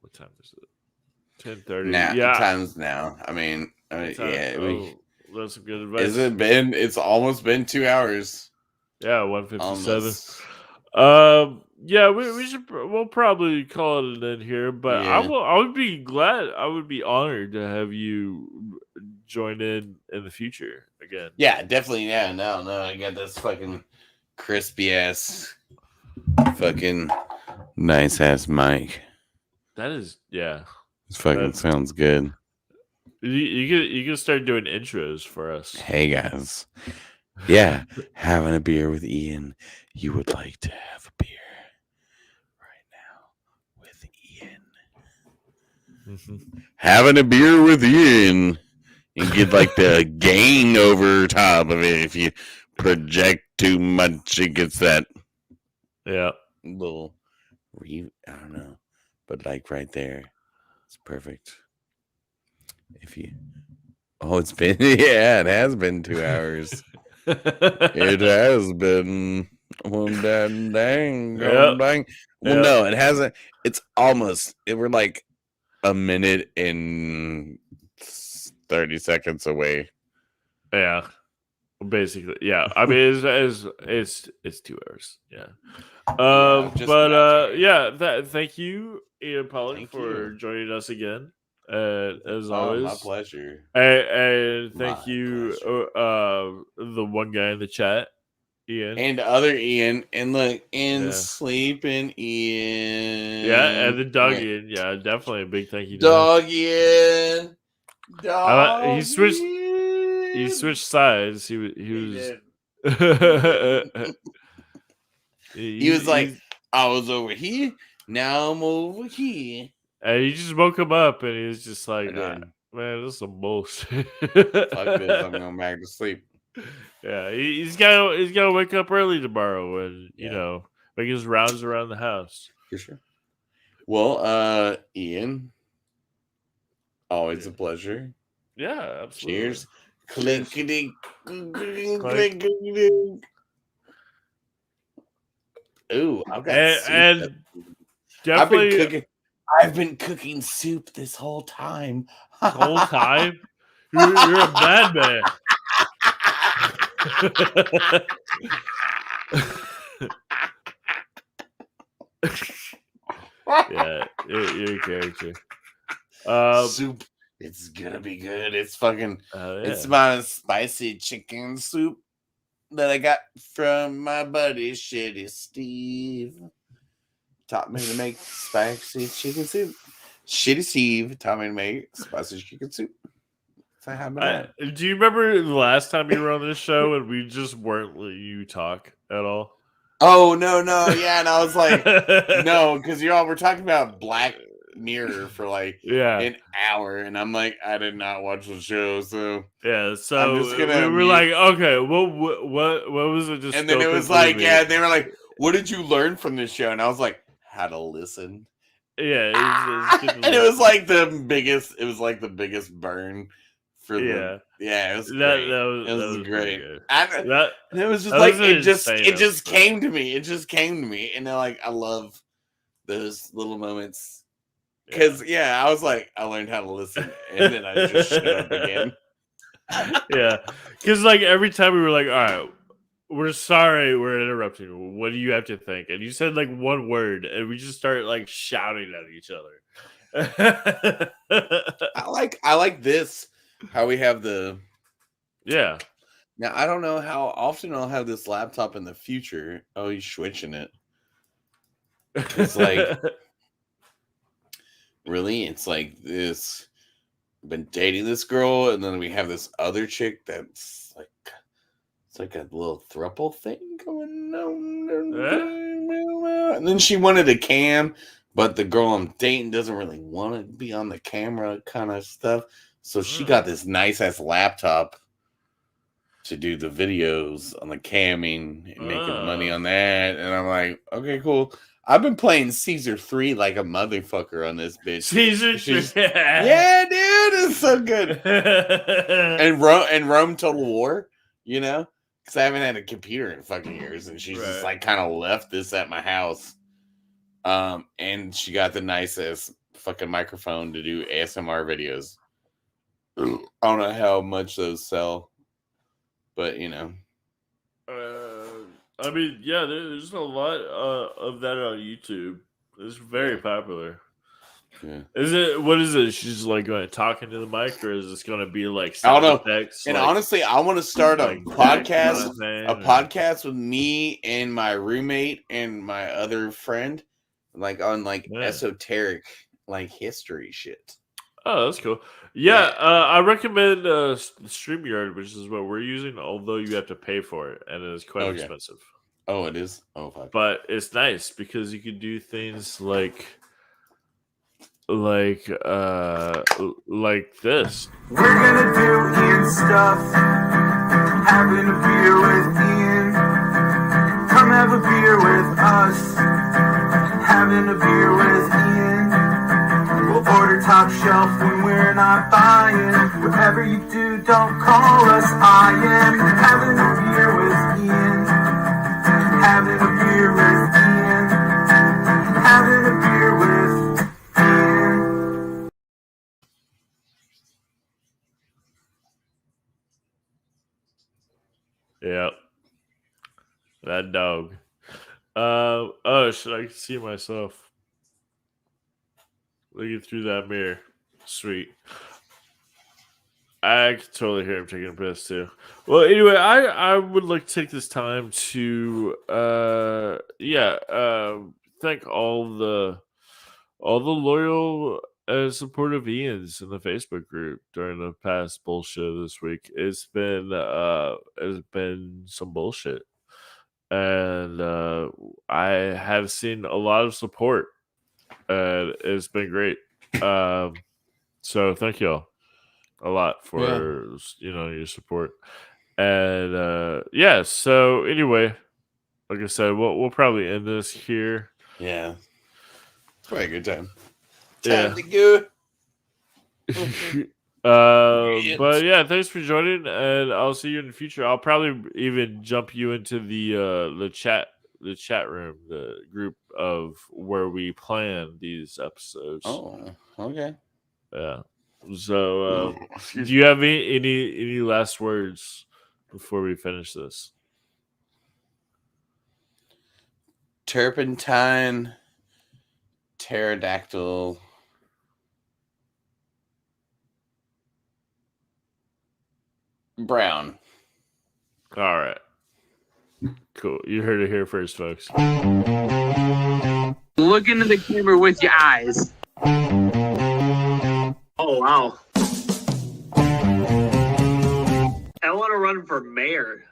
A: What time is it? 10:30.
E: Now,
A: yeah.
E: Times now. I mean, yeah.
A: That's some good advice.
E: It's almost been 2 hours.
A: Yeah, 1:57. Yeah, we'll probably call it an end here, but
E: Yeah.
A: I would be glad, I would be honored to have you join in the future again.
E: Yeah, definitely. Yeah, no, I got this fucking crispy ass, fucking nice ass mic.
A: That is, yeah.
E: This fucking sounds good.
A: You can start doing intros for us.
E: Hey guys, yeah, having a beer with Ian. You would like to have a beer right now with Ian.
A: Mm-hmm.
E: Having a beer with Ian. You get like the gain over top of it. If you project too much, it gets that little I don't know, but like right there, it's perfect. If you, it's been it has been 2 hours. It has been one dang. Well, no, it hasn't. It's almost. We're like a minute and 30 seconds away.
A: Yeah, basically. Yeah, I mean it's 2 hours. Yeah. Thank you, Ian Pollock, for joining us again. As always,
E: my pleasure.
A: And thank you, the one guy in the chat, Ian,
E: and other Ian, and look, sleeping Ian.
A: Yeah, and the dog Ian. Yeah, definitely a big thank you.
E: Dog Ian. Dog.
A: He switched. he switched sides. He was.
E: He was like, I was over here, now I'm over here.
A: And he just woke him up, and he was just like, man, this is some bullshit.
E: Fuck this, I'm going back to sleep.
A: Yeah, he's gotta wake up early tomorrow and you know make his rounds around the house.
E: For sure. Well, Ian, always a pleasure.
A: Yeah, absolutely.
E: Cheers. Clinkety, clinkety. Ooh, I've got soup.
A: And definitely,
E: I've been cooking soup this whole time.
A: The whole time? You're a madman. Yeah, you're a character.
E: Soup. It's gonna be good. It's fucking. It's my spicy chicken soup that I got from my buddy Shitty Steve. Taught me to make spicy chicken soup. Shitty Steve taught me to make spicy chicken soup.
A: Do you remember the last time you were on this show and we just weren't letting you talk at all?
E: Oh no, yeah, and I was like, no, because y'all were talking about Black Mirror for like an hour, and I'm like, I did not watch the show, so
A: so
E: I'm just gonna
A: we were like, okay, what was it? Just
E: and then it was like, they were like, what did you learn from this show? And I was like, how to listen.
A: Yeah,
E: and it was like the biggest. It was like the biggest burn. For it was great. It was great. And it was just like it just came to me. It just came to me, and then like I love those little moments because I was like I learned how to listen, and then I just shut up again.
A: Because like every time we were like, all right, we're sorry, we're interrupting. What do you have to think? And you said like one word, and we just started like shouting at each other.
E: I like this. How we have the
A: now
E: I don't know how often I'll have this laptop in the future. Oh, he's switching it. It's like really, it's like this. I've been dating this girl, and then we have this other chick that's like it's like a little throuple thing going on. And then she wanted a cam, but the girl I'm dating doesn't really want to be on the camera kind of stuff. So she got this nice ass laptop to do the videos on the camming and making money on that. And I'm like, okay, cool. I've been playing Caesar 3 like a motherfucker on this bitch.
A: Caesar 3.
E: Yeah, dude, it's so good. and Rome Total War, you know? Because I haven't had a computer in fucking years. And she's just like kind of left this at my house. And she got the nicest fucking microphone to do ASMR videos. I don't know how much those sell, but you know.
A: I mean, there's a lot of that on YouTube. It's very popular.
E: Yeah.
A: What is it? She's like going to talk into the mic, or is this going to be like
E: I don't know.
A: Effects,
E: and honestly, I want to start a podcast with me and my roommate and my other friend, like on like esoteric like history shit.
A: Oh, that's cool. I recommend StreamYard, which is what we're using, although you have to pay for it, and it is quite expensive.
E: Oh, it is? Oh, fuck.
A: But it's nice because you can do things like this.
F: We're gonna do Ian stuff. Having a beer with Ian. Come have a beer with us. Having a beer with Ian. We'll order top shelf when we're not buying. Whatever you do, don't call us Ian. Having a beer with Ian. Having a beer with Ian. Having a beer with Ian.
A: Yep. That dog. Should I see myself? Looking through that mirror. Sweet. I can totally hear him taking a piss too. Well, anyway, I would like to take this time to thank all the loyal supportive Ian's in the Facebook group during the past bullshit this week. It's been some bullshit, and I have seen a lot of support, and it's been great. So thank y'all a lot for your support, and So anyway, like I said, we'll probably end this here.
E: Yeah, it's probably a good time.
A: Yeah.
E: Time to go.
A: But yeah, thanks for joining, and I'll see you in the future. I'll probably even jump you into the chat room, the group of where we plan these episodes.
E: Oh, okay.
A: Yeah. So, do you have any last words before we finish this?
E: Turpentine, pterodactyl. Brown.
A: All right. Cool. You heard it here first, folks.
B: Look into the camera with your eyes.
C: Oh, wow. I want to run for mayor.